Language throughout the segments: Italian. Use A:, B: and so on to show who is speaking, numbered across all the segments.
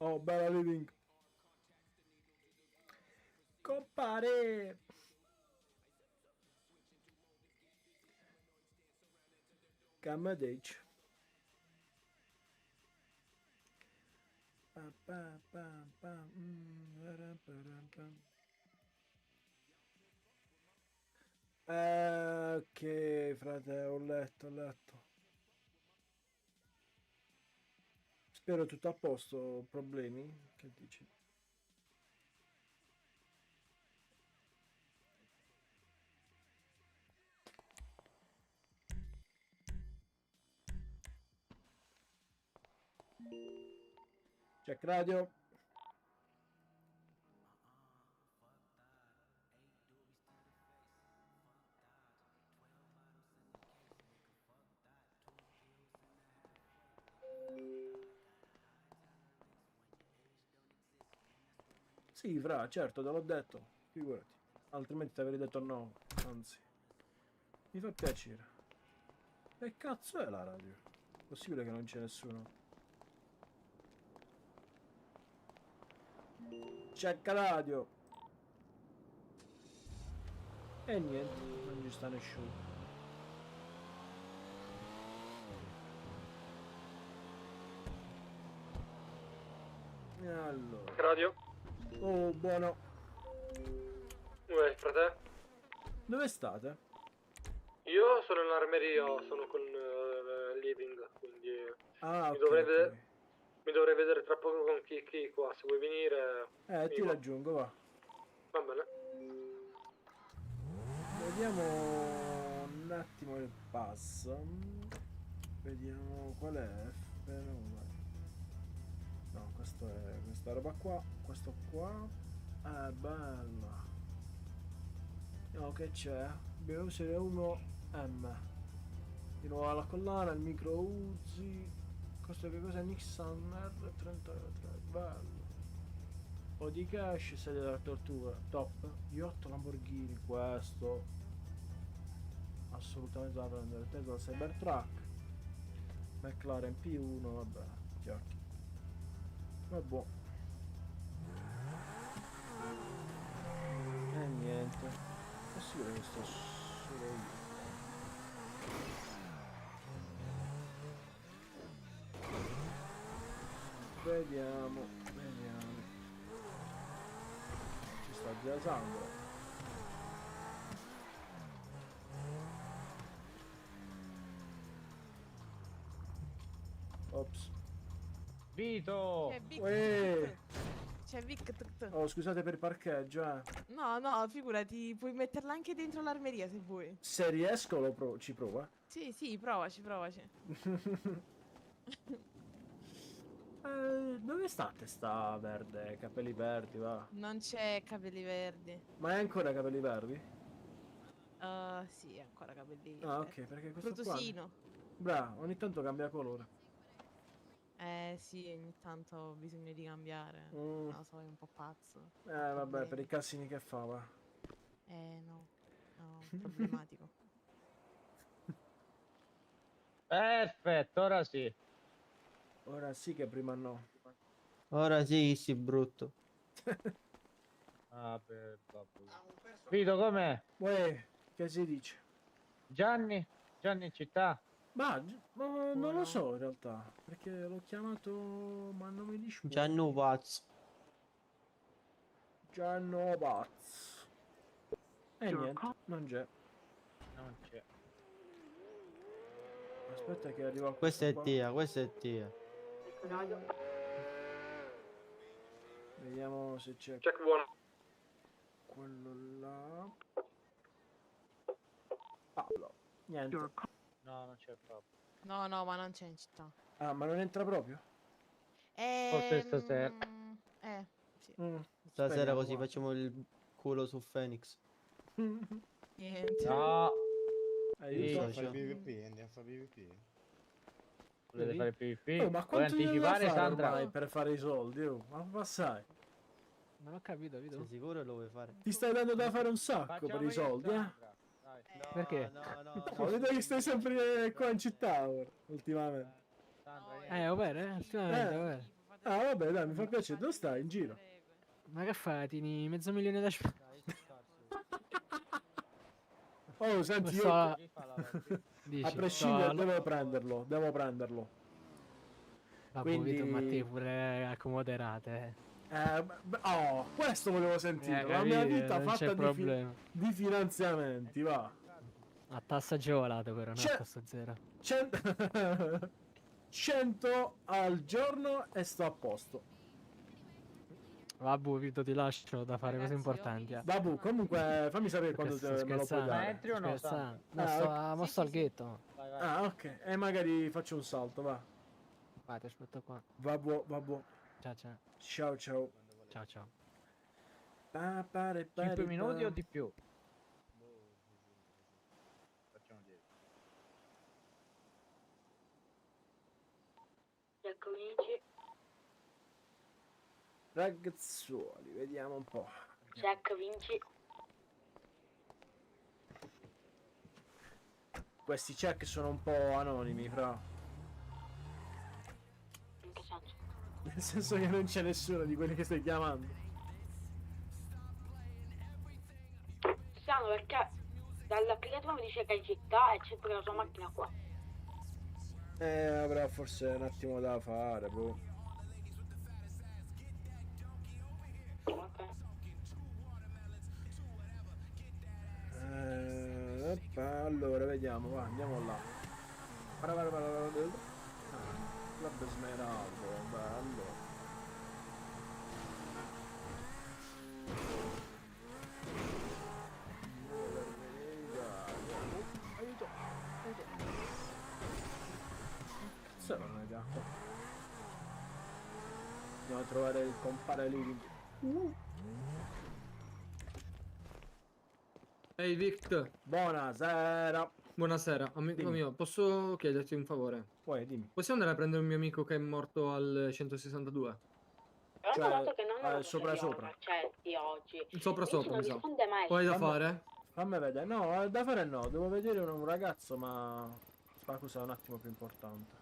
A: Oh, bella living. Compare! Cammadage. Pa, pa, pa, pa, para, pa. Ok, frate, ho letto, ho letto. Spero tutto a posto, problemi? Che dici? Check radio. Sì, fra, certo, te l'ho detto. Figurati. Altrimenti ti avrei detto no. Anzi, mi fa piacere. Che cazzo è la radio? Possibile che non c'è nessuno? Check radio. E niente, non ci sta nessuno. E allora.
B: Radio?
A: Oh, buono.
B: Uè, frate?
A: Dove state?
B: Io sono in armeria, sono con Living, quindi
A: Ah,
B: mi
A: ok,
B: dovrei,
A: ok.
B: mi dovrei vedere tra poco con Kiki qua, se vuoi venire...
A: Ti
B: vieni qua.
A: raggiungo, va.
B: Va bene.
A: Vediamo un attimo il pass. Vediamo qual è F9. No, questo è questa roba qua. Questo qua. Bella. No, che c'è? Abbiamo serie 1M. Di nuovo alla collana, il micro Uzi. Questo che cos'è? Nissan R33. Bello. Un po' di cash, sedia della tortura. Top. Yacht Lamborghini, questo. Assolutamente da prendere. Tesla Cybertruck. McLaren P1, vabbè. Chiacchi. Vabbè. E niente. È possibile che sto solo io. Vediamo. Ci sta già Sandro. Ops.
C: Vito!
D: C'è Vic.
A: Uè.
D: C'è Vic.
A: Oh, scusate per il parcheggio, eh.
D: No, figurati, puoi metterla anche dentro l'armeria se vuoi.
A: Se riesco ci prova.
D: Sì, provaci.
A: Dove state sta verde? Capelli verdi, va.
D: Non c'è capelli verdi.
A: Ma è ancora capelli verdi?
D: Sì, ancora capelli
A: Ah,
D: verdi.
A: ok, perché questo qua...
D: Frutosino.
A: Bravo, ogni tanto cambia colore.
D: Sì, ogni tanto ho bisogno di cambiare.
A: Mm.
D: Non lo so, è un po' pazzo.
A: Vabbè, per i cassini che fa, va.
D: No, problematico.
C: Perfetto, ora sì.
A: Ora sì che prima no.
E: Ora sì, brutto.
C: Ah, per babbo. Vito, com'è?
A: Uè, che si dice?
C: Gianni? Gianni in città?
A: Ma non lo so in realtà, perché l'ho chiamato, ma non mi dice.
E: Gianni Pazzo.
A: Gianno Paz. E niente, non c'è.
C: Non c'è.
A: Aspetta che arriva
E: Questa è
A: qua.
E: tia, questa è tia.
A: Vediamo se c'è
B: Check buono.
A: quello là. Paolo. Niente.
C: No, non c'è proprio.
D: No, ma non c'è in città.
A: Ah, ma non entra proprio?
C: Forse stasera.
D: Sì.
E: Stasera
A: Speriamo,
E: così
A: guarda.
E: facciamo il culo su Phoenix.
D: Niente.
C: No!
A: Aiuto.
E: Sì.
F: Andiamo a fare PvP, andiamo a fare PvP.
C: Volete fare PvP?
A: Oh, ma
C: Vuoi
A: quanto devi
C: anticipare,
A: fare
C: Sandra?
A: ormai per fare i soldi? Oh? Ma passai.
G: Non ho capito,
E: Sei
G: Vito.
E: sicuro lo vuoi fare?
A: Ti stai dando da fare un sacco
C: Facciamo
A: per i
C: io e
A: soldi, eh?
C: Sandra. Dai.
G: Perché?
A: Oh, vedo che stai sempre qua in città ora, ultimamente.
C: Sandra, vieni.
G: Ovvero, ultimamente,
A: Eh.
G: ovvero.
A: Ah, vabbè, dai, mi fa piacere. Dove stai? In giro?
G: Ma che fai? Tieni mezzo milione da spendere?
C: Dai, scarso.
A: Oh, senti, io
G: Sto...
C: Chi fa la partita?
G: Dici,
A: a prescindere
G: sto...
A: devo prenderlo.
G: Vabbè,
A: quindi-
G: Vito, ma te pure accomoderate,
A: Oh, questo volevo sentire. La
G: capì?
A: mia vita
G: Non
A: fatta
G: c'è problema.
A: di finanziamenti, va.
G: A tasso agevolato però, non
A: C'è-
G: a tasso zero.
A: 100 al giorno e sto a posto.
G: Vabbè, Vito, ti lascio da fare cose
D: Ragazzi, io
G: importanti.
D: vi-
A: Vabbù, comunque fammi sapere quando
G: Sto
A: me lo puoi
G: scherzando.
C: Ma
A: dare.
C: entri o no,
G: Scherzando.
C: Sandra?
G: No,
A: Ah,
G: sto,
A: ok.
G: mo
D: Sì,
G: sto al
D: sì, sì.
G: ghetto.
C: Vai, vai.
A: Ah, ok. E magari faccio un salto, va.
G: Vai, ti aspetto qua.
A: Vabbù.
G: Ciao ciao.
A: Ciao ciao.
G: Ciao ciao.
C: 5 minuti o di più?
F: Facciamo 10.
H: Eccomici,
A: Ragazzuoli, vediamo un po'.
H: check vinci.
A: Questi check sono un po' anonimi, fra.
H: In che senso?
A: Nel senso che non c'è nessuno di quelli che stai chiamando.
H: Strano perché dall'applicazione mi dice che è in città e c'è pure la sua macchina qua.
A: Avrà forse un attimo da fare, boh.
H: Ok.
A: Allora, vediamo, va, andiamo là. Club Smeraldo, bello. Aiuto, aiuto. Cazzo non è gatto. Andiamo a trovare il compare lì.
B: Ehi Vic,
A: Buonasera.
B: buonasera, amico
A: Dimmi.
B: mio, posso chiederti un favore?
A: Poi dimmi.
B: Possiamo andare a prendere un mio amico che è morto al 162?
H: Però
A: Cioè,
H: ho notato che non hanno
A: sopra sopra.
H: accetti oggi.
B: Sopra
H: Invece
B: sopra,
H: non
B: mi sa.
H: risponde mai.
B: Poi da
A: Vabbè.
B: fare?
A: Fammi vedere. No, da fare no. Devo vedere un ragazzo, ma sta cosa è un attimo più importante.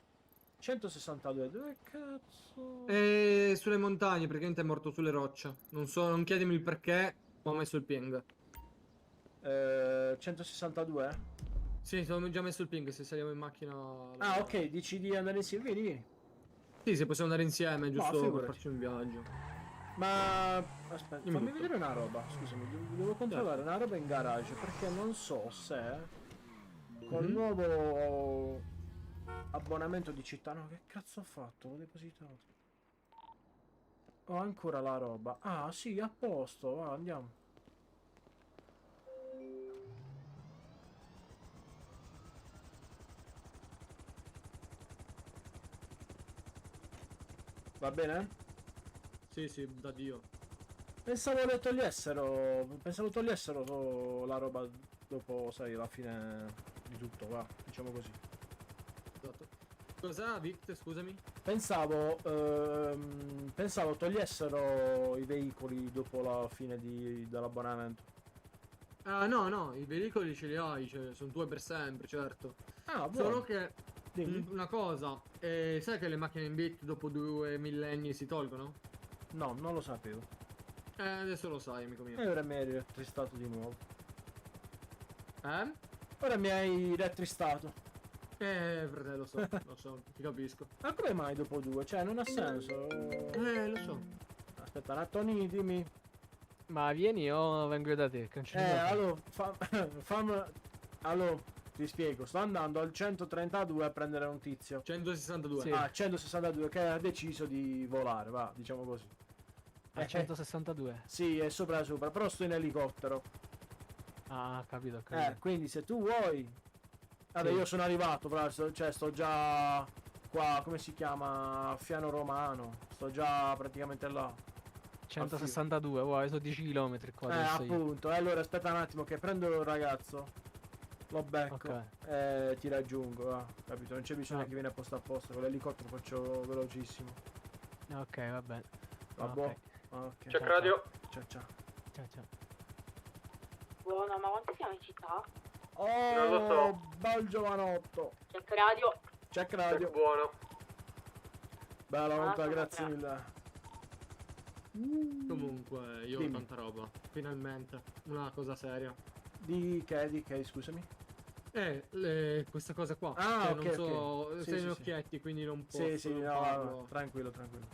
A: 162, dove cazzo?
B: E sulle montagne, praticamente è morto sulle rocce. Non so, non chiedimi il perché, ma ho messo il ping.
A: 162?
B: Sì, ho già messo il ping, se saliamo in macchina...
A: Ah, ok, dici di andare insieme. Vieni, vieni.
B: Sì, se possiamo andare insieme, giusto per
A: figurati.
B: farci un viaggio.
A: Ma aspetta,
B: Dimmi
A: fammi
B: tutto.
A: vedere una roba. Scusami, devo controllare una roba in garage perché non so se col
B: Mhm.
A: nuovo abbonamento di città. No, che cazzo ho fatto? L'ho depositato. Ho ancora la roba. Ah, sì, a posto. Va, andiamo. Va bene?
B: Sì, sì, da Dio.
A: Pensavo togliessero la roba dopo, sai, la fine di tutto, va, diciamo così.
B: Esatto. Cos'è, Vic? Scusami?
A: Pensavo togliessero i veicoli dopo la fine dell'abbonamento.
B: Ah, no, no, i veicoli ce li hai, cioè, sono tue per sempre, certo.
A: Ah,
B: Solo
A: buono.
B: che,
A: Dimmi.
B: una cosa, sai che le macchine in bit dopo 2 millenni si tolgono?
A: No, non lo sapevo.
B: Adesso lo sai, amico mio.
A: E ora mi hai rattristato di nuovo.
B: Eh?
A: Ora mi hai rattristato.
B: Fratello, lo so, ti capisco.
A: Ma come mai dopo 2? Cioè, non ha senso.
B: Lo so.
A: Aspetta un attimo, dimmi.
G: Ma vieni o vengo io da te? Che non c'è nulla da fare.
A: Allora, allora, ti spiego. Sto andando al 132 a prendere un tizio.
B: 162.
G: Sì.
A: Ah, 162 che ha deciso di volare, va, diciamo così.
G: A 162.
A: Sì, è sopra, però sto in elicottero.
G: Ah, capito, ho capito.
A: Quindi se tu vuoi... Vabbè,
G: Sì.
A: io sono arrivato, però sto già qua, come si chiama? A Fiano Romano. Sto già praticamente là.
G: 162, wow, sono 10 km qua dove sto io.
A: Appunto. Allora, aspetta un attimo che prendo il ragazzo. Lo becco
G: Ok.
A: e ti raggiungo, va. Capito? Non c'è bisogno
G: Ah.
A: che vieni apposta. Con l'elicottero faccio velocissimo.
G: Ok, va bene.
A: Va
G: Ok.
A: buono. Ok.
B: Check radio.
A: Ciao ciao.
G: Ciao ciao.
H: Buono, ma quanto siamo in città?
A: Oh,
B: Non lo so.
A: bel giovanotto.
H: Check radio.
A: Check radio.
B: Buono.
A: Bella
H: Ah,
A: volta,
H: sono
A: grazie
H: bravo.
A: mille.
B: Comunque, io
A: Dimmi.
B: ho tanta roba. Finalmente. Una cosa seria.
A: Di che, scusami?
B: Questa cosa qua.
A: Ah,
B: Cioè,
A: ok,
B: non so,
A: ok. Sì,
B: sei
A: sì,
B: in
A: sì.
B: occhietti, quindi non posso.
A: Sì, sì, no,
B: farlo.
A: tranquillo, tranquillo.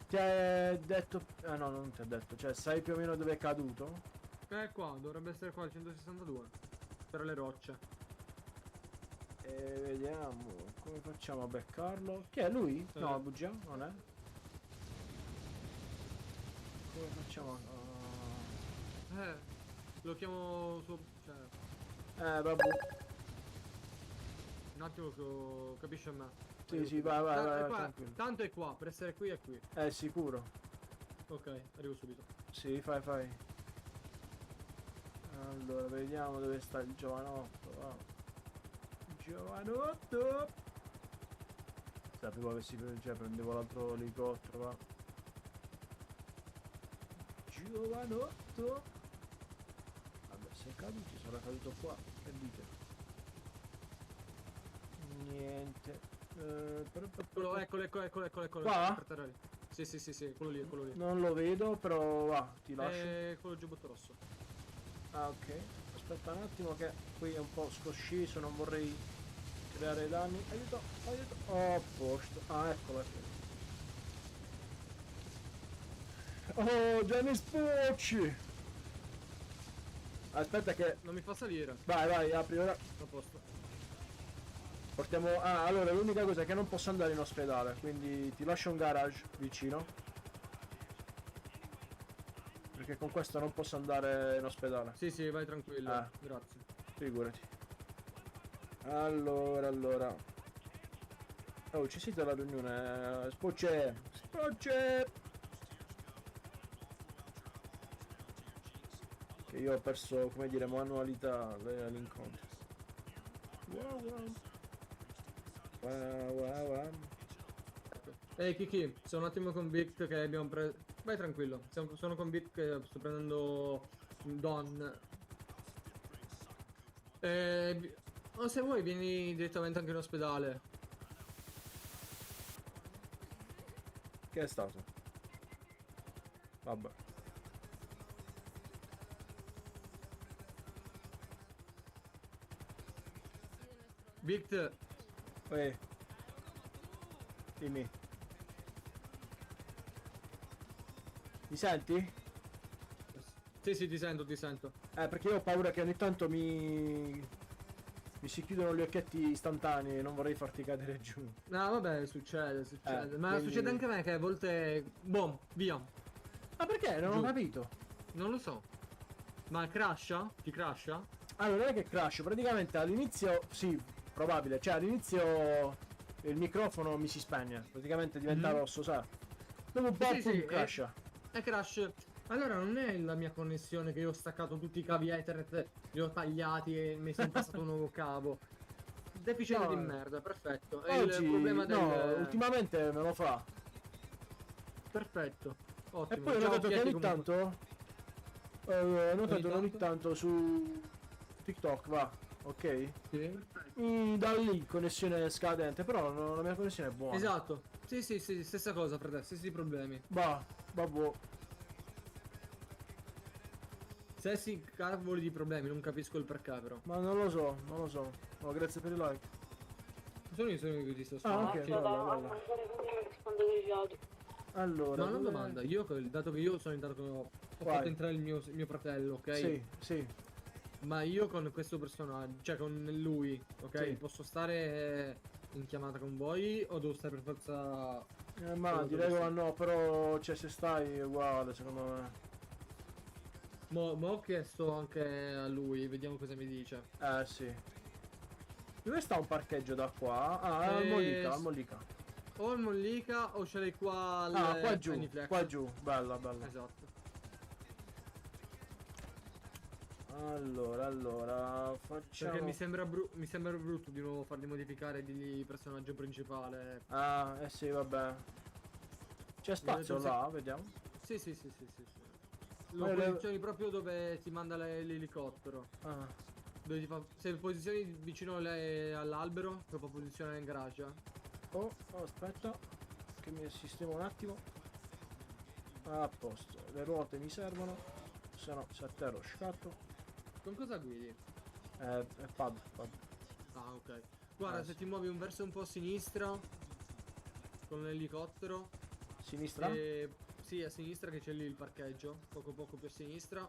A: Ti ha detto... Ah no, non ti ha detto. Cioè, sai più o meno dove è caduto?
B: Qua, dovrebbe essere qua il 162. Per le rocce.
A: E vediamo come facciamo a beccarlo. Chi è lui?
B: Sì.
A: No, bugia, non è. Come facciamo
B: Lo chiamo su. Cioè,
A: vabbè.
B: un attimo che capisce a me.
A: Sì, sì, vai, vai,
B: Ta-
A: vai,
B: è qua,
A: tranquillo.
B: tanto è qua, per essere qui è qui.
A: Sicuro.
B: Ok, arrivo subito.
A: Sì, fai. Allora, vediamo dove sta il giovanotto. Va. Giovanotto! Sapevo avessi cioè, prendevo l'altro elicottero, va. Giovanotto! Vabbè, sei caduto, sarà caduto qua. Che dite? Niente.
B: Eccolo.
A: Qua?
B: Per terra lì. Sì, quello lì, quello lì.
A: Non lo vedo, però va, ti lascio.
B: Quello giubbotto rosso.
A: Ah, ok. Aspetta un attimo che qui è un po' scosciso, non vorrei creare danni. Aiuto. Oh, a posto. Ah, eccolo. Oh, Gianni Spucci! Aspetta che...
B: Non mi fa salire.
A: Vai, apri ora.
B: A posto.
A: Portiamo... Ah, allora, l'unica cosa è che non posso andare in ospedale, quindi ti lascio un garage vicino. Perché con questo non posso andare in ospedale.
B: Sì, vai tranquillo.
A: Ah.
B: Grazie.
A: Figurati. Allora. Oh, ci siete alla riunione. Spocce! Che io ho perso, come dire, manualità all'incontro. Wow.
B: Ehi Kiki, sono un attimo convinto che abbiamo preso... Vai tranquillo, sono convinto che sto prendendo Don. O se vuoi vieni direttamente anche in ospedale.
A: Che è stato? Vabbè.
B: Vict,
A: Dimmi. Mi senti?
B: sì, ti sento.
A: Perché io ho paura che ogni tanto mi si chiudono gli occhietti istantanei e non vorrei farti cadere giù.
B: No, vabbè, succede. Ma
A: quindi-
B: succede anche a me che a volte... Boom, via.
A: Ma perché? Non ho
B: Giù.
A: capito.
B: Non lo so. Ma crasha? Ti crasha?
A: Allora, non è che crash, praticamente all'inizio, sì, probabile, cioè all'inizio il microfono mi si spegne, praticamente diventa
B: Mhm.
A: rosso, sa? Dopo un po'
B: Sì,
A: pum,
B: sì,
A: crasha.
B: È crash. Allora non è la mia connessione che io ho staccato tutti i cavi Ethernet, li ho tagliati e mi sono passato un nuovo cavo. Deficiente
A: No,
B: di merda, perfetto. È
A: Oggi,
B: il problema del...
A: no, ultimamente me lo fa.
B: Perfetto.
A: E
B: Ottimo.
A: poi ho
B: Ciao,
A: notato che
B: Chieti,
A: ogni
B: comunque.
A: tanto, ho notato
B: Ogni
A: ogni
B: tanto?
A: tanto su TikTok, va, ok?
B: Sì.
A: Da lì connessione scadente, però la mia connessione è buona.
B: Esatto. Sì, stessa cosa, fratello, stessi problemi.
A: Vabbè.
B: Stessi cavoli di problemi, non capisco il perché però.
A: Ma non lo so. Oh, grazie per il like.
B: Sono io che ti sto
A: Ah, ok,
B: spiegando.
A: bella.
H: Rispondo grigiato.
A: Allora,
B: Ma una
A: dove-
B: domanda, dato che io sono entrato, ho
A: Vai.
B: fatto entrare il mio fratello, ok?
A: Sì.
B: Ma io con questo personaggio, cioè con lui, ok?
A: Sì.
B: Posso stare in chiamata con voi o devo stare per forza...
A: Ma
B: Quello
A: di
B: dove
A: regola
B: sei?
A: no, però cioè se stai è uguale secondo me.
B: Ma ho chiesto anche a lui, vediamo cosa mi dice.
A: Sì. Dove sta un parcheggio da qua? Ah, al Mollica.
B: O al Mollica o ce l'hai qua al
A: Qua giù,
B: Pennyflex.
A: qua giù, bella.
B: Esatto.
A: Allora, facciamo...
B: Perché mi sembra brutto di nuovo farli modificare di personaggio principale.
A: Ah, sì, vabbè. C'è spazio
B: detto
A: là, vediamo.
B: Sì. Lo
A: le-
B: posizioni proprio dove ti manda l'elicottero.
A: Ah,
B: Dove ti fa... Se posizioni vicino all'albero, lo può posizionare in garage.
A: aspetta, che mi sistemo un attimo. A posto, le ruote mi servono, se no si atterro scatto.
B: Con cosa guidi?
A: È pad.
B: Ah, ok. Guarda,
A: Sì.
B: se ti muovi verso un po' a sinistra con l'elicottero.
A: Sinistra?
B: Sì, a sinistra che c'è lì il parcheggio. Poco più a sinistra.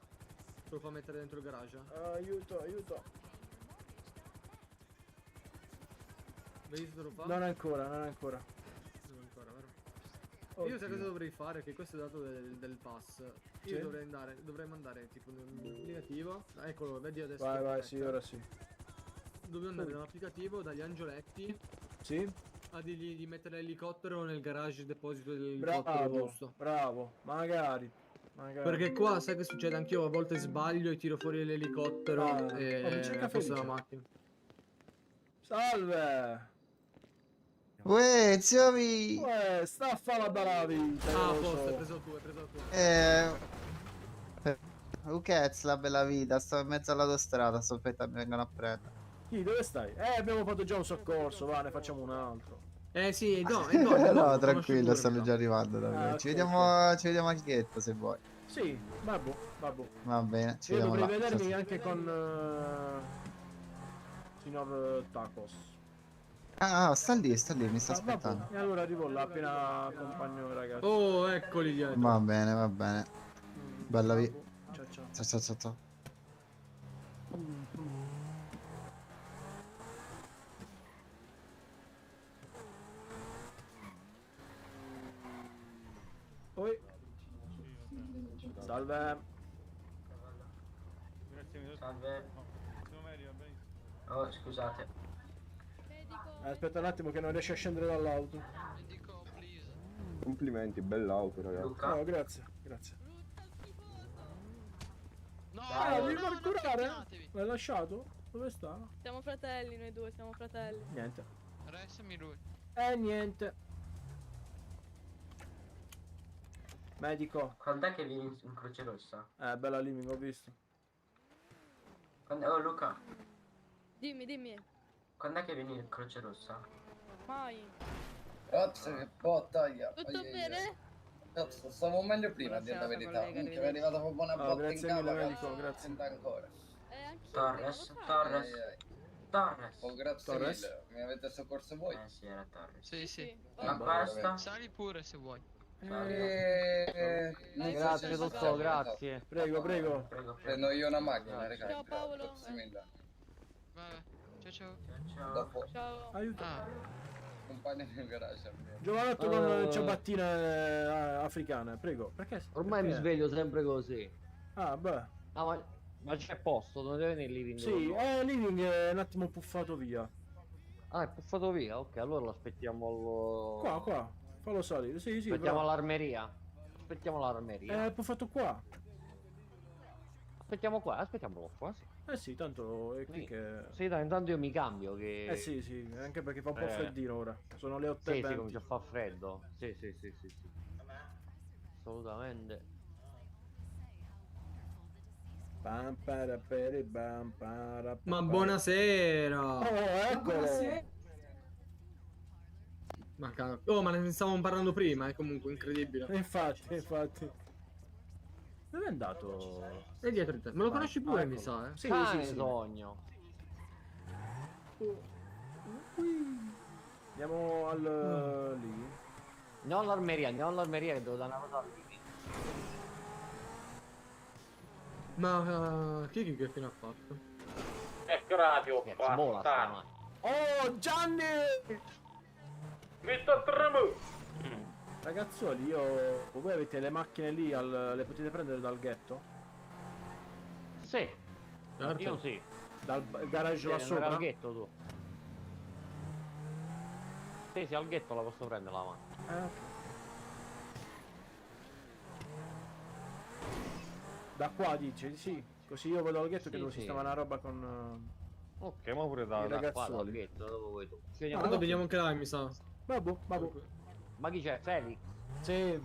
B: Te lo fa mettere dentro il garage.
A: Aiuto.
B: Vedi se te lo fa?
A: Non ancora.
B: Non ancora, vero? Io sai cosa dovrei fare? Che questo è dato del pass. Io
A: Sì.
B: dovrei mandare tipo un applicativo. Eccolo, vedi adesso.
A: Vai,
B: che
A: sì,
B: aspetta.
A: ora sì.
B: Dobbiamo andare da un applicativo, dagli angioletti.
A: Sì?
B: a dirgli di mettere l'elicottero nel garage deposito dell'elicottero,
A: Bravo,
B: giusto?
A: bravo, magari.
B: Perché qua sai che succede? Anch'io a volte sbaglio e tiro fuori l'elicottero
A: Ah, oh, mi
B: e
A: cerca
B: posto la
A: Felice.
B: macchina.
A: Salve!
I: Uè, zio Mi!
A: Sta a fare la bella vita.
B: Ah, a
A: io lo
B: posto,
A: so.
B: hai preso tu, hai preso tu.
I: Who cazzo la bella vita? Sto in mezzo all'autostrada, sto aspettando mi vengono a prendere.
A: Chi, dove stai? Abbiamo fatto già un soccorso, va, ne facciamo un altro.
B: Sì, no,
I: No, tranquillo, stanno già arrivando da me.
A: Ah,
I: Ci
A: ok,
I: vediamo, ci vediamo al ghetto se vuoi.
A: Sì, babbo, babbo.
I: Va bene, ci
A: Io
I: vediamo
A: dovrei
I: là.
A: vedermi anche con signor Tacos.
I: Ah, sta lì, mi sta
A: Ah, vabbè.
I: aspettando.
A: E allora arrivo là appena accompagno i ragazzi.
B: Oh, eccoli dietro.
I: Va bene, va bene. Bella vita.
A: Ciao ciao.
I: Ciao ciao ciao ciao.
A: Oi. Salve.
J: Salve. Oh, scusate.
A: Aspetta un attimo che non riesce a scendere dall'auto.
K: Complimenti, bell'auto ragazzi.
J: Luca.
A: No, grazie, grazie.
J: No,
A: Mi vuoi curare? L'hai lasciato? Dove sta?
L: Siamo fratelli noi due, siamo fratelli.
A: Niente.
G: Restami lui.
A: Niente. Medico.
J: Quando è che vieni in Croce Rossa?
A: Bella Living, ho visto.
J: Oh Luca,
L: Dimmi, dimmi.
J: quando è che vieni in Croce Rossa?
L: Mai.
M: Cazzo che bottaglia.
L: Tutto bene?
M: Cazzo, stavo meglio prima, a dire la verità. Comunque mi è arrivata proprio una botta in
A: grazie
M: capo.
A: mille,
M: che
A: medico,
M: non
A: grazie.
M: sento ancora.
L: Anch'io.
J: Torres,
L: devo fare.
J: Torres, Torres.
M: Oh, grazie
A: Torres?
M: mille. Mi avete soccorso voi?
J: Sì, era Torres.
G: Sì, sì.
J: Ma
M: Vabbè,
J: questa?
G: Sali pure se vuoi.
M: non so
E: Grazie
M: se
E: dottor,
M: siamo,
E: grazie.
A: Prego, prego.
J: Prego, prego.
M: Prendo io una macchina, ragazzi.
L: Ciao, Paolo.
M: Grazie mille.
G: Vabbè. Ciao ciao.
J: Ciao.
M: Dopo,
L: Ciao.
A: Aiuto.
G: Ah,
M: compagni nel garage almeno.
A: Giovanotto con ciabattine africane, prego. Perché?
E: Ormai mi
A: perché?
E: sveglio sempre così.
A: Ah, beh.
E: Ah, ma c'è posto, non deve venire living.
A: Sì, Living è un attimo puffato via.
E: Ah, è puffato via, ok, allora lo aspettiamo
A: Qua. Fallo salire. Sì, sì.
E: Aspettiamo
A: bravo.
E: all'armeria. Aspettiamo all'armeria.
A: È puffato qua.
E: Aspettiamolo qua, sì.
A: Sì, tanto è qui
E: Sì.
A: che...
E: Sì, dai, intanto io mi cambio che...
A: Sì, sì, anche perché fa un po'
E: Eh.
A: freddino ora. Sono le 8:20.
E: Sì, sì, comincia a far freddo. Sì. Assolutamente.
A: Pam, para, pere, bam, para,
B: Ma
A: para.
B: buonasera!
A: Oh, eccolo!
B: Ma ne stavamo parlando prima, è comunque incredibile.
A: Infatti. Dove è andato?
B: È dietro di te. Me lo conosci pure,
A: eccolo.
B: mi sa, eh?
A: Sì,
E: Cane
A: sì.
E: sogno.
A: Andiamo al... lì.
E: Andiamo all'armeria che devo dare una cosa al living.
B: Ma chi fine ha fatto?
J: Ecco radio,
E: Che vola sta
A: Oh, Gianni!
J: Mr. Tremu!
A: Ragazzoli, voi avete le macchine lì, le potete prendere dal ghetto?
E: Sì,
B: Certo.
E: io sì.
A: Dal garage là
E: Sì,
A: sopra?
E: al ghetto tu. Sì, al ghetto la posso prendere la mano.
A: Ok. Da qua dici? Sì. Così io vado al ghetto che
E: Sì,
A: devo
E: sì.
A: sistemare una roba con...
E: Ok, ma pure
A: I
E: da qua dal
A: ragazzuoli.
E: ghetto, dove vuoi tu. Ci
B: Ma
E: vediamo
B: dopo
E: dopo.
B: veniamo anche là, mi sa.
A: Babbo.
E: Ma chi c'è? Felix?
A: Sì.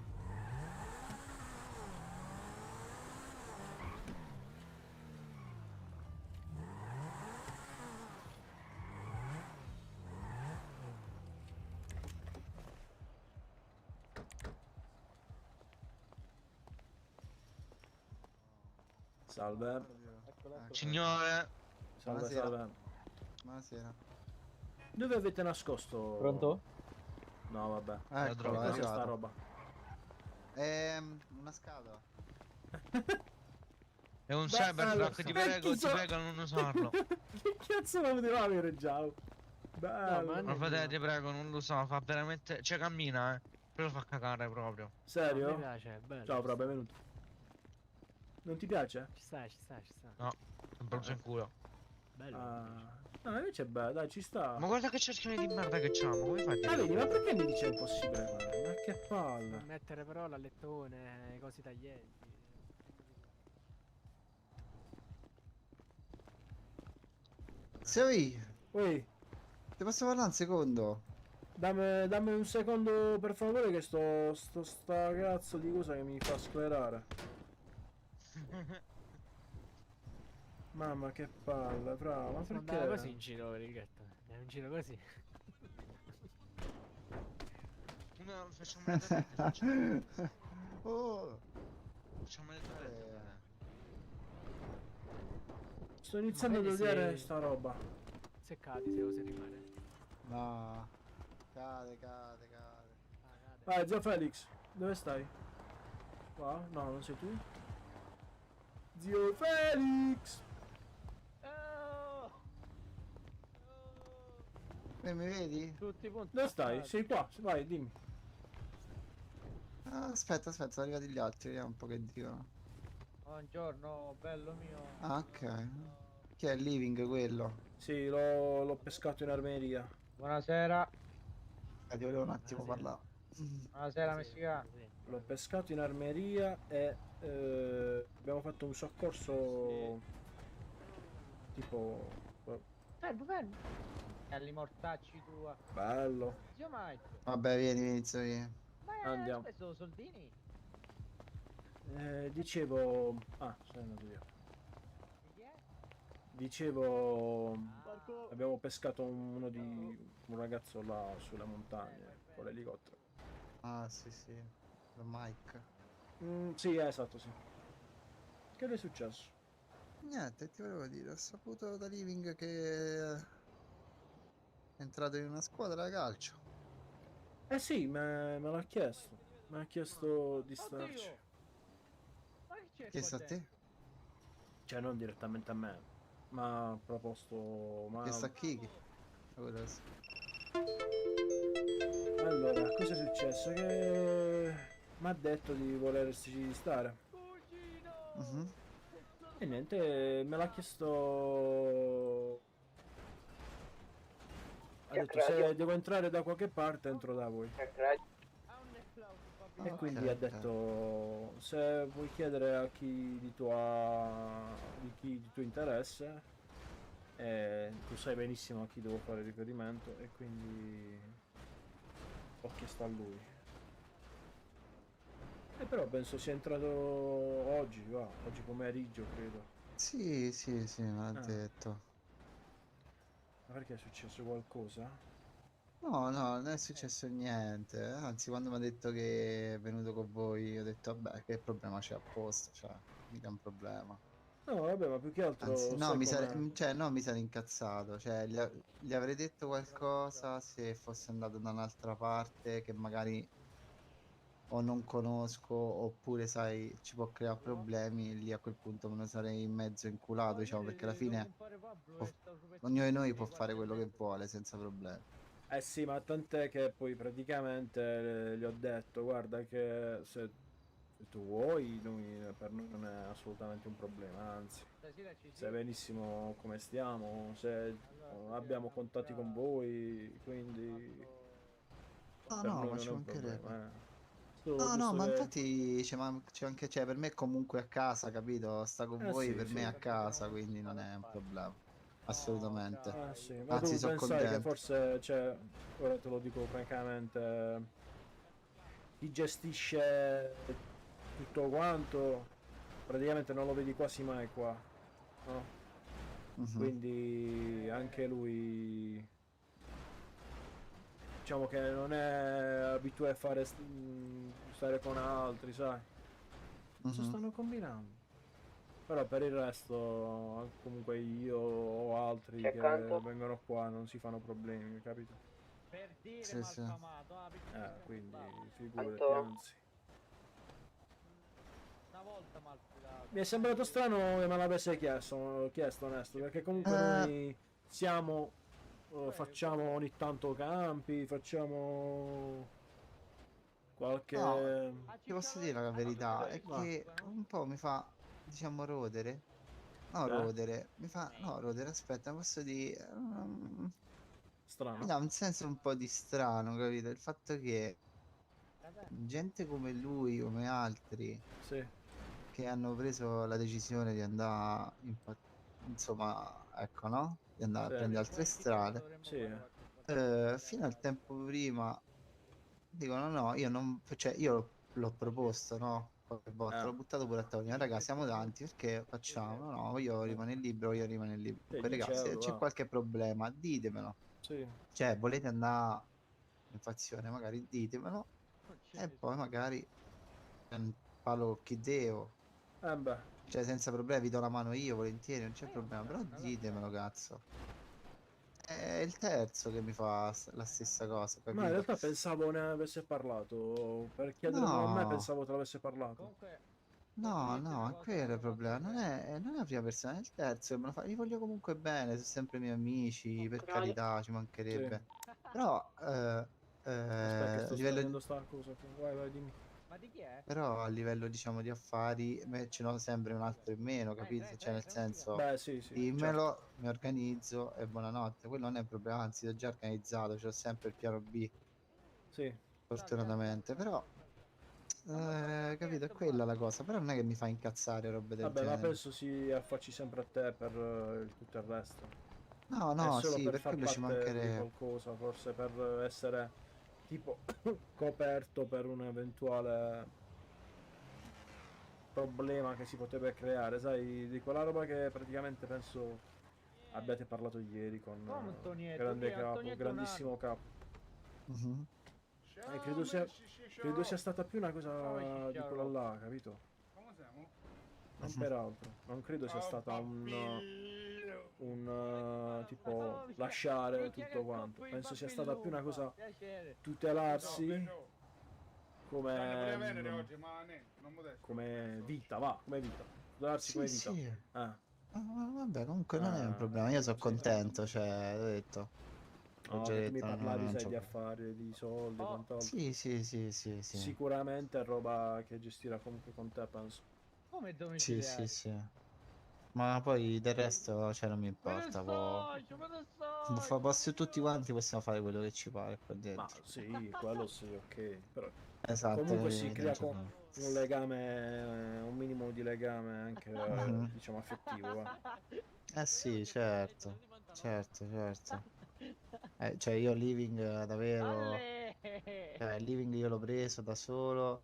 A: Salve.
G: signore.
A: Salve,
I: Buonasera.
A: salve.
I: Buonasera.
A: Dove avete nascosto?
E: Pronto?
A: No, vabbè.
I: Eccolo,
A: Cos'è
I: è
A: sta
I: arrivato.
A: roba?
I: Una scatola.
G: È un
A: Beh,
G: cybertruck, ti prego,
A: chi so-
G: non usarlo.
A: Che cazzo lo poteva avere già? Bello.
G: Ma fratello, ti prego, non lo so, fa veramente... Cioè cammina, però fa cagare proprio.
A: Serio?
C: piace, è bello.
A: Ciao, bro, benvenuto. Non ti piace?
C: Ci sta.
G: No, è un brutto in culo.
C: Bello.
A: Ah, No, invece è bello, dai, ci sta.
F: Ma guarda che cerchione di merda che c'ha, ma come fai a dire?
A: Ah, vedi, ma perché mi dice impossibile fare? Ma che palle.
G: Mettere però l'allettone, i cosi taglienti.
I: Sì,
A: Ui,
I: ti posso parlare un secondo?
A: dammi un secondo per favore che sta cazzo di cosa che mi fa sclerare. Mamma che palle, brava, ma
G: Posso andare così
A: perché?
G: in giro, Righetto? Andiamo in giro così.
F: Facciamo le torrette,
I: Oh,
F: facciamo le torrette.
A: Sto iniziando ad
G: vedi
A: odiare
G: se-
A: sta roba.
G: Se cadi, se osi rimane.
I: no. Cade.
G: Ah, cade.
A: Vai, zio Felix, dove stai? Qua? No, non sei tu? Zio Felix!
I: Mi vedi?
G: Tutti i punti.
A: Dove stai? Sei qua, vai, dimmi.
I: Ah, aspetta, sono arrivati gli altri, vediamo un po' che dicono.
C: Buongiorno, bello mio.
I: Ah, ok. Chi è il living quello?
A: Sì, l'ho pescato in armeria.
C: Buonasera.
I: Ti volevo un attimo parlare.
C: Buonasera, messicano.
A: L'ho pescato in armeria e abbiamo fatto un soccorso tipo
C: Fermo. E agli mortacci tua.
A: bello.
C: Zio Mike,
I: Vabbè, vieni, inizio io.
C: ma
A: Andiamo.
C: hai speso soldini?
A: Dicevo... Ah, sono andato io.
C: Chi è?
A: Dicevo... Abbiamo pescato un ragazzo là sulle montagne con l'elicottero.
I: Ah, sì, lo Mike.
A: Sì, esatto, sì. Che le è successo?
I: Niente, ti volevo dire, ho saputo da living che è entrato in una squadra calcio.
A: Eh sì, me l'ha chiesto. Mi ha chiesto di starci.
C: Oddio! Ma che c'è
I: Chiesto
C: qua
I: a te?
C: dentro?
A: Cioè, non direttamente a me. Ma ha proposto... Ma...
I: Chiesto a Kiki? Quello sì.
A: Allora, cosa è successo? Che mi ha detto di volersi stare.
I: Mhm.
A: E niente, me l'ha chiesto... Ha detto se devo entrare da qualche parte entro da voi.
C: Ha un applauso, Fabio.
A: E quindi
I: Ok,
A: ha
I: ok.
A: detto se vuoi chiedere a chi di chi di tuo interesse, tu sai benissimo a chi devo fare riferimento e quindi ho chiesto a lui. E però penso sia entrato oggi pomeriggio credo.
I: Sì, me l'ha
A: Ah.
I: detto.
A: Ma perché è successo qualcosa?
I: No, non è successo niente. Anzi, quando mi ha detto che è venuto con voi, ho detto, vabbè, che problema c'è a posto, cioè, mica un problema.
A: No, vabbè, ma più che altro
I: Anzi, no,
A: sai
I: mi
A: com'è?
I: mi sarei incazzato, cioè, gli avrei detto qualcosa se fosse andato da un'altra parte che magari o non conosco, oppure, sai, ci può creare problemi, e lì a quel punto me ne sarei in mezzo inculato, diciamo, perché alla fine ognuno di noi può fare quello che vuole senza problemi.
A: Eh sì, ma tant'è che poi praticamente gli ho detto, guarda che se tu vuoi, per noi non è assolutamente un problema, anzi,
C: Stasera ci
A: sai benissimo come stiamo, se abbiamo contatti con voi, quindi
I: No,
A: per
I: no,
A: noi
I: ma
A: non
I: ci
A: è un
I: mancherebbe.
A: problema. Solo
I: No, no,
A: giusto
I: ma
A: che...
I: infatti c'è anche, cioè, per me comunque a casa, capito? Sta con voi,
A: sì,
I: per
A: sì.
I: me è a casa, quindi non è un problema. Assolutamente.
A: Sì, ma
I: Anzi,
A: tu
I: sono
A: pensai che
I: contento.
A: forse, cioè, ora te lo dico francamente, chi gestisce tutto quanto praticamente non lo vedi quasi mai qua, no?
I: Mhm.
A: Quindi anche lui, diciamo che non è abituato a stare con altri, sai? Cosa
I: Mhm.
A: stanno combinando? Però per il resto, comunque io o altri
J: C'è
A: che
J: accanto?
A: vengono qua non si fanno problemi, capito?
C: Per dire
I: Sì, sì.
C: malfamato,
A: Quindi figurati,
J: Quanto?
A: anzi.
C: una volta malfilato.
A: Mi è sembrato strano che me l'avesse chiesto onesto, perché comunque noi siamo, facciamo ogni tanto campi, facciamo qualche...
I: No, ti posso dire la verità, è
A: Va.
I: che un po' mi fa, diciamo, rodere No, rodere. Mi fa, no, rodere, aspetta, posso dire...
A: Strano.
I: mi dà un senso un po' di strano, capito? Il fatto che gente come lui, come altri,
A: Sì.
I: che hanno preso la decisione di andare, insomma, ecco, no? Di andare a
A: Sì.
I: prendere altre strade,
A: Sì.
I: fino al tempo prima dicono no, io non, cioè io l'ho proposto, no? Qualche volta, l'ho buttato pure a tavolino, raga, siamo tanti, perché facciamo? No, voglio rimanere libero, voglio rimanere libero.
A: Sì,
I: Poi,
A: 10
I: ragazzi, se
A: euro,
I: c'è
A: va.
I: qualche problema, ditemelo.
A: Sì.
I: Cioè, volete andare in fazione, magari ditemelo, e poi magari parlo chi devo.
A: Beh.
I: Cioè, senza problemi, vi do la mano io, volentieri, non c'è problema, però ditemelo, cazzo. È il terzo che mi fa la stessa cosa,
A: Ma in
I: capito?
A: realtà pensavo ne avesse parlato. Per chiedermelo a me
I: No.
A: pensavo te l'avesse parlato.
I: No, no, quello è il problema, non è la prima persona, è il terzo che me lo fa. Gli voglio comunque bene, sono sempre miei amici, per carità, ci mancherebbe. Però,
A: Aspetta che
I: a
A: sto
I: livello
A: spegnendo sta cosa qua. Vai, dimmi.
C: Ma di chi è?
I: però a livello, diciamo, di affari, ce n'ho sempre un altro in meno, capito? Cioè, nel senso,
A: Beh, sì,
I: dimmelo,
A: certo.
I: mi organizzo e buonanotte. Quello non è un problema, anzi, l'ho già organizzato, c'ho sempre il piano B,
A: Sì.
I: fortunatamente, però... capito, è quella la cosa, però non è che mi fa incazzare robe del
A: Vabbè, ma
I: genere.
A: penso si affacci sempre a te per tutto il resto.
I: No,
A: È
I: no,
A: solo
I: sì,
A: per
I: per
A: far
I: quello ci
A: parte di
I: mancherebbe.
A: qualcosa, forse per essere tipo coperto per un eventuale problema che si potrebbe creare, sai, di quella roba che praticamente penso abbiate parlato ieri con
C: Come Antonietto?
A: grande
C: Chi è?
A: capo,
C: Antonietto
A: grandissimo capo.
I: Mhm.
A: Credo sia stata più una cosa di quella là, capito?
K: Come siamo?
A: Non per altro, non credo sia stata tipo lasciare tutto quanto. Penso sia stata più una cosa tutelarsi come
K: Venere oggi, ma non modesto.
A: come vita, va, come vita. Tutelarsi come
I: Sì,
A: vita.
I: sì. Vabbè, comunque non è un problema, io sono
A: sì.
I: contento, cioè, l'ho detto. L'ho
A: No,
I: già
A: che tu mi
I: detto,
A: parlavi,
I: non
A: sai,
I: c'ho
A: di
I: problema.
A: affari, di soldi e quant'altro.
I: Sì, sì, sì, sì, sì.
A: Sicuramente è roba che gestirà comunque con te, penso.
C: Come
I: Sì,
C: domiciliare?
I: sì, sì. Ma poi del resto, cioè, non mi importa. Posso tutti quanti possiamo fare quello che ci pare qua
A: Ma
I: dentro.
A: sì, quello sì, ok. Però
I: Esatto,
A: comunque si
I: capito, non
A: crea
I: c'è problema.
A: un legame, un minimo di legame anche,
I: Mhm.
A: diciamo, affettivo, va.
I: Eh sì, certo, certo, certo. Cioè io Living davvero, Living io l'ho preso da solo,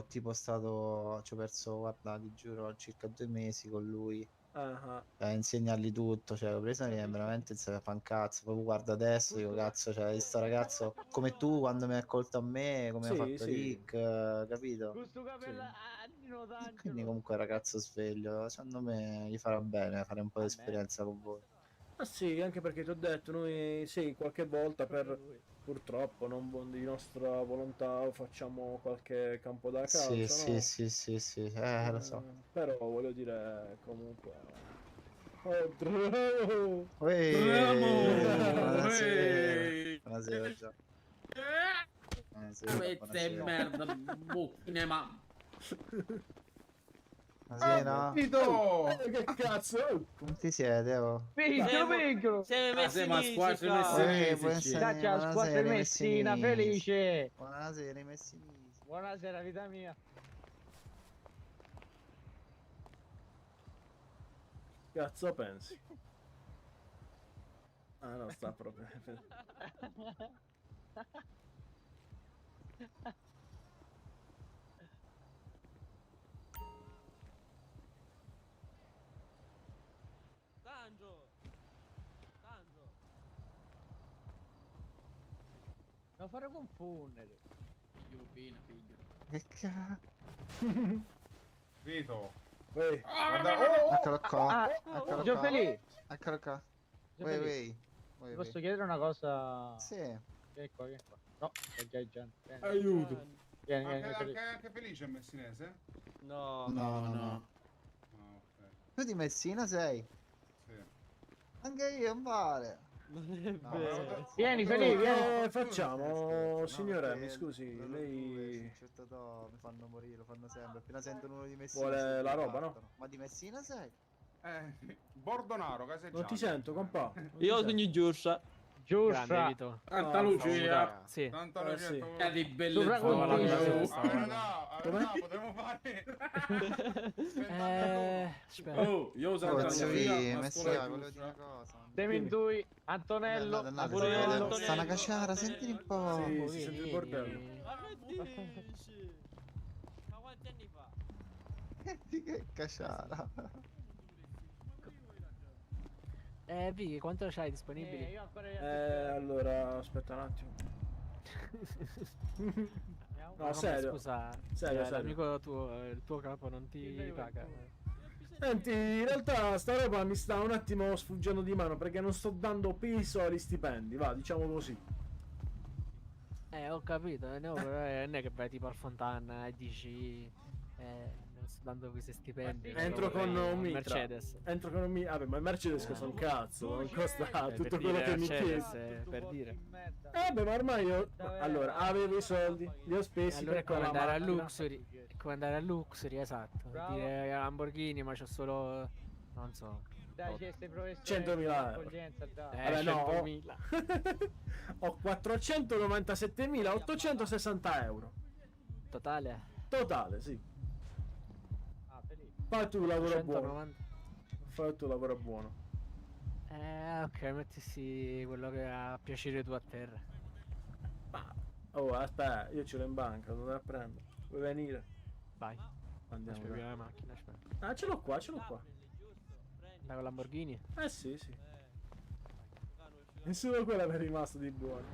I: tipo stato, ci ho perso, guarda, ti giuro, circa 2 mesi con lui
A: Ah,
I: a insegnargli tutto, cioè l'ho preso e veramente non sapeva fa un cazzo, proprio guarda adesso, dico cazzo, cioè sto ragazzo come tu quando mi hai accolto a me, come ha
A: sì,
I: fatto
A: sì,
I: Rick, capito?
C: Gusto capello Nino
I: E quindi
C: D'Angelo.
I: comunque è un ragazzo sveglio, secondo me gli farà bene fare un po' di esperienza con voi.
A: ma sì, anche perché ti ho detto, noi sì, qualche volta purtroppo di nostra volontà facciamo qualche campo da
I: Sì,
A: calcio,
I: sì,
A: no?
I: sì, sì, sì, lo so.
A: Però voglio dire, comunque... Oh, bravo!
I: Buonasera. Buonasera, Gio. Buonasera,
N: Queste
I: buonasera.
N: merda bocchine, ma
I: Buonasera.
A: Che cazzo?
I: Come ti siete, oh?
C: Piccolo!
N: siamo messi
K: ma
N: lì,
K: squadra
N: qua.
K: messinici.
C: Caccia la squadra
I: Buonasera,
C: Messina, felice!
I: Buonasera, i messinisi.
C: Buonasera, vita mia.
A: Cazzo pensi? Ah no, sta proprio...
N: Tango.
C: Non fare confondere.
N: Figlio.
I: Che cazzo?
K: Vito.
A: Guarda,
I: Eccolo qua. Eccolo qua.
C: Giofeli,
I: Eccolo qua.
C: Giofeli,
I: Wait.
C: posso chiedere una cosa?
I: Sì.
C: Vieni qua. No, è già gente.
A: aiuto.
C: Vieni,
K: Anche Felice è messinese?
N: No.
I: No.
K: Ah, ok.
I: Tu di Messina sei?
K: Sì.
I: Anche io, vale.
G: Non è
I: No,
G: vero.
C: Vieni, Felipe, vieni.
A: Che facciamo,
I: No,
A: signore?
I: perché
A: Mi scusi,
I: loro
A: lei
I: due, certo mi fanno morire, lo fanno sempre. Appena sentono uno di Messina
A: vuole
I: subito
A: la roba, no?
I: partono. Ma di Messina sei?
K: Bordonaro, caseggiano.
A: Non ti sento, compà. Non ti
G: Io
A: sento.
G: sono Giuscia. Grande
C: Giusta.
G: Vito.
N: Tanta
A: Ah,
N: luce,
G: Sì.
K: Tanta
A: Eh,
K: luce,
A: sì.
K: tanta
N: di belle
C: Sopra
N: zone.
C: con
G: la
C: Giuscia.
G: testa.
A: Come?
K: potremmo fare.
G: Aspetta.
N: Oh, io ho usato
I: Oh,
N: la
I: zio
N: Lucia,
I: Ì,
N: la
I: Messia,
N: scuola
I: volevo
N: giusta.
I: dire una cosa.
C: Temintui, Antonello,
I: Andate,
C: Antonello.
I: sta una casciara, sentimi un po'.
A: Sì, si sente il bordello.
G: Ma quanti anni fa?
I: Che casciara.
G: Vicky, quanto c'hai disponibili?
C: Io ancora
A: Allora, aspetta un attimo. No,
G: Vabbè,
A: serio.
G: Scusa,
A: Serio, serio.
G: l'amico tuo, il tuo capo non ti paga.
A: Senti, in realtà sta roba mi sta un attimo sfuggendo di mano perché non sto dando peso agli stipendi, va, diciamo così.
G: Ho capito, no, però non è che vai tipo al Fontana e dici non sto dando questi stipendi.
A: Entro con un mitra.
G: Mercedes.
A: Entro con un mitra. Vabbè, ma il Mercedes costa un cazzo, non costa tutto
G: Per
A: quello
G: dire,
A: che mi
G: Mercedes,
A: chiedi.
G: per dire.
A: Vabbè, ma ormai io. Allora, avevo i soldi, li ho spesi
G: Allora è
A: per
G: come
A: quella
G: andare a
A: macchina.
G: Luxury. È come andare a Luxury, esatto.
C: Bravo.
G: Dire Lamborghini, ma c'ho solo. Non so.
C: Dai, c'è questi professori
A: 100.000
C: di
A: euro.
C: accoglienza, dai.
A: Vabbè, no,
G: 100.000.
A: ho 497.860 euro.
G: Totale?
A: Totale, sì.
C: Ah, Felipe.
A: Fai tu un lavoro buono.
G: 190.
A: Fai tu un lavoro buono.
G: Ok, mettissi quello che ha piacere tu a terra.
A: Oh, aspetta, io ce l'ho in banca, devo andare a prendere. Vuoi venire?
G: Vai.
A: Andiamo.
G: Aspetta,
A: dai.
G: la macchina, aspetta.
A: Ah, ce l'ho qua, ce l'ho qua.
G: Dai con Lamborghini?
A: Eh sì, sì. Nessuno quello mi è rimasto di buono.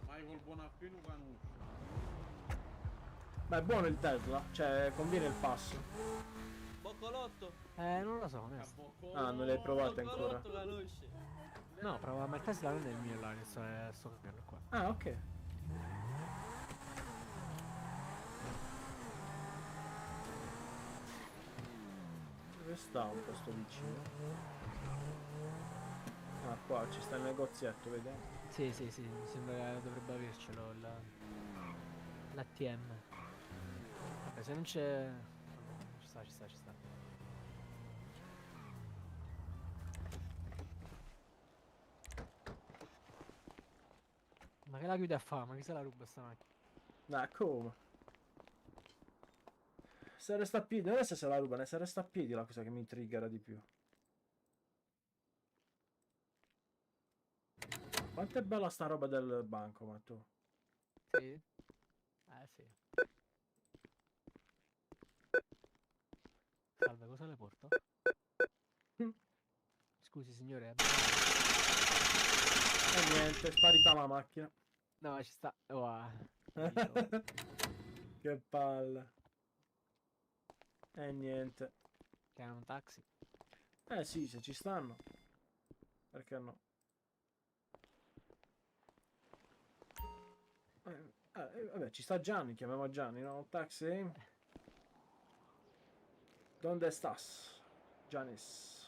N: Vai col buon appino canuccio.
A: Ma è buono il Tesla, cioè conviene il passo.
G: Boccolotto? Non lo so, onesto.
A: Ah, non l'hai provato ancora.
G: No, prova, ma il Tesla non è il mio là, che sto cambiando qua.
A: Ah, ok. Dove sta un posto vicino? Ah, qua ci sta il negozietto, vedi?
G: Sì, sì, sì, mi sembra che dovrebbe avercelo l'ATM. Vabbè, se non c'è. Ci sta, ci sta, ci sta. Ma che la chiude a fa? Ma chi se la ruba sta macchina?
A: Ah, come? Se resta a piedi, non è se la ruba, se resta a piedi la cosa che mi triggera di più. Quanto è bella sta roba del banco, ma tu?
G: Sì? Sì. Salve, cosa le porto? Scusi signore.
A: E niente, è sparita la macchina.
G: No, ci sta. Oh,
A: Che palle. E niente.
G: chiama un taxi.
A: Eh sì, se ci stanno. Perché no? Vabbè, ci sta Gianni, chiamiamo Gianni, no? Un taxi? Donde estás? Giannis.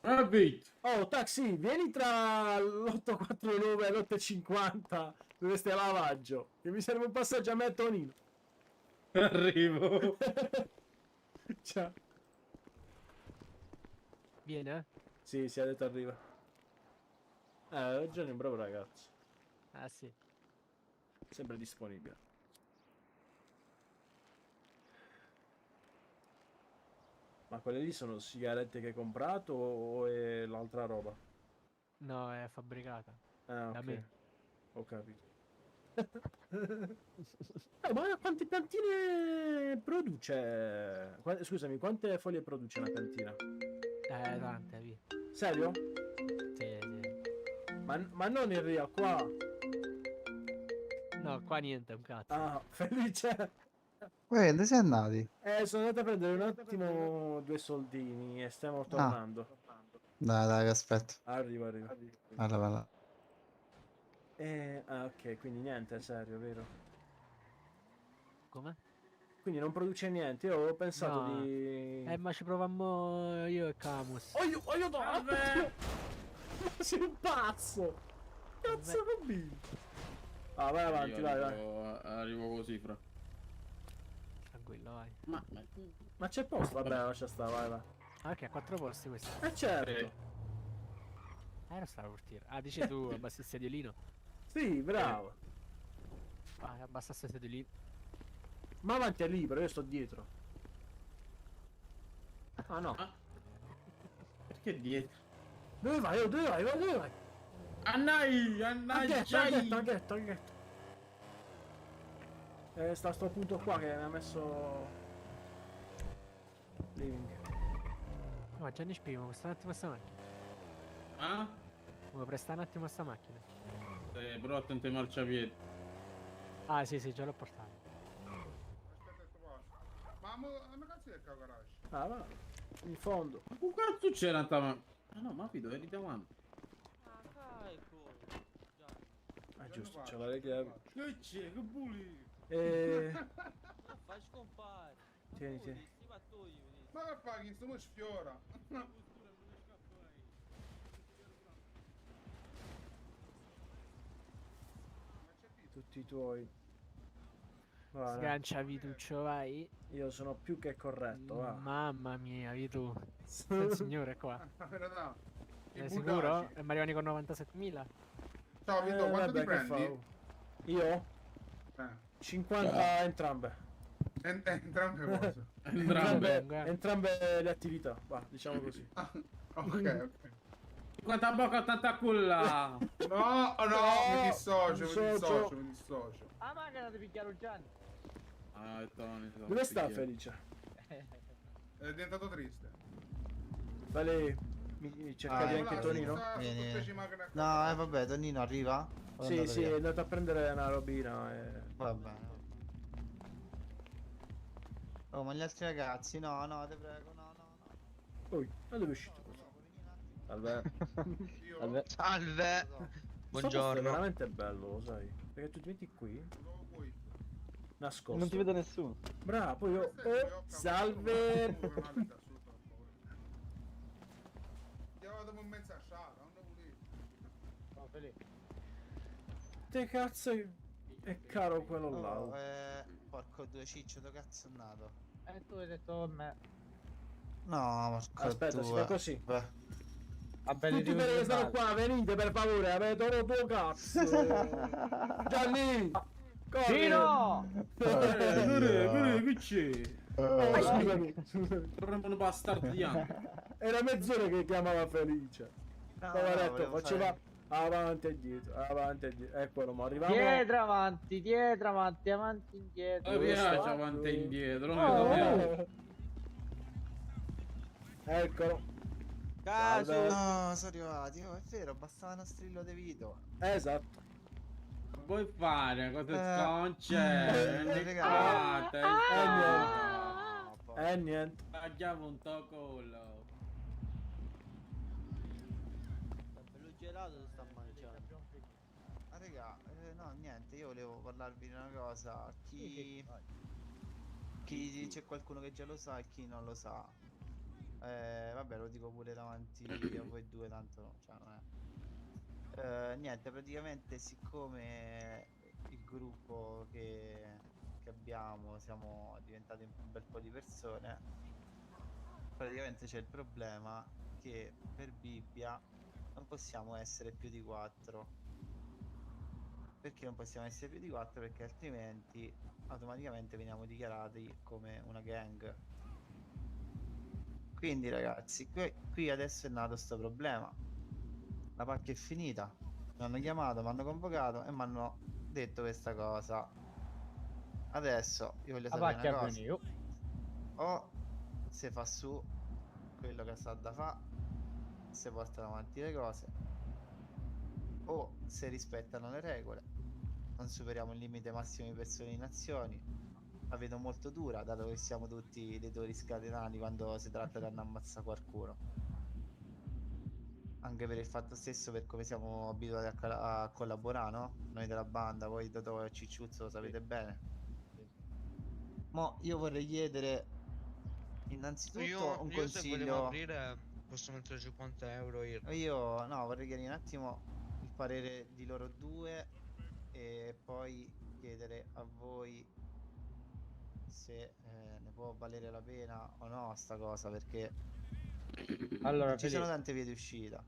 N: Rabbit!
A: Oh, taxi, vieni tra l'849 e l'850 dove stai a lavaggio. Che mi serve un passaggio a me e a Tonino.
N: Arrivo.
A: Ciao.
G: Viene?
A: Sì, ha detto arriva. Gianni è un bravo ragazzo.
G: Ah sì.
A: Sempre disponibile. Ma quelle lì sono sigarette che hai comprato o è l'altra roba?
G: No, è fabbricata.
A: Ah,
G: Da
A: ok.
G: me.
A: Ho capito. Ma quante piantine produce? Scusami, quante foglie produce una piantina?
G: Tante, via.
A: Serio?
G: Sì, sì.
A: Ma non in real, qua.
G: No, qua niente, un cazzo.
A: Ah, felice.
I: Dove sei andati?
A: Sono andato a prendere un attimo 2 soldini e stiamo tornando.
I: Dai, che aspetto.
A: Arrivo.
I: Guarda.
A: Ah, ok, quindi niente, è serio, vero?
G: Come?
A: quindi non produce niente. Io avevo pensato
G: No.
A: di...
G: Ma ci provammo io e Camus.
A: Aiuto! Ma sei un pazzo! Cazzo combini? Ah, vai avanti,
N: Io
A: vai.
N: arrivo così, fra.
G: Tranquillo, vai.
A: Ma c'è posto? Vabbè, lascia stare, vai.
G: Ah, ok, a 4 posti questo.
A: Certo.
G: Non stavo per dire. Ah, dici tu, abbassi il sediolino.
A: Sì, bravo.
G: Vai, abbassa il sediolino.
A: Ma avanti è libero, io sto dietro. Ah no.
N: Perché dietro?
A: Dove vai? Oh, dove vai?
N: Annai!
A: Aghetto. Sta sto punto qua che mi ha messo... Living.
G: No, Gianni Spimo, presta un attimo a sta macchina.
N: Ah?
G: Vuoi prestare un attimo a sta macchina?
N: Però attento ai marciapiedi.
G: Ah, sì, già l'ho portato.
K: Ma una cazzo del garage?
A: Ah, va. In fondo.
N: Ma che cazzo c'era ma... Ah no, ma fido, eri davanti.
A: Ah, giusto, c'è la chiave.
N: Che c'è? Che bulli?
C: Fai scompare.
A: Tieni.
K: Ma che fai? Che stiamo sfiora?
A: Tutti i tuoi. Guarda,
G: Sgancia Vituccio, vai.
A: io sono più che corretto, va.
G: Mamma mia, Vitu. Sei il signore qua.
K: Verità.
G: Sei sicuro? E mi arrivani con 97.000?
K: Ciao Vito, quanto ti
A: vabbè, che
K: prendi?
A: Io? 50 entrambe.
K: Entrambe cose.
A: Entrambe le attività, va, diciamo così.
K: Ok.
N: Quanta bocca, tanta culla!
K: No, mi dissocio.
C: Ah, macchina di picchiare un Gianni.
N: Ah, Tony,
A: Dove sta Felice?
K: È diventato triste.
A: Vale, mi cercavi anche Tonino?
I: Vieni. No, vabbè, Tonino arriva? O è
A: Sì,
I: andato
A: sì,
I: via?
A: è andato a prendere una robina e...
I: Va bene. Oh, ma gli altri ragazzi, no, te prego, no.
A: Poi, ma dove è uscito questo? Salve.
F: Salve!
A: Questo posto è
F: Buongiorno.
A: veramente bello, lo sai? Perché tu ti metti qui, nascosto.
C: Non ti vedo nessuno.
A: Bravo, poi io... salve!
K: Ti avevo in mezzo a sciara, non devo dire.
C: No, Felipe.
A: Te cazzo è caro quello là.
I: Oh, porco due ciccio, dove cazzo è nato?
C: Tu hai detto a me.
I: No, porco
A: Aspetta, si fa così.
I: Beh.
C: Vabbè,
A: Tutti quelli che sono qua, venite per favore, avete il tuo cazzo. Gianni! Corri!
C: Gino!
N: Che c'è?
A: Oh, scusami.
N: Torniamo bastardiano.
A: Era mezz'ora che chiamava Felice.
I: No,
A: Poveretto,
I: volevo
A: faceva
I: fare-
A: avanti e dietro. Eccolo, ma arriviamo...
C: Dietro, avanti, indietro.
N: Mi piace avanti e indietro.
A: Eccolo.
C: Caso.
I: No, sono arrivati. Oh, è vero, bastava uno strillo di Vito.
A: Esatto.
N: Vuoi fare cose sconce?
I: Raga.
A: Niente.
N: Tagliamo un tocolo.
C: Bello gelato sta mangiando.
I: Ah, raga, no, niente, io volevo parlarvi di una cosa. Chi c'è qualcuno che già lo sa e chi non lo sa. Vabbè, lo dico pure davanti a voi due, tanto no, cioè non è. Niente, praticamente siccome il gruppo che abbiamo siamo diventati un bel po' di persone, praticamente c'è il problema che per Bibbia non possiamo essere più di 4. Perché non possiamo essere più di 4? Perché altrimenti automaticamente veniamo dichiarati come una gang. Quindi ragazzi, qui adesso è nato sto problema. La pacca è finita, mi hanno chiamato, mi hanno convocato e mi hanno detto questa cosa. Adesso io voglio sapere una cosa: o se fa su quello che sta da fa, se portano avanti le cose, o se rispettano le regole, non superiamo il limite massimo di persone in azioni. La vedo molto dura, dato che siamo tutti dei tori scatenati quando si tratta di andare a ammazzare qualcuno. Anche per il fatto stesso, per come siamo abituati a collaborare, no? Noi della banda, voi Totò e Cicciuzzo lo sapete bene. Mo io vorrei chiedere innanzitutto un
F: Io se volevo
I: consiglio.
F: aprire posso mettere 50 euro IRPA.
I: Io no, vorrei chiedere un attimo il parere di loro due e poi chiedere a voi se ne può valere la pena o no sta cosa, perché
C: Allora,
I: ci sono
C: Felipe,
I: tante vie di uscita.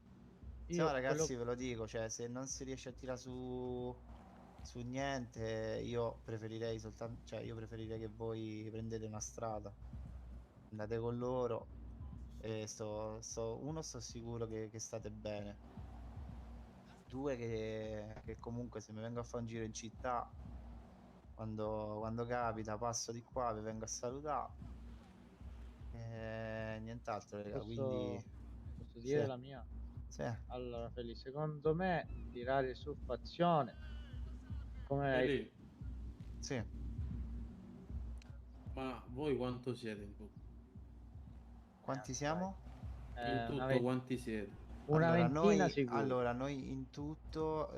I: Se
C: io
I: no, ragazzi,
C: quello-
I: ve lo dico, cioè, se non si riesce a tirare su niente, io preferirei soltanto, cioè, io preferirei che voi prendete una strada, andate con loro e sto sicuro che state bene. Due, che comunque se mi vengo a fare un giro in città, quando capita, passo di qua, vi vengo a salutare. Nient'altro, raga, quindi
C: posso
I: sì,
C: dire la mia?
I: sì.
C: Allora, Felipe, secondo me tirare su fazione, come hai...
N: Feli,
I: Sì.
N: ma voi quanto siete in tutto?
I: Quanti siamo?
N: In tutto quanti siete?
C: una
I: Allora,
C: ventina sicuro.
I: noi in tutto,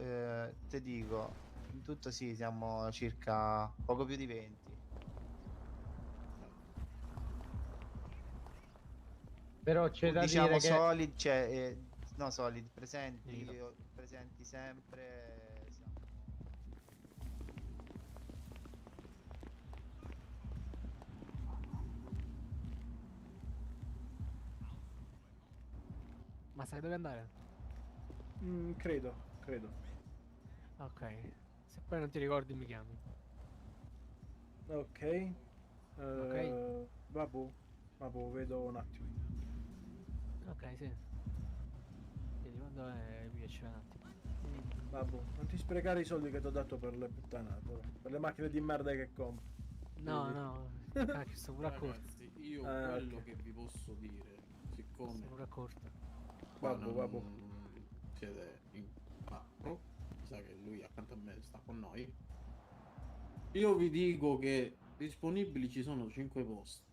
I: te dico, in tutto sì, siamo circa poco più di 20.
C: Però c'è da
I: Diciamo
C: dire che...
I: solid, cioè, no, solid, presenti,
G: Dico.
I: presenti sempre.
G: Ma sai dove andare?
A: Credo.
G: Ok. Se poi non ti ricordi mi chiami.
A: Ok.
G: Ok.
A: Vabbè, vedo un attimo.
G: Ok, sì. Vedi quando è mi piace un attimo.
A: Vabbè, non ti sprecare i soldi che ti ho dato per le puttanate, però. Per le macchine di merda che compri.
G: No,
A: Vedi?
G: no. Cacchio, sto pure a corto.
N: Ragazzi, io quello
A: ok.
N: che vi posso dire, siccome
G: Sto pure a corto.
N: qua
A: Vabbè.
N: non siete in 4, mi sa che lui accanto a me sta con noi, io vi dico che disponibili ci sono 5 posti.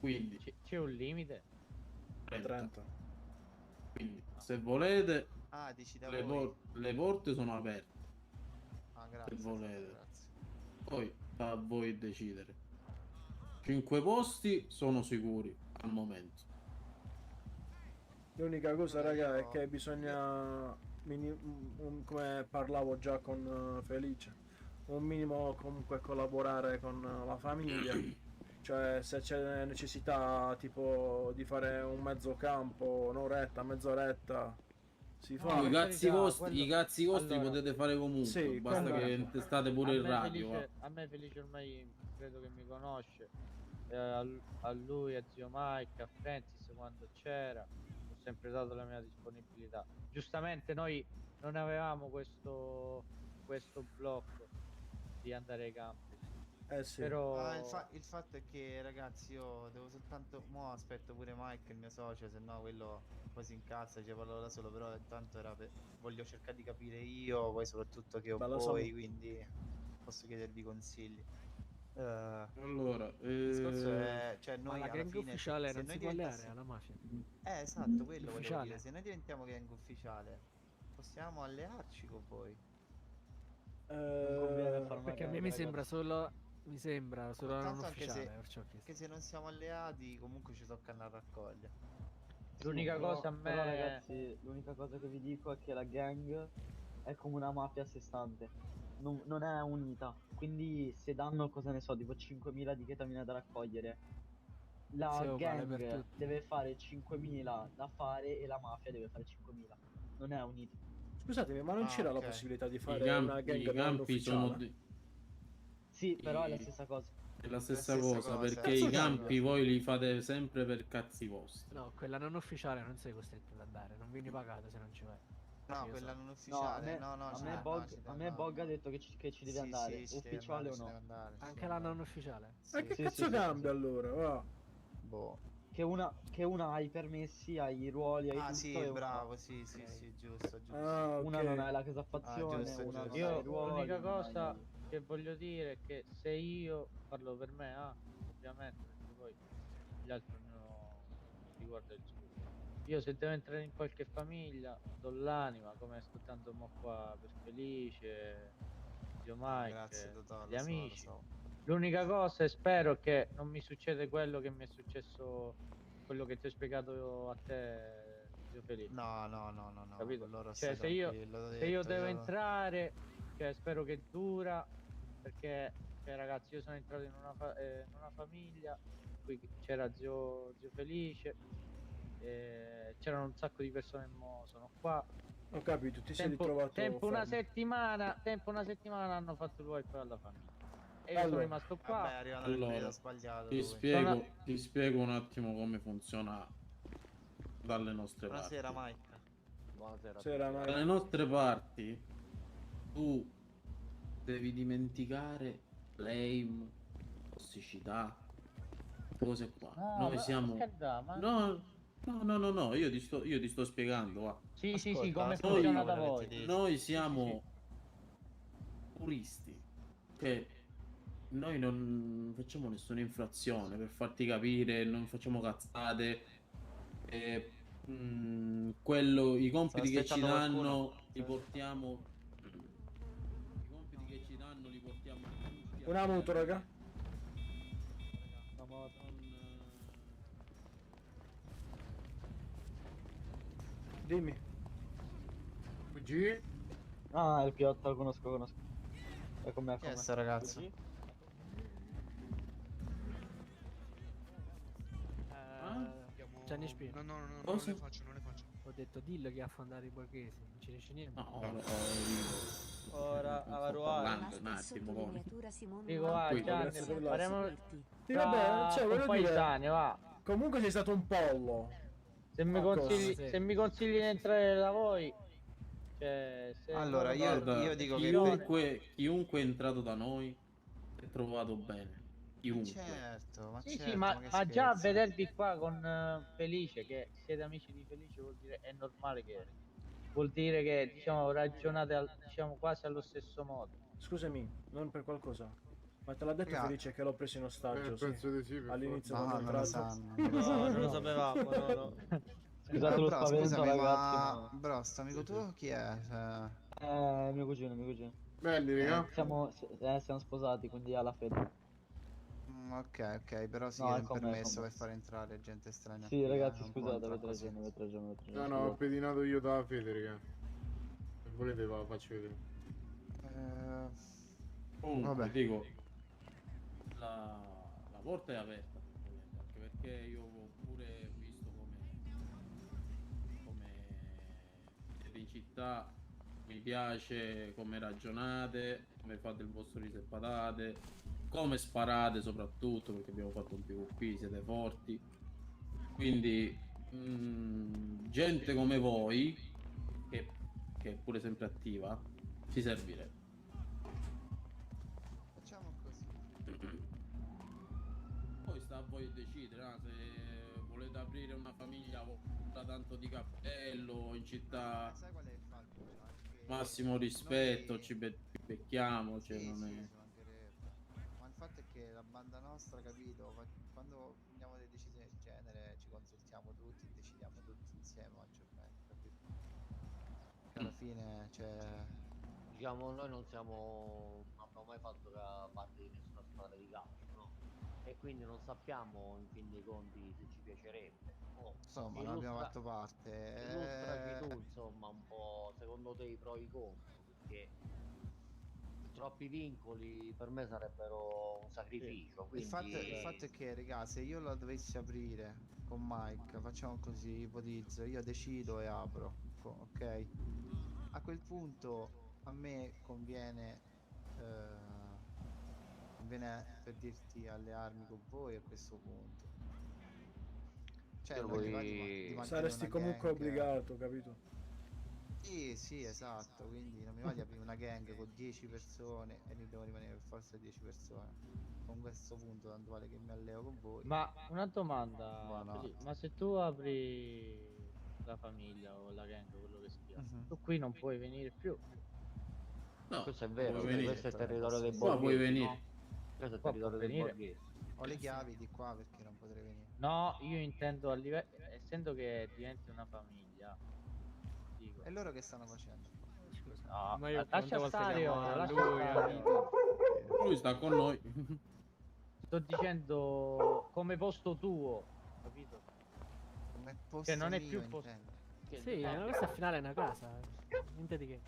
N: Quindi
C: C'è un limite?
A: 30.
N: Quindi se volete
I: Ah, dici da voi?
N: le porte sono aperte.
I: Ah, grazie.
N: Se volete.
I: Grazie.
N: Poi sta a voi decidere. 5 posti sono sicuri al momento.
A: L'unica cosa,
I: Allora,
A: raga,
I: io-
A: è che bisogna, come parlavo già con Felice, un minimo comunque collaborare con la famiglia. Cioè, se c'è necessità tipo di fare un mezzo campo, un'oretta, mezz'oretta, si fa.
N: I
C: per
N: cazzi
C: carità,
N: vostri,
C: quello-
N: i cazzi vostri
C: allora,
N: potete fare comunque.
A: sì,
N: Basta
A: quello-
N: che testate pure il radio. Va.
C: A me Felice ormai credo che mi conosce. A lui, a zio Mike, a Francis quando c'era, ho sempre dato la mia disponibilità. Giustamente noi non avevamo questo blocco di andare ai campi.
A: Sì.
C: Però
I: Ah, il fatto è che, ragazzi, io devo soltanto. Mo' aspetto pure Mike, il mio socio, se no quello poi si incazza, ci parlo da solo. Però intanto voglio cercare di capire io, poi soprattutto che ho
A: Bella
I: voi,
A: Samu.
I: quindi posso chiedervi consigli.
N: Allora,
I: Il discorso è, cioè,
G: Ma
I: noi
G: la
I: alla
G: gang
I: fine,
G: ufficiale
I: se
G: non
I: noi
G: si può alleare
I: diventassimo.
G: alla mafia.
I: Esatto, quello volevo
G: Ufficiale.
I: dire. Se noi diventiamo gang ufficiale, possiamo allearci con voi.
C: non conviene fare una
G: Perché a me
C: gang,
G: mi
C: ragazzi.
G: sembra solo non
I: Tanto anche
G: ufficiale,
I: se,
G: perciò ho chiesto.
I: che se non siamo alleati, comunque ci tocca andare a raccogliere.
C: L'unica cosa a me...
O: Però ragazzi, l'unica cosa che vi dico è che la gang è come una mafia a sé stante, non è unita. Quindi se danno, cosa ne so, tipo 5.000 di ketamina da raccogliere, la
G: Sì, è uguale per
O: gang
G: tutti.
O: deve fare 5.000 da fare e la mafia deve fare 5.000. Non è unita.
A: Scusatemi, ma non
I: Ah,
A: c'era la
I: ok.
A: possibilità di
N: i
A: fare una gang
N: i
A: non
N: campi sono
A: ufficiale?
O: Sì, però è la stessa cosa.
N: è la stessa
I: stessa
N: cosa,
I: cosa,
N: perché
A: Cazzo
N: i campi
A: cambia?
N: voi li fate sempre per cazzi vostri.
G: No, quella non ufficiale non sei costretto ad andare, non vieni pagato se non ci vai.
I: No,
G: Io
I: quella
G: so.
I: non
O: No,
I: ufficiale, no,
O: a
I: ci
O: me
I: deve-
O: Bog,
I: no, ci deve
O: a me
I: andare.
O: Bog ha detto che ci devi andare,
I: Sì, ci deve
O: ufficiale
I: andare,
O: o
I: ci deve
O: no?
I: andare, ci
G: Anche
I: deve
G: la
I: andare.
G: non ufficiale.
A: Ma che
O: Sì,
A: cazzo
O: sì,
A: cambia allora? Va.
I: Boh.
O: Che una ha i permessi, ha i ruoli, ha
I: Ah,
O: tutto
I: sì,
O: e una
I: bravo,
O: no.
I: sì,
G: Ok.
I: sì, giusto.
A: Ah, ok.
O: Una non ha la
I: Ah,
O: casaffazione,
I: giusto,
O: una non
I: giusto.
O: ha i
C: Io
O: ruoli,
C: l'unica
O: non ha
C: cosa
O: i...
C: che voglio dire è che se io parlo per me, ovviamente, perché poi gli altri ognuno riguarda il suo. Io se devo entrare in qualche famiglia, do l'anima, come sto tanto mo qua per Felice, zio Mike,
I: Grazie, dottor,
C: gli
I: lo so, lo
C: amici.
I: so.
C: L'unica cosa, e spero che non mi succeda quello che mi è successo, quello che ti ho spiegato a te, zio Felice.
I: No,
C: Capito?
I: loro
C: Cioè,
I: stai tranquillo, l'ho
C: se io
I: detto,
C: devo entrare, cioè, spero che dura, perché, cioè, ragazzi, io sono entrato in in una famiglia, qui c'era zio Felice, c'erano un sacco di persone, mo sono qua.
A: Ho capito, ti sei ritrovato
C: Tempo una
A: fermo.
C: settimana hanno fatto il wifi alla famiglia. E io sono rimasto qua.
I: Vabbè, arrivano nel
N: Allora,
I: periodo sbagliato.
N: ti
I: lui.
N: spiego un attimo come funziona dalle nostre
I: Buonasera,
N: parti.
I: Mike.
A: Buonasera, Mike.
N: Dalle nostre parti tu devi dimenticare blame, tossicità, cose qua.
C: No,
N: Noi
C: ma
N: siamo...
C: per carità, ma-
N: No, io ti sto spiegando, va.
C: Sì, sì, come
N: Noi-
C: funziona da voi.
N: Noi siamo puristi, cioè noi non facciamo nessuna infrazione, per farti capire, non facciamo cazzate. I compiti che ci
I: aspettando
N: danno
I: qualcuno.
N: li portiamo. I compiti che ci danno li portiamo tutti a
A: Una moto, raga. Dimmi.
O: G? Ah, il P8 lo conosco. È con me,
I: Chi è sto ragazzo?
G: Gianni Spino.
F: No, non
N: Cosa?
F: le faccio.
G: Ho detto dillo che affondare i borghesi, non ci riesce niente.
C: Ora
N: parlando un attimo con...
C: Dico, va,
N: Qui.
C: Gianni, faremo
A: Sì, vabbè, cioè,
C: un
A: voglio
C: po' di
A: dire,
C: anni, va.
A: comunque sei stato un pollo.
C: Se mi consigli di entrare da voi, cioè, se
I: Allora,
N: Guarda,
I: io dico
N: chiunque è entrato da noi è trovato bene. Chiunque.
I: Certo, ma
C: sì,
I: certo,
C: sì, ma
I: che
C: già a
I: scherzi.
C: vedervi qua con Felice, che siete amici di Felice, vuol dire è normale che vuol dire che diciamo ragionate diciamo quasi allo stesso modo.
A: Scusami, non per qualcosa. Ma te l'ha detto
I: Raga.
A: Felice che l'ho preso in ostaggio, sì.
K: penso di sì, per
A: All'inizio
I: No,
A: quando è
I: non lo
A: entrato.
I: sanno.
C: No, non lo sapevamo, no.
O: Scusate lo
I: Bro,
O: spavento,
I: scusami,
O: ragazzi,
I: ma... Bro, sto amico tuo chi è? Cioè...
O: mio cugino.
K: Belli, raga.
O: Siamo sposati, quindi alla fede.
I: Ok, però sì,
O: No,
I: è
O: è
I: un
O: con me,
I: permesso
O: con me.
I: per fare entrare gente strana.
O: Sì,
I: qui,
O: ragazzi,
I: non può
O: scusate,
I: entrare
O: avete
I: così.
O: ragione.
K: No, ho pedinato io dalla fede, raga. Se volete ve la faccio vedere.
N: Comunque,
I: Vabbè.
N: dico, la porta è aperta, ovviamente, anche perché io ho pure visto come siete in città, mi piace come ragionate, come fate il vostro riso e patate, come sparate soprattutto, perché abbiamo fatto un PvP, siete forti, quindi gente come voi, che è pure sempre attiva, ci servirebbe.
I: Facciamo così.
N: Poi sta a voi decidere, no? Se volete aprire una famiglia da tanto di cappello in città,
I: Sai qual è il fatto? Che
N: massimo rispetto, ci becchiamo, cioè
I: sì,
N: non
I: sì,
N: è...
I: ci mancherebbe. Ma il fatto è che la banda nostra, capito? Quando prendiamo delle decisioni del genere ci consultiamo tutti, decidiamo tutti insieme maggiormente, capito? Alla fine, cioè...
E: Diciamo, noi non abbiamo mai fatto parte di nessuna squadra di calcio, no? E quindi non sappiamo in fin dei conti se ci piacerebbe.
I: Insomma, non abbiamo fatto parte.
E: Illustraci tu, insomma, un po' secondo te i pro e i contro, perché troppi vincoli per me sarebbero un sacrificio.
I: Il
E: Quindi...
I: fatto è che, raga, se io la dovessi aprire con Mike, facciamo così, ipotizzo, io decido e apro, ok? A quel punto a me conviene per dirti allearmi con voi a questo punto. Cioè,
E: Io
I: non ti va
E: poi-
I: di mantenere
A: Saresti
I: una
A: comunque
I: gang.
A: obbligato, capito?
I: Sì, esatto, quindi non mi va di aprire una gang con 10 persone e noi dobbiamo rimanere per forza 10 persone. Con questo punto tanto vale che mi alleo con voi.
C: Ma una domanda,
I: Buonanotte.
C: Felice, ma se tu apri la famiglia o la gang, quello che sia, tu qui non puoi venire più.
N: No,
E: questo è vero,
N: puoi venire.
E: questo è il territorio dei
N: Qua puoi
E: borghesi,
N: venire.
E: no? Questo è il
C: Qua
E: territorio
C: può
E: dei
C: venire.
E: borghesi.
I: Ho le chiavi di qua perché non potrei venire.
C: No, io intendo a livello, essendo che diventi una famiglia, dico,
I: E loro che stanno facendo?
G: scusa.
C: No,
G: Ma io
C: lascia
G: quante volte
C: stare,
G: chiamo
C: ora,
G: a
C: lascia
G: lui,
C: stare.
N: Lui sta con noi.
C: Sto dicendo come posto tuo, capito?
I: Come posto
C: Che non è
I: mio,
C: più posto.
I: intendo.
G: Sì, questa al finale è una casa. Niente di che.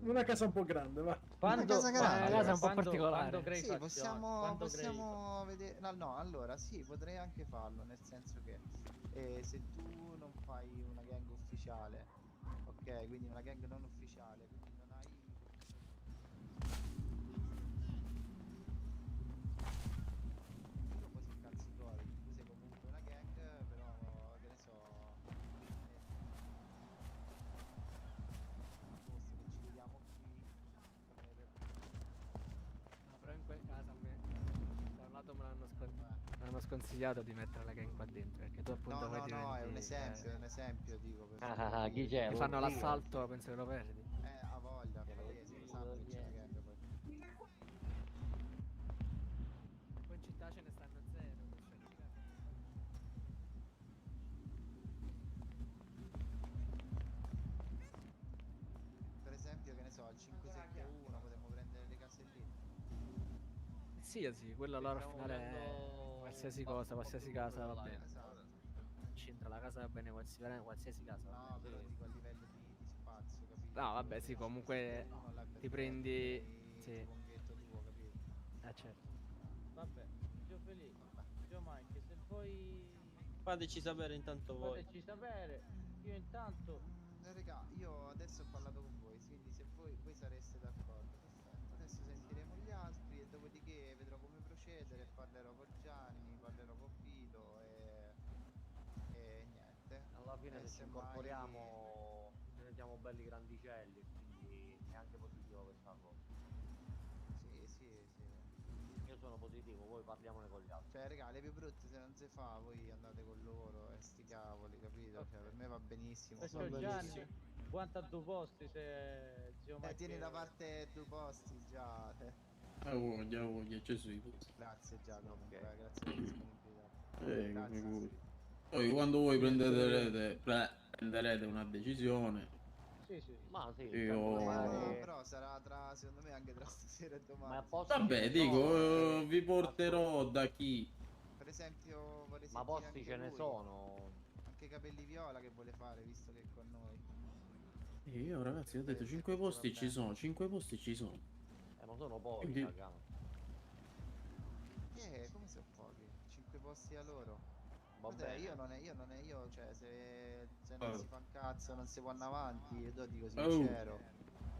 A: Una casa un po' grande, va.
C: Quando,
I: casa grande,
G: una casa un po'
C: quando-
G: particolare.
C: quando crei
I: Sì,
C: fazioni,
I: possiamo,
C: quando crei-
I: possiamo vedere. No, no, allora sì, potrei anche farlo, nel senso che se tu non fai una gang ufficiale, ok, quindi una gang non ufficiale, quindi non hai. Tu lo puoi cazzi tuoi, tu sei comunque una gang, però che ne so. Posto che ci vediamo qui.
G: No, però in quel caso a me da un lato me l'hanno sconsigliato di mettere la gang qua dentro, perché tu appunto
I: No,
G: poi
I: no, no, è un
G: diventi,
I: esempio, dico. Per
E: Ah, chi c'è?
G: che fanno l'assalto, penso che lo perdi.
I: ha voglia, palese, lo sanno che c'è la gang poi.
G: Poi in città ce ne stanno zero.
I: Per esempio, che ne so, al 571 potremmo prendere le case lì.
G: Sì, sì, quello allora al finale è qualsiasi cosa, qualsiasi casa va bene.
I: Esatto.
G: C'entra la casa va bene, qualsiasi casa va
I: No,
G: bene.
I: però dico a livello di spazio, capito?
G: No, vabbè, sì, comunque ti prendi. Sì.
I: Il lunghetto tuo, capito?
G: Certo.
C: Vabbè, Gio Felice, Gio Mike, se voi
P: Fateci sapere intanto voi.
C: fateci sapere, io intanto
I: Raga, io adesso ho parlato con voi, quindi se voi sareste d'accordo, perfetto. Adesso sentiremo gli altri e dopodiché vedrò come procedere, parlerò con Gianni, parlerò con Vito e niente.
E: Alla fine se ci
I: semmai-
E: incorporiamo diventiamo belli grandicelli, quindi è anche positivo questa cosa.
I: Sì, sì, sì.
E: Io sono positivo, poi parliamone con gli altri.
I: Cioè, raga, le più brutte se non si fa, voi andate con loro e sti cavoli, capito? Cioè, per me va benissimo.
C: perciò
I: va
C: Gianni,
I: benissimo.
C: quanto a due posti se zio Mike
I: Tieni da parte due posti già.
N: Voglia, Gesù.
I: Grazie Giacomo, grazie per la disponibilità.
N: Come
I: Grazie.
N: voi. Poi quando voi prenderete una decisione.
C: Sì, sì.
E: Ma sì,
N: Io-
I: No, però sarà tra, secondo me, anche tra stasera e domani.
E: Ma apposta
N: Vabbè,
E: ce ne
N: dico,
E: sono,
N: vi porterò da chi.
I: Per esempio, vorrei
E: ma
I: sentire
E: posti
I: anche
E: ce ne
I: lui.
E: sono.
I: Anche Capelli Viola che vuole fare, visto che è con noi.
N: Io ragazzi ho detto 5 posti ci sono, 5 posti ci sono.
E: Ma sono pochi,
N: Quindi-
E: raga.
I: Come sono pochi? 5 posti a loro.
E: Va
I: Vabbè,
E: bene.
I: io, cioè, se non
N: Oh.
I: si fa un cazzo, non si può andare avanti, io te lo dico
N: Oh.
I: sincero.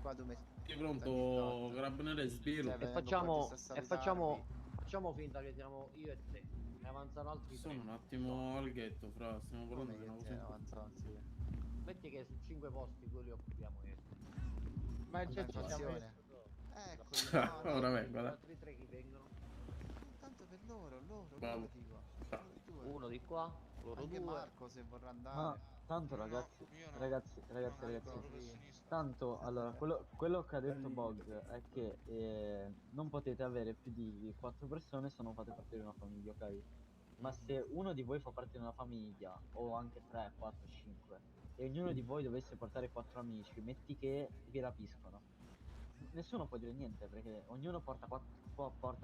I: Qua tu metti.
N: Sei pronto, Grabnere e sbirro?
I: Cioè,
E: E facciamo finta che siamo io e te. Ne avanzano altri
N: Sono
E: tre.
N: un attimo al ghetto, fra, stiamo parlando di una cosa.
I: avanzati.
E: Metti che su 5 posti quelli occupiamo io.
C: Ma il
I: Vabbè,
C: ci siamo
I: fazione.
C: messi
I: Ecco,
N: Ora
E: Gli
N: vengo, dai.
E: altri tre chi vengono?
I: Tanto per loro
N: Bravo.
I: dico.
E: Uno di qua, loro
I: Anche
E: due.
I: Marco se vorrà andare.
O: Ma tanto ragazzi, ragazzi, tanto allora quello che ha detto Bog è che non potete avere più di 4 persone se non fate parte di una famiglia, ok? Ma se uno di voi fa parte di una famiglia, o anche 3, 4, 5, e ognuno di voi dovesse portare 4 amici, metti che vi rapiscono. Nessuno può dire niente perché ognuno porta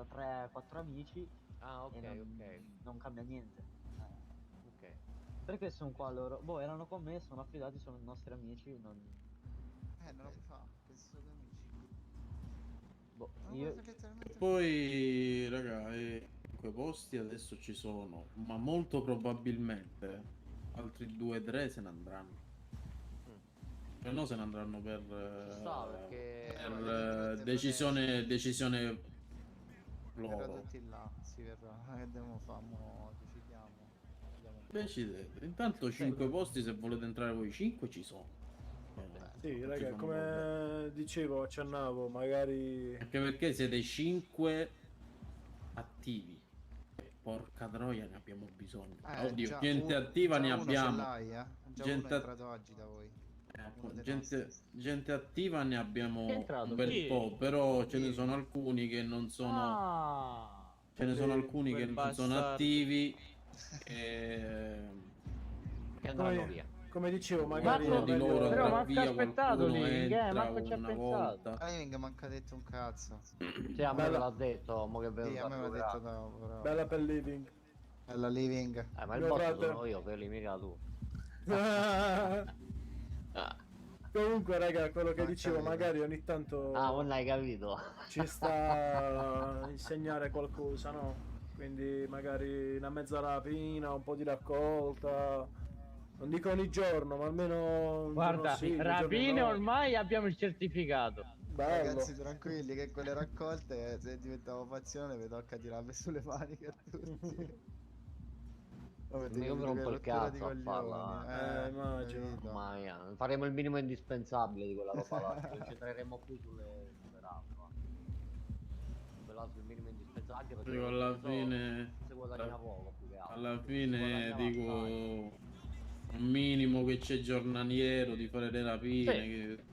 O: 3, 4 amici
E: Ah, ok,
O: e
E: ok.
O: non cambia niente.
E: Ok.
O: Perché sono qua loro? Boh, erano con me, sono affidati, sono i nostri amici, non...
I: Non lo puoi fare, questi sono tuoi amici.
O: Boh,
I: Ma
O: io...
I: guarda che talmente-
N: Poi, raga, 5 posti adesso ci sono, ma molto probabilmente altri 2-3 se ne andranno. Se no se ne andranno per,
E: sta, perché-
N: decisione
I: Verrà
N: loro.
I: tutti là, si verrà. Che dobbiamo fare? Mo decidiamo. Vediamo un po'.
N: Decidete. Intanto 5 posti, se volete entrare voi 5 ci sono.
A: Sì,
N: Tutti
A: raga,
N: fanno
A: come dicevo, accennavo, magari...
N: Anche perché siete 5 attivi. Porca troia, ne abbiamo bisogno. Oddio,
I: già
N: gente
I: uno-
N: attiva
I: già
N: ne
I: uno ce
N: abbiamo.
I: l'hai, Già uno
N: Gente
I: è
N: a-
I: entrato oggi da voi. Uno dei
N: gente attiva ne abbiamo
C: Chi è entrato?
N: un bel
C: Chi?
N: po', però ce ne sono alcuni che non sono. Ce ne sono alcuni che
P: quel
N: non sono
P: bastardo.
N: attivi. E...
E: Che andranno
A: Come-
E: via.
A: come dicevo,
N: Una
A: magari
N: di loro
C: però
N: andrà
C: manca
N: via,
C: aspettato
N: qualcuno
C: Living,
N: entra
C: manco ci ha
N: una
C: pensato.
N: volta.
I: Living manca detto un cazzo.
E: Sì, a me me
A: Bella-
E: l'ha detto, mo che è
I: Sì,
E: venuto
I: a me mi ha detto
E: recuperato.
I: dopo, però.
A: Bella per Living.
I: Bella Living.
E: Ma il
A: Mio
E: boss
A: frate.
E: sono io, Feli, mica tu.
A: Comunque, raga, quello che
I: Non
A: dicevo,
I: capito.
A: magari ogni tanto
E: Ah, non hai capito.
A: ci sta a insegnare qualcosa, no? Quindi magari una mezza rapina, un po' di raccolta. Non dico ogni giorno, ma almeno un
C: Guarda,
A: giorno sì, 2 giorni
C: rapine
A: no.
C: ormai abbiamo il certificato.
A: Bello.
I: Ragazzi, tranquilli che quelle raccolte, se diventavo fazione, mi tocca tirarle sulle maniche a tutti. Avete
E: Io
I: capito
E: rompo
I: che
E: il
I: rottura di
E: cazzo a farla.
I: coglioni,
A: immagino.
I: capito?
E: Mamma mia, faremo il minimo indispensabile di quella roba là. Ci concentreremo più sulle RAF. Quella sul minimo indispensabile, anche perché
N: Dico, alla fine,
E: si guadagna poco più che altro.
N: alla
E: Si
N: fine
E: guadagnava
N: dico
E: assai.
N: un minimo che c'è giornaliero di fare le rapine.
E: Sì.
N: Che...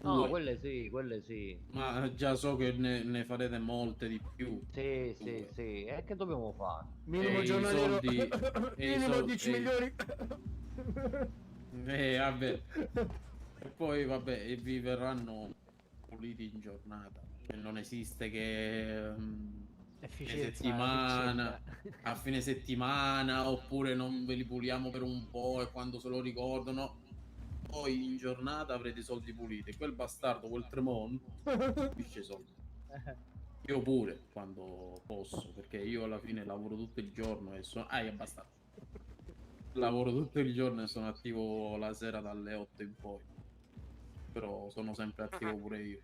E: No,
N: Due.
E: quelle sì, quelle sì.
N: Ma già so che ne farete molte di più.
E: Sì, sì, sì. E che dobbiamo fare?
A: Minimo
N: E i
A: giornaliero.
N: soldi- e i
A: Minimo
N: soldi-
A: 10
N: e i-
A: milioni.
N: Vabbè. E poi vabbè, e vi verranno puliti in giornata. Cioè, non esiste che fine
G: Efficienza,
N: settimana,
G: efficienza.
N: a fine settimana, oppure non ve li puliamo per un po' e quando se lo ricordano. Poi in giornata avrete i soldi puliti. Quel bastardo, quel Tremont, capisce i soldi. Io pure, quando posso, perché io alla fine lavoro tutto il giorno e sono... è abbastanza. Lavoro tutto il giorno e sono attivo la sera dalle 8 in poi. Però sono sempre attivo pure io.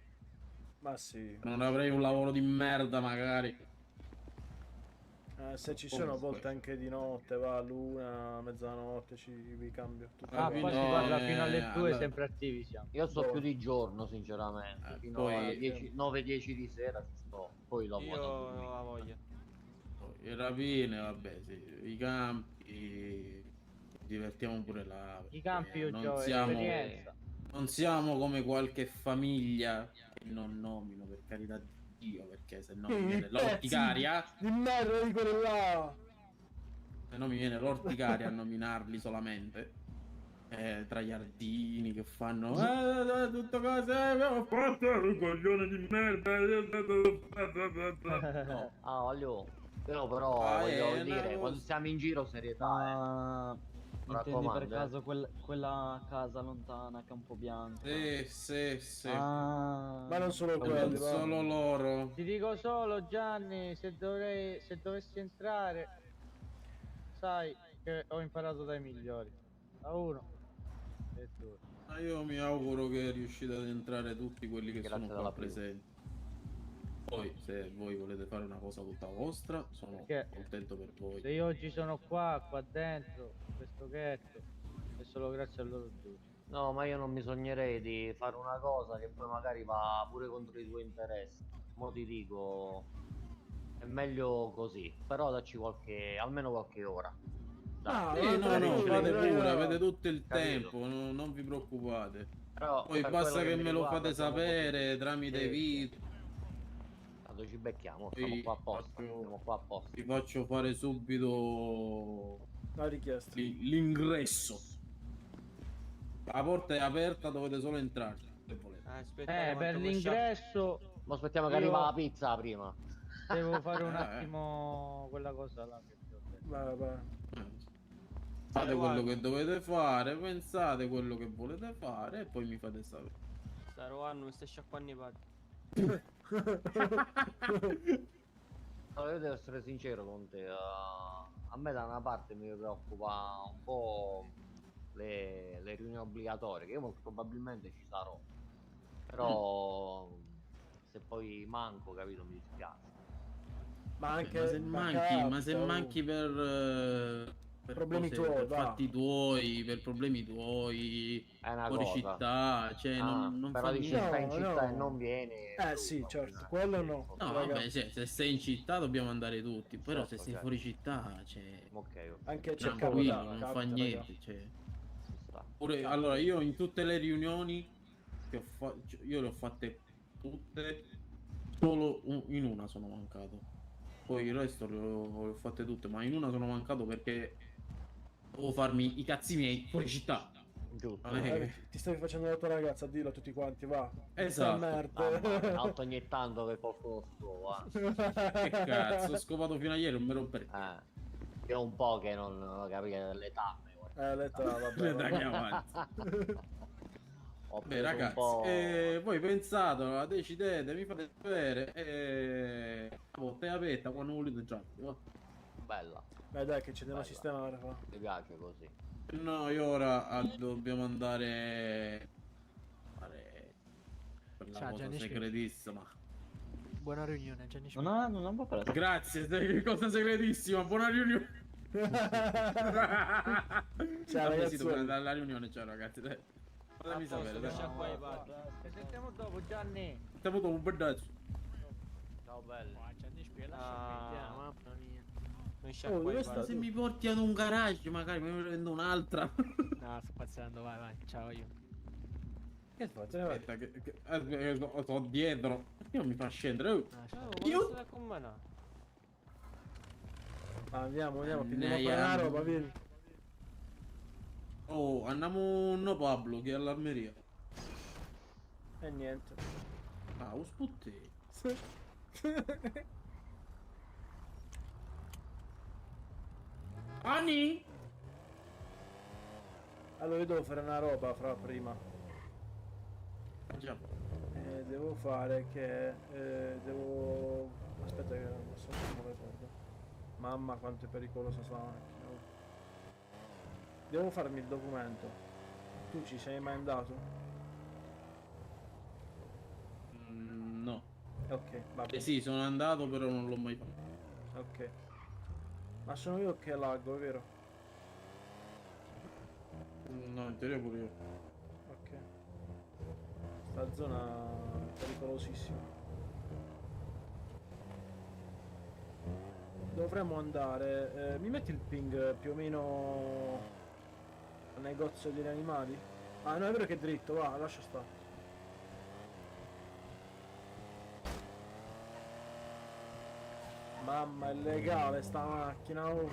A: Ma sì.
N: Non avrei un lavoro di merda magari.
A: Se ci sono
N: Comunque.
A: volte anche di notte, va all'una, mezzanotte, vi cambio tutto.
C: Ah, qua si parla fino alle 2,
N: alla-
C: sempre attivi siamo.
E: Io sto
A: Boh.
E: più di giorno, sinceramente. Fino
N: poi-
E: alle 9-10 di sera ci sto. Poi dopo
P: Io
E: vado a
P: ho
E: dormire.
P: la voglia.
N: Le rapine, vabbè, sì. I campi. Ci divertiamo pure là.
C: I campi io
N: non
C: già ho
N: siamo,
C: esperienza.
N: non siamo come qualche famiglia che non nomino, per carità di Dio, perché se no mi
A: I
N: viene
A: pezzi
N: l'orticaria.
A: di merda di quelli là.
N: Se no mi viene l'orticaria a nominarli solamente. Tra gli ardini che fanno tutto cose ho fatto un coglione di merda. No.
E: Ah, voglio. Io però
N: Ah,
E: voglio
N: una
E: dire,
N: cosa-
E: quando siamo in giro, serietà.
O: Ma intendi
E: raccomando,
O: per caso quella casa lontana a Campobianco?
N: Sì.
O: Ah,
A: Ma non solo
N: Non
A: quelli, va.
N: solo loro.
C: Ti dico solo, Gianni, se dovessi entrare, sai che ho imparato dai migliori. A uno e due.
N: Ma io mi auguro che riuscite ad entrare tutti quelli che
E: Grazie
N: sono qua
E: della prima.
N: presenti. Poi se voi volete fare una cosa tutta vostra, sono
C: Perché
N: contento per voi.
C: se io oggi sono qua dentro, questo ghetto, è solo grazie a loro due.
E: No, ma io non mi sognerei di fare una cosa che poi magari va pure contro i tuoi interessi. Mo ti dico, è meglio così. Però dacci almeno qualche ora. Dai.
N: Sì, no, fate pure, avete
A: tutto
N: tutto il
E: Capito.
N: tempo, non vi preoccupate.
E: Però
N: Poi
E: per
N: basta
E: quello
N: che
E: mi
N: me lo
E: riguarda,
N: fate
E: siamo
N: sapere
E: così.
N: tramite
E: Sì,
N: video.
E: Quando ci becchiamo,
N: Poi
E: stiamo qua apposta.
N: faccio-
E: Siamo qua apposta.
N: Vi faccio fare subito
A: La richiesta.
N: l'ingresso. La porta è aperta, dovete solo entrare. Se volete.
C: Per l'ingresso
E: Ma aspettiamo che
C: Io-
E: arriva la pizza prima.
C: devo fare un attimo quella cosa là che ti ho detto.
A: Va.
N: Fate quello che dovete fare, pensate quello che volete fare e poi mi fate sapere.
P: Staro anno mi stai sciacquando i pari.
E: Allora, io devo essere sincero con te. A me da una parte mi preoccupa un po' le riunioni obbligatorie, che io molto probabilmente ci sarò. Però se poi manco, capito, mi dispiace.
A: Ma anche
N: Ma se manchi per
A: Problemi
N: cose,
A: tuoi,
N: per
A: va.
N: fatti tuoi, per problemi tuoi,
E: È una
N: fuori
E: cosa.
N: città, cioè non
E: però
N: fa
E: dici
N: niente.
E: stai in
A: No,
E: città
A: no.
E: e non vieni.
A: Sì, certo, quello no.
N: No,
A: raga.
N: vabbè, se sei in città dobbiamo andare tutti, però
E: Certo,
N: se sei
E: certo.
N: fuori città, cioè,
E: Ok.
A: Anche c'è
N: tranquillo,
A: capita,
N: non
A: capita,
N: fa
A: raga.
N: niente, cioè.
E: Ci sta.
N: Pure, allora, io in tutte le riunioni che io le ho fatte tutte, solo in una sono mancato. Poi il resto le ho fatte tutte, ma in una sono mancato perché Devo farmi i cazzi miei fuori città.
E: Giusto.
N: Non è che-
A: Ti stavi facendo la tua ragazza, dillo a tutti quanti, va.
N: Esatto.
A: Merda.
E: Alto ogni tanto che qualcuno scova.
N: Che cazzo, ho scopato fino a ieri, non me lo per...
E: Io un po' che non capire l'età.
A: L'età, vabbè.
N: L'età che avanza.
E: Ho
N: Beh,
E: preso un
N: ragazzi,
E: po'...
N: voi pensate, decidete, mi fate sapere. La porta è aperta quando volete già.
E: Bella.
A: Beh, dai, che c'è da sistemare, fa.
E: Mi piace così.
N: Noi ora dobbiamo andare per la
G: Ciao,
N: cosa
G: Gianni
N: segretissima.
G: Buona riunione, Gianni Schmidt.
O: Non ho preso.
N: Grazie, che cosa segretissima, buona riunione.
A: Ciao,
N: Vabbè, sì,
A: ragazzi.
N: dobbiamo andare alla riunione, ciao ragazzi, dai. Fatemi sapere, dai.
C: Ci sentiamo dopo, Gianni.
N: Stiamo dopo un bel dazzo.
E: Ciao bello.
G: Gianni Schmidt,
P: Ah.
G: mamma mia.
P: Non
N: Oh, dove sta? Se mi porti ad un garage, magari mi prendo un'altra.
G: No, sto passando, vai, ciao io.
N: Che fai? Aspetta, sto dietro. Perché non mi fa scendere? Oh.
P: Io? Con me no.
A: Andiamo, prendiamo la roba, vieni.
N: Oh, andiamo no Pablo, che è all'armeria.
A: E niente.
N: Ah, un sputti. Ani?
A: Allora io devo fare una roba fra prima.
N: Già.
A: Devo fare che devo... Aspetta che non me lo ricordo. Mamma quanto è pericolosa sta macchina. Oh. Devo farmi il documento. Tu ci sei mai andato?
N: No.
A: Ok, va bene.
N: Sì, sono andato, però non l'ho mai fatto.
A: Ok. Ma sono io che laggo, è vero?
N: No, in teoria pure io.
A: Ok. Sta zona è pericolosissima. Dovremmo andare. Mi metti il ping più o meno al negozio degli animali? Ah no, è vero che è dritto, va, lascia stare. Mamma, è legale sta macchina, oh.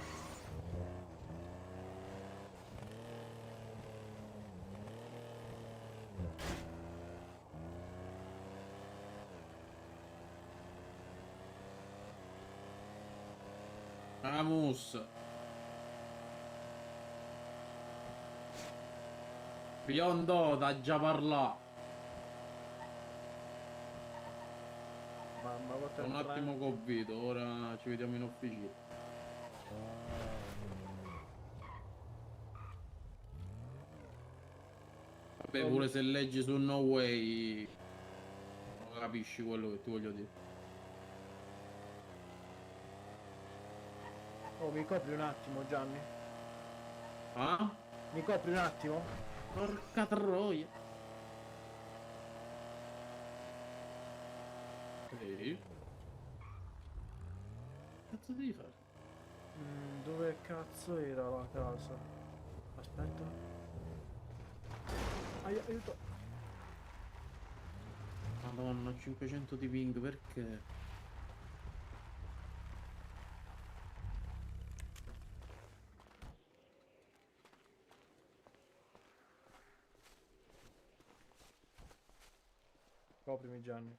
N: Vamos. Biondo, da già parla.
A: Mamma, quanto è
N: Un attimo convito, ora ci vediamo in officina. Vabbè, pure se leggi su No Way non capisci quello che ti voglio dire.
A: Oh, mi copri un attimo, Gianni?
N: Ah?
A: Mi copri un attimo?
N: Porca troia. Sì. Che cazzo devi fare?
A: Dove cazzo era la casa? Aspetta. Aiuto.
N: Madonna, 500 di ping, perché?
A: Coprimi, Gianni.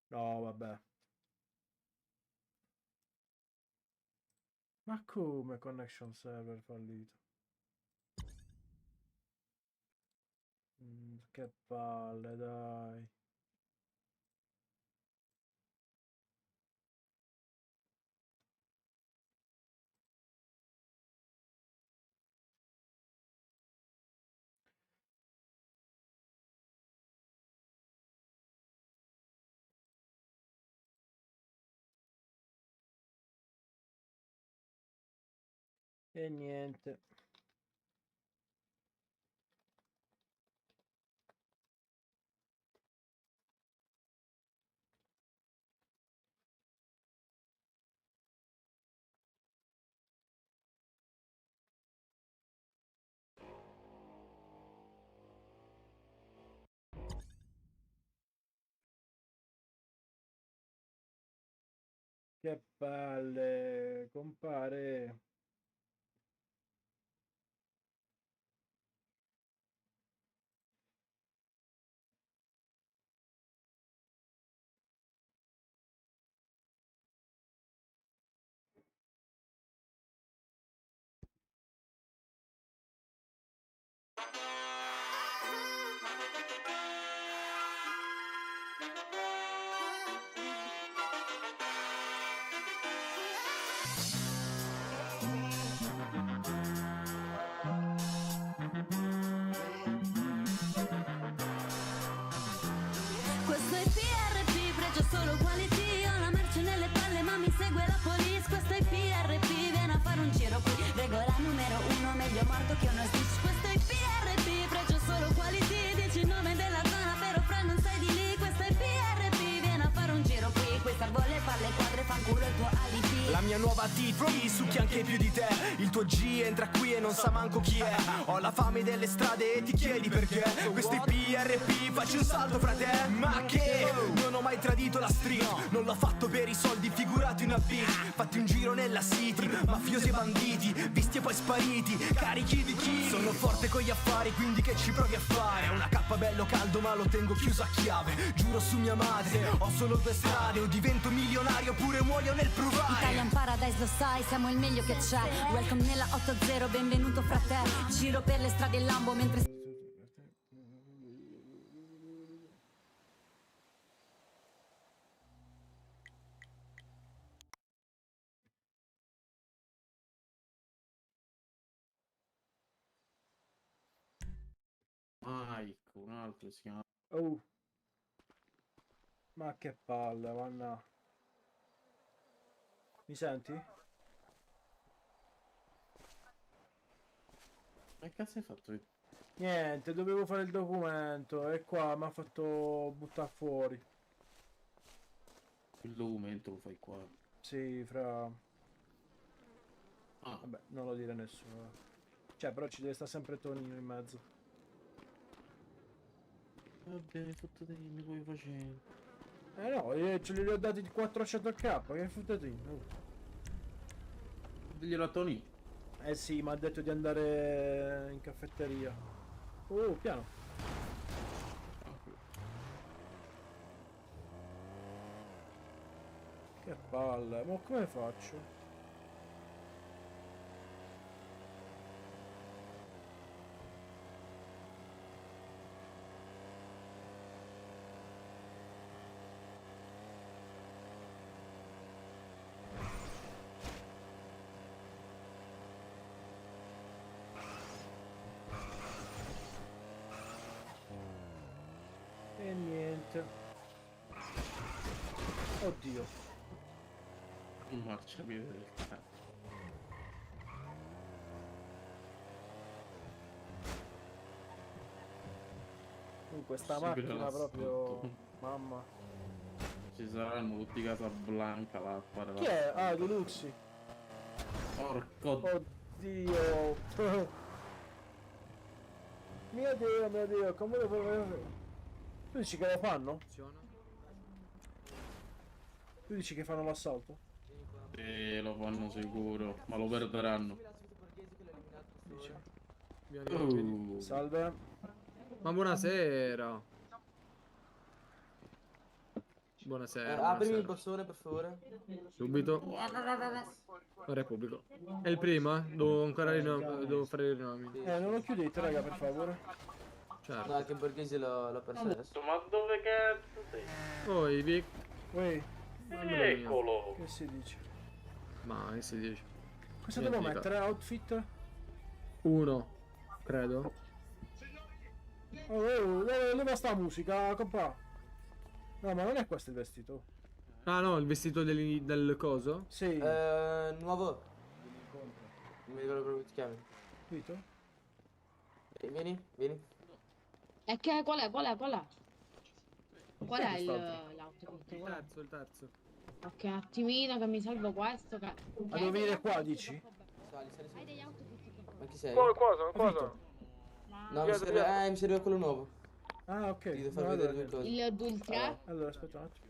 A: No, vabbè. Ma come connection server fallito? Che palle, dai. E niente. Che palle, compare.
Q: Questo è PRP, pregio solo quality. Ho la merce nelle palle ma mi segue la police. Questo è PRP, vieni a fare un giro qui. Regola numero 1, meglio morto che uno snitch. Questo è PRP, pregio solo quality. Dici il nome della zona però fra non sei di lì. Questo è PRP, vieni a fare un giro qui. Questa vuole palle quadre, fanculo il tuo alibi.
R: La mia nuova TT succhi anche più di te. Il tuo G entra qui e non sa manco chi è. Ho la fame delle strade e ti chiedi perché. Questo è PRP, faccio un salto fra te. Ma che? Non ho mai tradito la street. Non l'ho fatto per i soldi, figurati una beat. Fatti un giro nella city, mafiosi e banditi, visti e poi spariti, carichi di chi? Sono forte con gli affari, quindi che ci provi a fare? Una cappa bello caldo ma lo tengo chiuso a chiave. Giuro su mia madre, ho solo due strade. O divento milionario oppure muoio nel provare.
Q: Italian Paradise lo sai, siamo il meglio che c'è. Welcome nella 80, benvenuto fra te. Giro per le strade in Lambo mentre...
N: Mike, un altro si chiama.
A: Oh. Ma che palle, manna. Mi senti?
N: Ma che cazzo hai fatto?
A: Niente, dovevo fare il documento e qua mi ha fatto buttare fuori.
N: Il documento lo fai qua.
A: Sì, fra... Vabbè, non lo dire a nessuno. Cioè, però ci deve stare sempre Tonino in mezzo.
N: Vabbè, fottuti, mi puoi facendo.
A: No, io ce li ho dati 400k, che fottati?
N: Diglielo a Tony.
A: Eh sì, mi ha detto di andare in caffetteria. Piano. Che palle, ma come faccio? E niente. Oddio.
N: Un marciapiede del cazzo.
A: Questa
N: Sì,
A: macchina
N: però
A: proprio...
N: tutto.
A: Mamma.
N: Ci saranno tutti Casablanca là a fare
A: Chi è? Ah, Deluxi.
N: Porco
A: Oddio. Mio Dio, come lo fai? Tu dici che lo fanno? Tu dici che fanno l'assalto?
N: Lo fanno sicuro, ma lo perderanno.
A: Salve.
B: Ma buonasera. Buonasera.
P: Aprimi il
B: buonasera.
P: borsone per favore.
B: Subito. Repubblico. È il primo, devo ancora devo fare i rinomi.
A: Non lo chiudete, raga, per favore.
B: Certo.
P: No, che Borghese l'ho perso adesso.
J: Ma dove cazzo sei?
B: Poi Vic.
A: Ui.
J: Eccolo.
A: Che si dice?
B: Ma che si dice?
A: Cosa devo mettere? Outfit?
B: 1, credo.
A: Leva sta musica, compà. No, ma non è questo il vestito.
B: Ah no, il vestito del coso?
A: Sì.
P: Nuovo. Non mi ricordo come ti chiami.
A: Vito?
P: Vieni.
H: E che qual è? Qual è l'outfit?
B: Il terzo.
H: Ok, un attimino che mi salvo questo. Che...
A: Ma devo venire qua, dici?
H: Hai degli outfit?
P: Ma chi sei?
A: Cosa?
P: No, mi serve quello nuovo.
A: Ah, ok.
P: Ti devo far vedere due cose.
H: Il 2, il 3?
A: Allora, aspetta un attimo.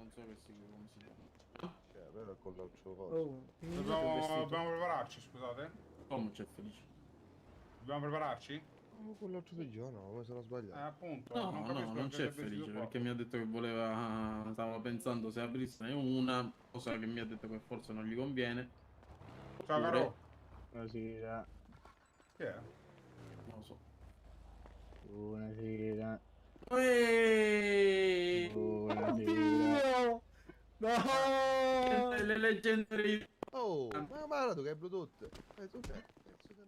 N: non so che come si chiama.
S: Però è con l'altro coso.
A: Oh,
T: Dobbiamo prepararci, scusate.
N: Come c'è Felice?
T: Dobbiamo prepararci?
S: Con l'altro video no, come sono sbagliato.
T: Appunto,
N: No,
T: non capisco
N: non
T: perché
N: c'è
T: sei
N: Felice,
T: vestito
N: perché mi ha detto che voleva... Stava pensando se aprissene una, cosa che mi ha detto che forse non gli conviene.
T: Ciao, caro.
O: Buonasera.
T: Chi è?
N: Non lo so.
O: Buonasera.
A: Oddio! No!
N: Le leggende.
S: Oh, ma guarda tu che è Bluetooth. Tu che pezzo di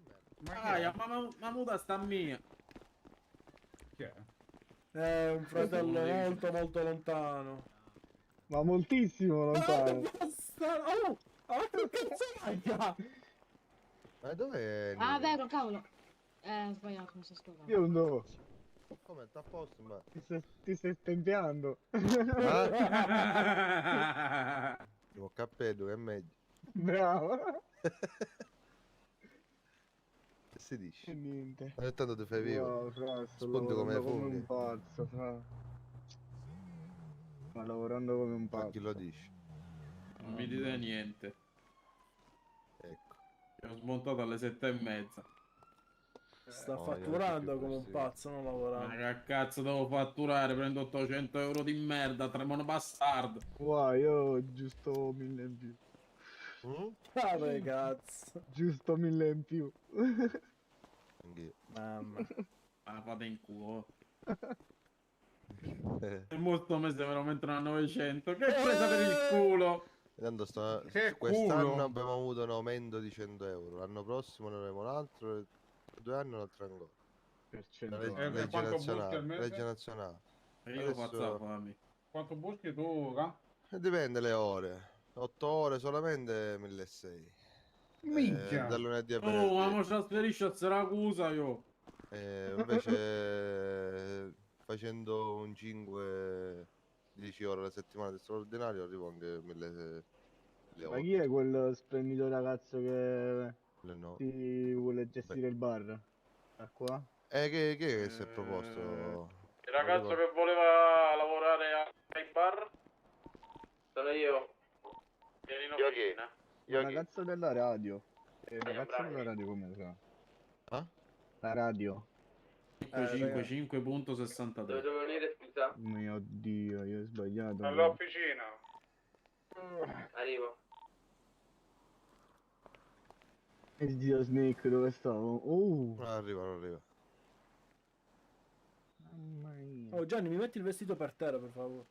S: merda.
N: Ma muta sta mia.
T: Chi è?
A: È un fratello molto molto lontano.
O: Ma moltissimo lontano.
A: Oh! Che cazzo vai?
S: Ma dov'è?
L: Ah, vero, cavolo. Ho sbagliato, mi sto scordando.
O: Io no.
S: Come sta a posto, ma...
O: Ti stai stempiando.
S: Devo cappello che è meglio.
O: Bravo.
S: Che si dice?
O: Niente.
S: Ma tanto ti fai vivo.
O: Wow, fra, sto
S: Spunti come
O: lavorando
S: funghi.
O: un pazzo, fra. Ma lavorando come un pazzo.
S: Ma chi lo dice?
N: Non mi dite niente.
S: Ecco.
N: Io ho smontato alle 7:30.
A: Sta
S: No,
A: fatturando
S: io
A: come un
S: sì.
A: pazzo, non
N: Ma
A: lavorando.
N: che cazzo devo fatturare? Prendo 800 euro di merda, Tremono bastardo.
O: Wow, io ho giusto 1000 in più.
A: Vabbè, cazzo.
O: Giusto 1000 in più.
S: Anch'io.
A: Mamma.
N: Ma fate in culo. E molto mese me lo mettono a 900. Che presa per il culo.
S: Tanto
T: Che
S: quest'anno
T: culo.
S: abbiamo avuto un aumento di 100 euro. L'anno prossimo ne avremo un altro. E 2 anni un altro ancora.
O: Per
S: La
O: 100
S: legge
T: quanto buschi al
S: nazionale.
T: mese?
S: Legge nazionale.
N: E io
S: Adesso-
N: faccio la fame.
T: Quanto buschi tu, Luca?
S: Dipende le ore. 8 ore solamente 1600.
T: Minchia.
S: Da lunedì a
N: Oh, ma
S: venerdì.
N: mo trasferisci a Siracusa io.
S: Invece facendo un 5 10 ore alla settimana di straordinario arrivo anche 1000
O: Ma chi è quel splendido ragazzo che
S: no.
O: ti vuole gestire il bar? Da qua?
S: Che è che si è proposto?
J: Il ragazzo che voleva lavorare ai bar? Sono io. Vieni in officina.
O: Il ragazzo della radio. Il ragazzo della radio come fa? La radio.
N: 5.63.
J: Devo venire, scusa?
O: Mio Dio, io ho sbagliato.
T: All'officina.
J: Arrivo.
O: E Dio Snake dove stavo?
S: Non arriva.
O: Mamma mia.
A: Oh Gianni, mi metti il vestito per terra, per favore.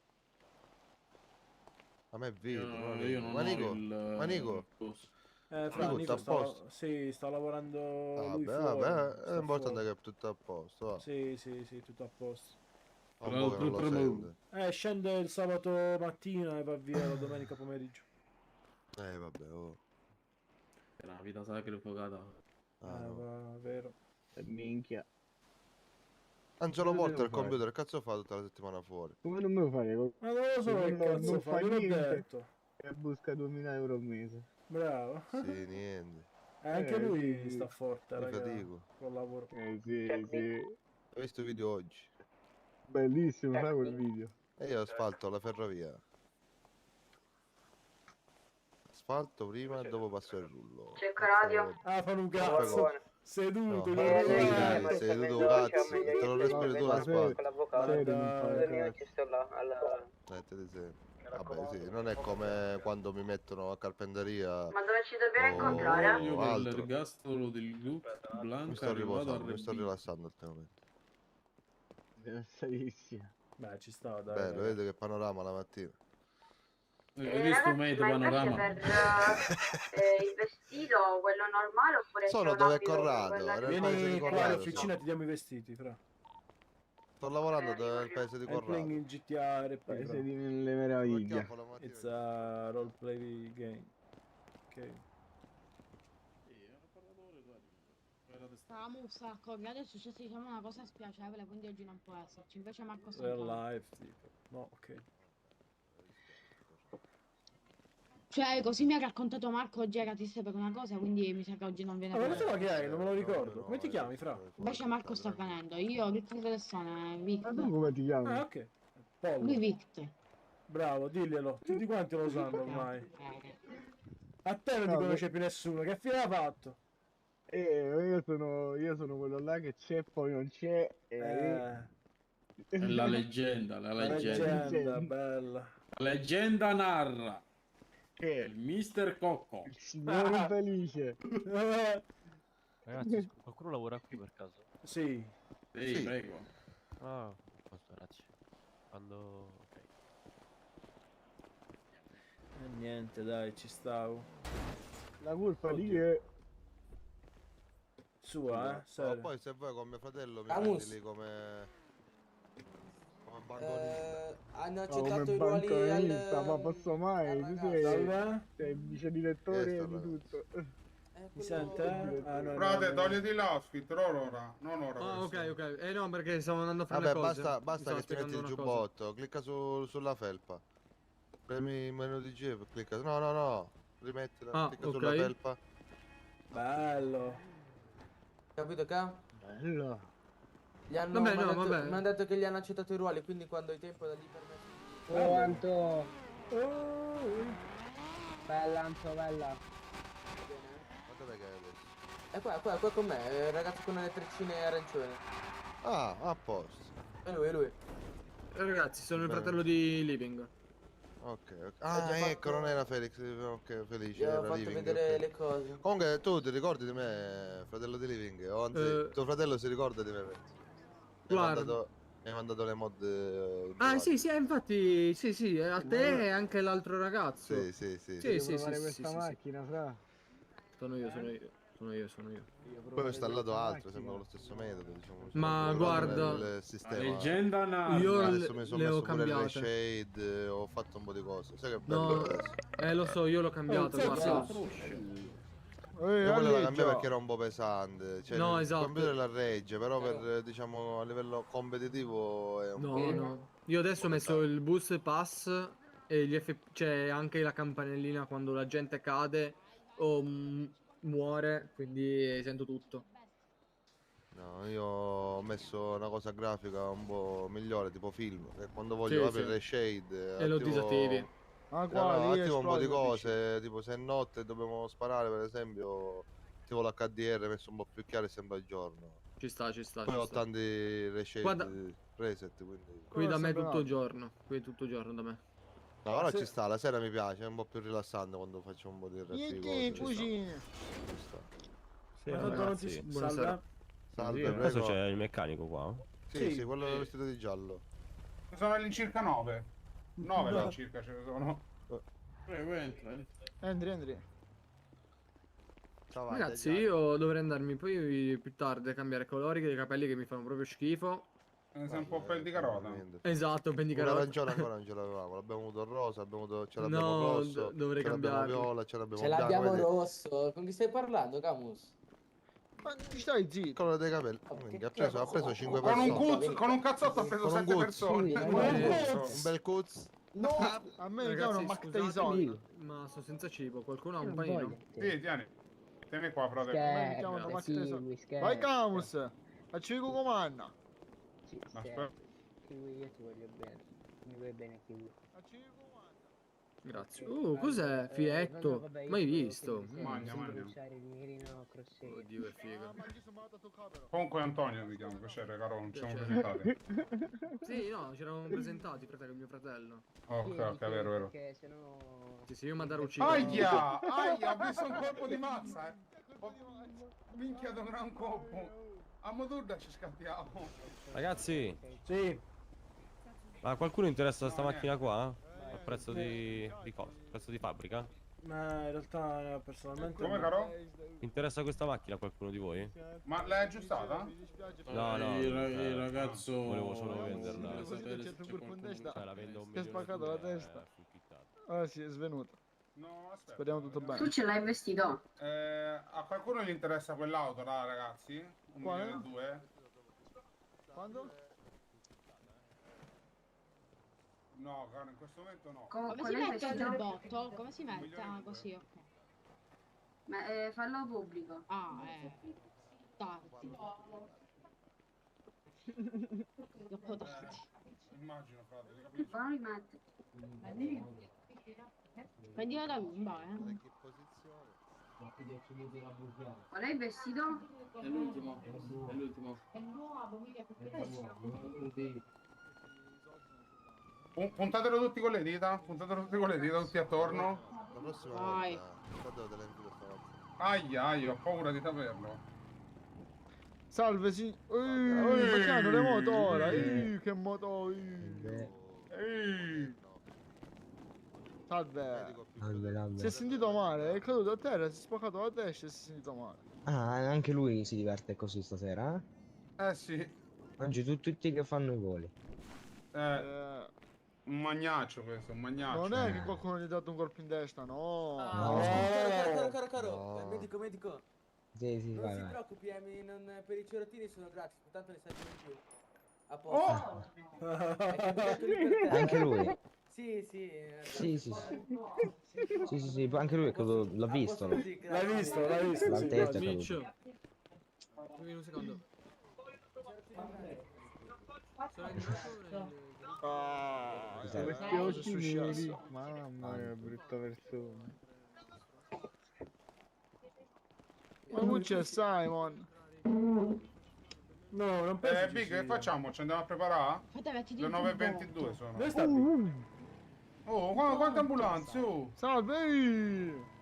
S: A me è vero.
N: Io non ho
S: Ma Nico.
A: Fra,
S: Nico,
A: Nico
S: sta a posto?
A: Sì, sta lavorando lui
S: Vabbè,
A: fuori.
S: vabbè,
A: sta
S: è importante
A: fuori.
S: che è tutto a posto. Va.
A: Sì, tutto a posto.
S: Fa un po' che non lo sente.
A: Scende il sabato mattina e va via la domenica pomeriggio.
S: Vabbè, oh.
N: È una vita sacrificata.
A: Va, vero.
O: Minchia.
S: Anzi, lo
O: Come
S: porta
O: devo
S: il
O: fare?
S: computer, cazzo fa tutta la settimana fuori?
O: Come non me lo fare?
A: Ma non lo so che cazzo fa, gliel'ho detto.
O: E busca 2000 euro al mese.
A: Bravo.
S: Sì, niente.
A: Anche lui
O: sì.
A: sta forte,
S: Mi
A: raga.
S: fatico.
A: Col lavoro.
O: Sì.
S: Ho visto il video oggi.
O: Bellissimo, sai quel video?
S: E io asfalto la ferrovia. Asfalto prima e dopo passo il rullo.
H: Cerco radio.
A: Ah, fanno un
S: Troppe
A: cazzo.
S: cose.
A: Seduto,
S: No,
A: guarda.
S: seduto cazzo. Te lo respiri tu l'asfalto. Mettete sempre. Vabbè, sì, non è come quando mi mettono a carpenteria.
H: Ma dove ci dobbiamo incontrare?
N: Io
S: altro.
N: per l'ergastolo del gruppo
S: Mi
N: Blanca
S: sto
N: arrivato a
S: riposando, mi sto
N: Rebbì.
S: rilassando ultimamente.
O: Rilassatissimo.
A: Beh, ci sta, dai.
S: Bello, vedete che panorama la mattina.
N: Vedi sto mate
H: Ma invece
N: panorama?
H: per il vestito, quello normale oppure
S: Sono
H: c'è un
S: dove è
H: abito
S: Corrado,
H: quella-
S: era il paese di
A: Vieni qua
S: Corrado.
A: all'officina e ti diamo i vestiti, fra.
S: Sto lavorando nel paese di
A: I'm playing
S: Corrado.
A: in GTA RP,
O: Paese
A: fra.
O: di mille meraviglie.
A: It's a roleplay game. Ok.
L: Stavamo un sacco, adesso è successo diciamo una cosa spiacevole, quindi oggi non può esserci. Invece Marco sta
A: Real
L: ancora.
A: life, tipo. No, ok.
L: Cioè, così mi ha raccontato Marco oggi era triste per una cosa, quindi mi sa che oggi non viene
A: Ma
L: fuori.
A: cosa lo che hai? Non me lo ricordo. Come ti chiami, fra?
L: Invece Marco sta venendo. Io, Riccardo Dessone,
O: Ma tu
L: Victor.
O: come ti chiami?
A: Ah, ok. Pollo.
L: Lui Victor.
A: Bravo, diglielo. Tutti quanti lo sanno ormai. A te non ti
O: No,
A: conosce più nessuno. Che fine ha fatto?
O: Io sono quello là che c'è, poi non c'è.
N: È la leggenda, la
A: La
N: leggenda.
A: leggenda, bella.
N: La leggenda narra
O: che
N: il Mister Cocco.
O: il signore infelice.
U: Ragazzi, qualcuno lavora qui per caso?
A: Sì.
N: Sì, prego.
U: Ah, posto, grazie. Quando... ok.
A: Niente, dai, ci stavo.
O: La colpa di che...
A: Sua, serio.
S: Poi se vuoi con mio fratello mi
P: Camus.
S: prendi lì come banconista.
P: Hanno
O: come
P: accettato i ruoli
O: banconista, ma posso mai? Tu
A: Salve?
O: sei il vice direttore di tutto.
A: Mi sente? Ah, no,
T: Frate,
A: no.
T: togliti l'outfit, ora. Non ora.
B: Ah,
T: questo.
B: ok. No, perché stavo andando a fare
S: Vabbè,
B: le cose.
S: basta
B: Mi
S: che ti
B: stavo
S: metti il
B: spiegando una cosa.
S: giubbotto, clicca sulla felpa. Premi il menu di G, clicca. No. Rimettila,
B: Ah,
S: clicca
B: ok.
S: sulla felpa.
A: Bello.
P: Capito, Ca?
O: Bello.
P: Gli hanno
B: Vabbè, no,
P: mandato-
B: vabbè.
P: mi hanno detto che gli hanno accettato i ruoli, quindi quando hai tempo da lì per me.
O: Oh, Anto. Bella, Anto, bella.
S: Ma dov'è che è adesso?
P: È qua con me, il ragazzo con le treccine arancione.
S: Ah, a posto.
P: È lui.
B: Ragazzi, sono il
S: Bene.
B: fratello di Living.
S: Ok. Ah,
P: già
S: ecco,
P: fatto-
S: non era Felix. Ok, felice.
P: Gli ho
S: Era
P: fatto
S: Living,
P: vedere
S: ok.
P: le cose.
S: Comunque, tu ti ricordi di me, fratello di Living? O anzi, tuo fratello si ricorda di me, penso.
B: Guarda.
S: Mi ha mandato le mod.
B: Ah, sì, infatti, sì, a te e anche l'altro ragazzo.
S: Sì.
B: Sì,
O: provare
B: sì,
O: questa
B: sì.
O: macchina, fra.
B: Sono io.
S: Poi ho installato altro, sembra lo stesso metodo, diciamo.
B: Ma
S: Sono
B: guarda,
S: nel sistema.
N: Leggenda narra.
B: Io
S: Adesso mi sono
B: le ho
S: messo pure le
B: cambiate.
S: shade, ho fatto un po' di cose. Sai che bello
B: No,
S: adesso?
B: lo so, io l'ho cambiato, guarda.
S: Io quello la cambiai perché era un po' pesante. Cioè,
B: No,
S: il
B: esatto.
S: computer la regge, però per diciamo a livello competitivo è un po'.
B: No. Io adesso ho messo il boost pass e c'è anche la campanellina quando la gente cade o muore, quindi sento tutto.
S: No, io ho messo una cosa grafica un po' migliore, tipo film, che quando voglio
B: Sì,
S: aprire
B: sì.
S: shade
B: E lo disattivi.
S: attivo un po' di cose, tipo se è notte dobbiamo sparare per esempio, tipo l'HDR messo un po' più chiaro e sembra il giorno.
B: Ci sta.
S: Poi ho tanti reshade
B: Guarda.
S: preset, quindi.
B: Qui da me tutto il giorno. Qui tutto il giorno da me.
S: No, ora ci sta, la sera mi piace, è un po' più rilassante quando faccio un po' di RP cose. Ci sta.
U: Sì,
A: Ma tanto non ti-
B: Buonasera.
A: Salve.
S: Salve,
U: adesso
S: prego.
U: c'è il meccanico qua.
S: Sì, quello vestito di giallo.
T: Sono all'incirca 9. 9 all'incirca ce ne sono.
N: Prego, entra.
O: Entri.
S: Ciao,
B: Ragazzi, io dovrei andarmi poi più tardi a cambiare colori dei capelli che mi fanno proprio schifo.
T: Sei un po' pel di carota.
B: Esatto, ben di carota.
S: L'arancione ancora non ce l'avevamo, l'abbiamo avuto il rosa, ce l'abbiamo
B: No,
S: rosso,
B: dovrei
S: ce l'abbiamo
B: cambiarlo.
S: viola, ce l'abbiamo
P: Ce
S: bianco,
P: l'abbiamo
S: vedi?
P: rosso. Con chi stai parlando, Camus?
O: Ma stai zitto.
S: Il colore dei capelli. Quindi ha preso 5
T: Con un
S: persone.
T: con un cazzotto ha preso
S: Con un
T: 7
S: Guz.
T: persone.
S: Un bel cuz.
O: No, a me mi chiamano Mac
B: scusatemi,
O: Tyson.
B: ma sto senza cibo. Qualcuno ha un panino?
T: Sì, tieni. Tieni qua, frate.
O: A me mi chiamano Mac Tyson. Vai Camus. Faccio comanda.
T: Aspetta.
V: Kiwi, io ti voglio bene. Mi vuoi bene, Kiwi.
B: Grazie. Cos'è? Fietto? Mai visto?
T: Magna.
B: Oddio, è figo.
T: Comunque Antonio mi chiamo, piacere caro, non ci siamo presentati.
B: Sì, no, ci eravamo presentati, fratello, mio fratello.
T: Ok, vero.
V: Perché sennò...
B: Sì, io mandare ucciso.
T: Aia, ho visto un colpo di mazza, Minchia, dovrà un colpo. A Modurda ci scappiamo.
U: Ragazzi,
A: sì.
U: Ma qualcuno interessa sta macchina qua? A prezzo di cosa? Prezzo di fabbrica?
A: Ma in realtà personalmente.
T: Come, caro?
U: Interessa questa macchina a qualcuno di voi?
T: Ma l'hai aggiustata?
U: No,
N: il ragazzo
U: volevo solo venderla.
O: Cioè,
U: la vendo un
O: Ti ha spaccato la testa. Ah sì, è svenuto.
T: No, aspetta.
O: Speriamo tutto bene.
L: Tu ce l'hai investito?
T: A qualcuno gli interessa quell'auto là, ragazzi? Un
O: Quale?
T: 1.200.000?
O: Quando?
T: No, caro, in questo momento no.
L: Come si mette il botto? Come si mette? Ah, così, ok. Ma fallo pubblico. Ah, tardi. Troppo tardi.
T: Immagino, frate, ti capisco.
L: Poi metti. Prendilo da Lumba,
S: che posizione?
L: Qual è il vestito?
N: È l'ultimo. È l'ultimo.
L: È nuovo, mica
T: Puntatelo tutti con le dita, tutti attorno.
S: La prossima
L: Vai.
S: volta, guarda te la invito stavolta.
T: Aia, ho paura di saperlo.
A: Salve, sì. Ma che hanno le moto ora? Che moto. Salve. Si è sentito male, è caduto a terra, si è spaccato la testa e si è sentito male.
P: Ah, anche lui si diverte così stasera, eh?
T: Sì.
P: Oggi tutti che fanno i voli.
T: Un magnaccio questo, un magnaccio.
A: Non è che qualcuno gli ha dato un colpo in testa, no.
P: No.
D: Medico.
P: Sì,
D: Non
P: vai,
D: si
P: vai.
D: preoccupi, per i cerottini sono gratis, tanto ne servono di più. A
T: Oh!
D: posto. Hai camminato lì per terra.
P: Anche lui.
D: Sì.
P: Sì, anche lui è caduto, l'ha visto.
A: L'hai visto,
P: L'altezza è
B: Switch.
P: caduto.
B: Fammi un secondo.
P: Cos'è?
A: Questi occhi neri. Mamma mia, brutta persona. Ma non c'è Simon. No, non penso.
T: Big, che facciamo? Ci andiamo a preparare?
L: Fate mettiti
T: Le
L: il
T: 9:22 sono.
A: Dove sta Big?
T: Oh, quante ambulanze, oh!
A: Salve!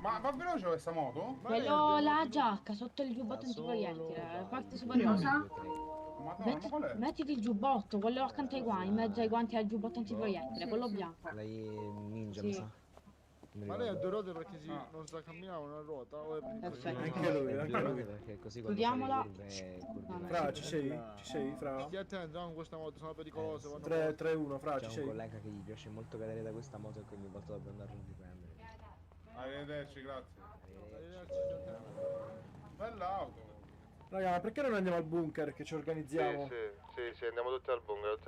T: Ma va veloce questa moto?
L: Quello la giacca sotto il giubbotto antiproiettile, la parte superiore.
T: Madonna, ma qual è?
L: Mettiti il giubbotto, quello accanto ai guanti, in mezzo ai guanti al giubbotto antiproiettile, quello bianco.
P: Lei è ninja,
L: Sì.
P: mi sa. Non mi
A: Ma lei ha
P: ricordo.
A: 2 ruote perché non sa camminare una ruota o è
L: Perfetto.
A: Anche lui,
P: È
A: anche
P: due
A: lui.
P: ruote perché così quando
L: Chiudiamola.
P: sale le curve,
A: Fra, ci sei? Ci sei, Fra? Stia attento, con questa moto sono pericolose. 3-1, Fra,
P: C'è
A: ci
P: un
A: sei?
P: collega che gli piace molto cadere da questa moto e che ogni volta dobbiamo andarlo a riprendere.
T: Arrivederci, grazie. Bella auto.
A: Raga, ma perché non andiamo al bunker che ci organizziamo?
S: Sì, andiamo tutti al bunker,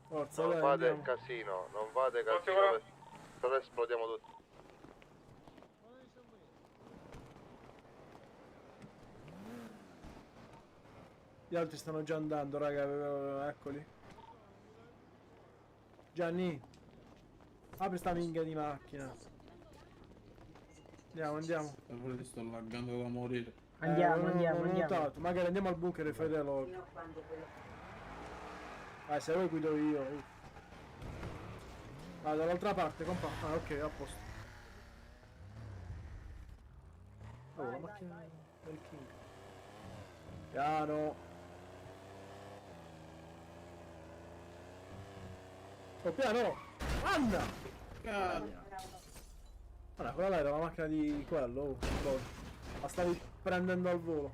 A: Forza,
S: Non
A: dai,
S: fate
A: andiamo.
S: casino, non fate casino, però esplodiamo tutti.
A: Gli altri stanno già andando, raga, eccoli. Gianni, apri sta minchia di macchina. Andiamo.
N: Ti sto laggando da morire.
A: Andiamo. Notato. Magari andiamo al bunker e fai dei log. Se vuoi guido io. Dall'altra parte, compa. Ok, a posto. Oh, la macchina del King. Piano. Oh, piano! Anna! Guarda, quella là era la macchina di quello. Oh. La stavi prendendo al volo.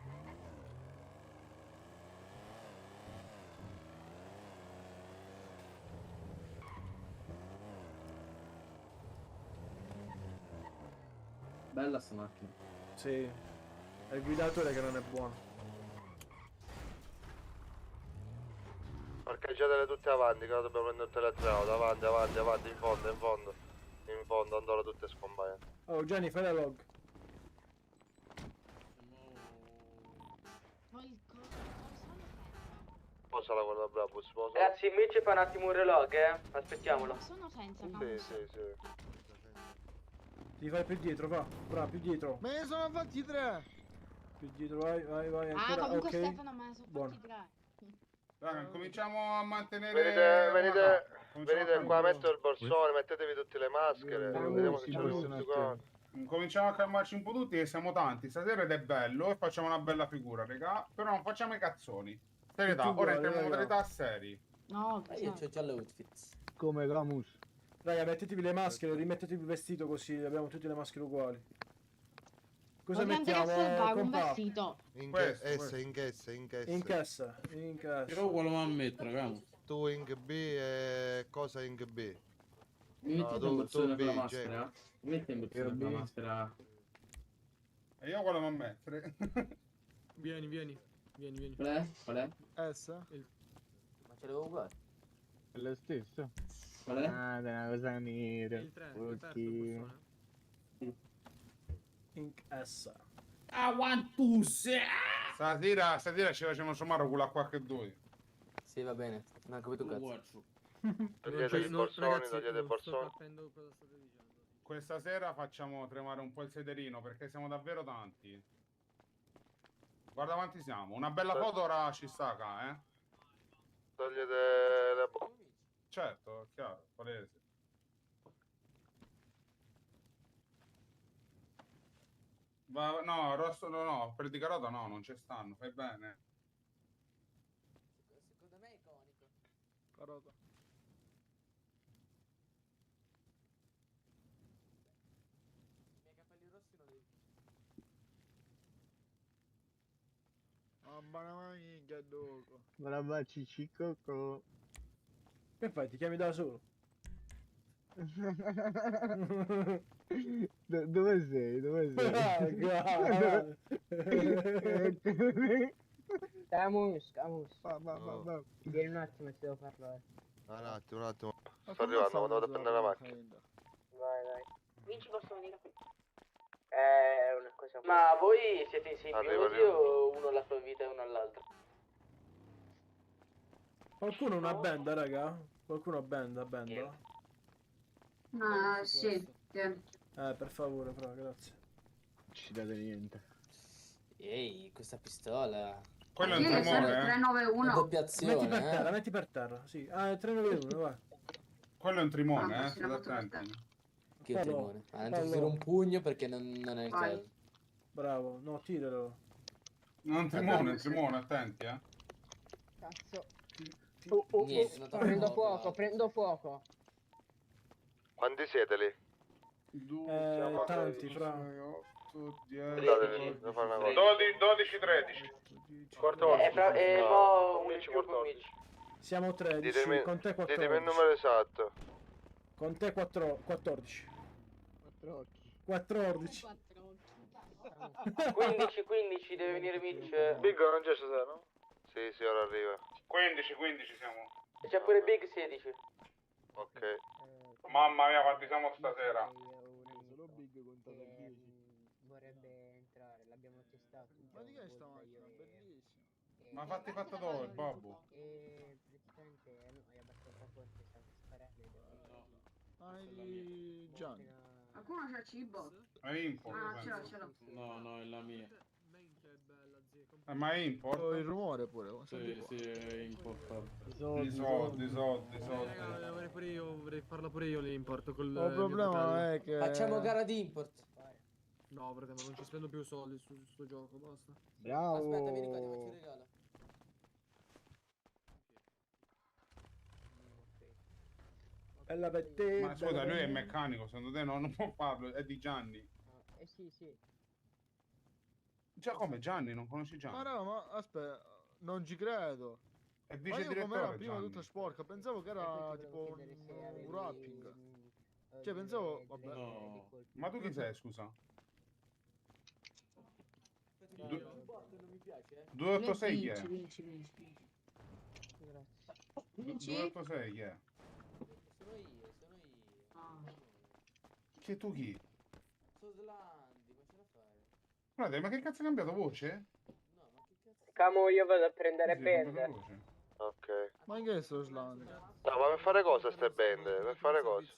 N: Bella sta macchina.
A: Sì. È il guidatore che non è buono.
S: Parcheggiatele tutte avanti, che ora dobbiamo prendere tutte le altre auto, avanti, in fondo, andora tutte scompaiono.
A: Oh, Gianni, fai la log.
S: Posala quella Brabus, posala.
D: Ragazzi, invece fa un attimo un relog, aspettiamolo.
L: Sono senza
S: Sì.
A: Ti fai più dietro, va. Bravo, più dietro. Me ne sono fatti 3. Più dietro, vai. Ancora.
L: comunque
A: Ok.
L: Stefano me ne sono
A: Buono.
L: fatti 3.
T: Raga, cominciamo a mantenere...
S: Venite qua, metto il borsone, mettetevi tutte le maschere, vediamo se c'è tutti qua.
T: Cominciamo a calmarci un po' tutti, che siamo tanti stasera ed è bello e facciamo una bella figura, raga. Però non facciamo i cazzoni. Serietà,
A: Tutti
T: ora
A: uguali,
T: entriamo in
A: raga.
T: modalità seri.
L: No,
D: Io c'ho già l'outfit.
A: Come Ramus. Raga, mettetevi le maschere, rimettetevi il vestito così abbiamo tutte le maschere uguali. Cosa
L: Voglio anche
A: mettiamo?
L: salvare un
A: Compa?
L: vestito.
S: In
T: Questo.
S: cassa.
A: In cassa.
N: Però quello mi ammetto, raga.
S: Tu in B e cosa in B?
N: Mi mettete
S: tu-
N: in bozzone
S: tu
N: per la
S: B,
N: maschera? Mi metti in bozzone per la maschera?
T: E io quello non mettere.
B: Vieni.
N: Qual è?
A: S.
D: Ma ce l'avevo uguale.
O: È lo stesso.
N: Qual è?
O: Ah, è una cosa nera.
B: Il 3, il terzo bozzone.
A: Inc S.
T: Stasera ci facciamo somare con la qualche due.
D: Sì, va bene. Non ho capito un cazzo.
S: Togliete i borsoni,
B: ragazzi,
S: togliete i
B: sto
S: borsoni.
B: capendo cosa state dicendo.
T: Questa sera facciamo tremare un po' il sederino perché siamo davvero tanti. Guarda quanti siamo. Una bella foto ora ci sta qua, eh?
S: Togliete le
T: Certo, è chiaro, palese. No, rosso no, per di carota no, non ci stanno, fai bene.
D: Secondo me è iconico.
F: Carota.
D: I miei capelli rossi non li...
F: Mamma mia, dopo.
I: Brava Cicicocco.
A: Che fai? Ti chiami da solo?
I: Dove sei? Dove sei?
V: Camus.
S: No.
V: Vieni un attimo, ti devo parlare.
S: Un attimo. Sto arrivando, vado a prendere la macchina.
V: Vai.
H: Vinci possono venire qui.
V: È una cosa.
P: Ma voi siete in sei
S: Arrivo,
P: piloti o uno alla sua vita e uno all'altra?
A: Qualcuno una benda, raga? Qualcuno benda?
L: Ah, sì.
A: Per favore, però, grazie.
I: Ci date niente.
P: Ehi, questa pistola.
T: Quello è un
L: Io le serve
T: tremore,
L: 391.
P: Doppia azione,
A: Metti per terra, sì. Ah, è 391, vai.
T: Quello è un trimone,
L: Ah,
T: state attenti.
P: Che
A: Fallo,
P: tremore. Non ti
A: fallo.
P: tiro un pugno perché non è il
L: Vai.
P: caso.
A: Bravo, no, tiralo.
T: Non un trimone, attenti, eh.
V: Cazzo.
P: Niente, non
V: Prendo fuoco.
S: Quanti siete lì?
A: Tanti, fra.
T: 8, 10,
S: Scusatemi, devo fare una cosa.
T: 12, 13.
P: Mo 11 14.
A: Siamo 13,
S: Ditemi,
A: con te 14.
S: ditemi il numero esatto.
A: Con te 14. 14.
P: 15 deve venire Mitch.
F: Big non c'è stasera, no?
S: Sì, ora arriva.
T: 15 siamo.
P: E c'è pure Big 16.
S: Ok.
T: Mamma mia, quanti siamo stasera.
F: Solo Big conta per 10.
V: Vorrebbe entrare, l'abbiamo testato.
F: Ma di che è sta macchina? Bellissima.
T: Ma fatti fatto dove, Babbo?
V: E praticamente è abbastanza forte, sa sparare.
F: Ah, è di Gianni.
L: Qualcuno c'ha cibo?
T: È import.
L: Ah, ce
T: penso.
L: l'ho.
N: No, è la mia.
T: Ma è import?
F: Oh, il rumore pure.
N: Sì, è importante.
T: I soldi.
B: Vorrei farla pure io l'import col
F: Il
B: mio
F: problema
B: fratello.
F: è che...
P: Facciamo gara di import.
B: No, perché non ci spendo più soldi su sto gioco, basta.
I: Bravo.
P: Aspetta, vieni qua, ti faccio un regalo.
A: Bella per te.
T: Ma scusa, lui è meccanico, secondo te non può farlo, è di Gianni.
V: Sì.
T: Già come Gianni, non conosci Gianni?
F: Ma no, ma aspetta, non ci credo.
T: E
F: Ma
T: dice
F: io com'era
T: direttore
F: prima
T: Gianni.
F: tutta sporca, pensavo che era tipo un wrapping. Cioè pensavo, vabbè.
N: No.
T: Ma tu chi sei, scusa?
D: Non mi piace,
T: 286 chi è?
L: Vinci.
T: 286 chi è?
D: Sono io.
T: Che tu chi?
D: Sono Slandi, ma ce la fare?
T: Guarda, ma che cazzo hai cambiato voce?
D: No, ma che cazzo?
V: Camo, io vado a prendere
T: Sì, hai cambiato voce.
S: Ok.
F: Ma che è sto slang?
S: No, ma per fare cosa ste band? Per fare cosa?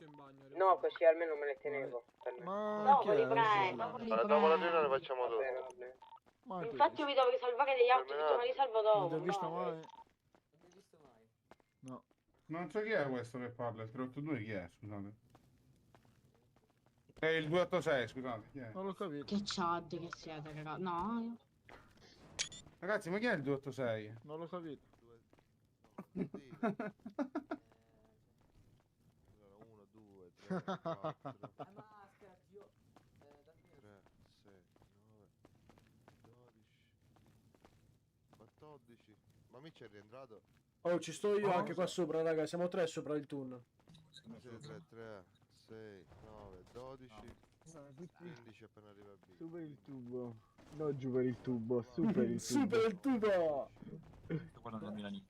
V: No, così almeno me le tenevo.
F: Ma
H: Dopo
F: che
H: li
F: è?
H: prendi.
S: Allora, dopo la riunione facciamo tutto.
F: Ma che
H: Infatti io mi devo risalvare degli altri, perché me li salvo
F: non ti ho
H: dopo.
F: visto
H: no.
F: mai?
D: Non mi hai visto mai.
F: No.
T: Non so chi è questo che parla, il 382 chi è, scusate? È il 286, scusate, chi è?
F: Non l'ho capito.
L: Che chad che siete, raga. No, io...
T: Ragazzi, ma chi è il 286?
F: Non l'ho capito.
S: Allora, 1, 2, 3, 4, 3, 6, 9, 12, 14. Ma mi c'è rientrato?
A: Oh, ci sto io anche qua sopra, raga. Siamo 3 sopra il tunnel.
S: 3, 3, 6, 9, 12, 15 appena arriva a B.
I: Su per il tubo. No, giù per il tubo. Su per il tubo.
A: Su per il tubo.
M: Quello non Milani.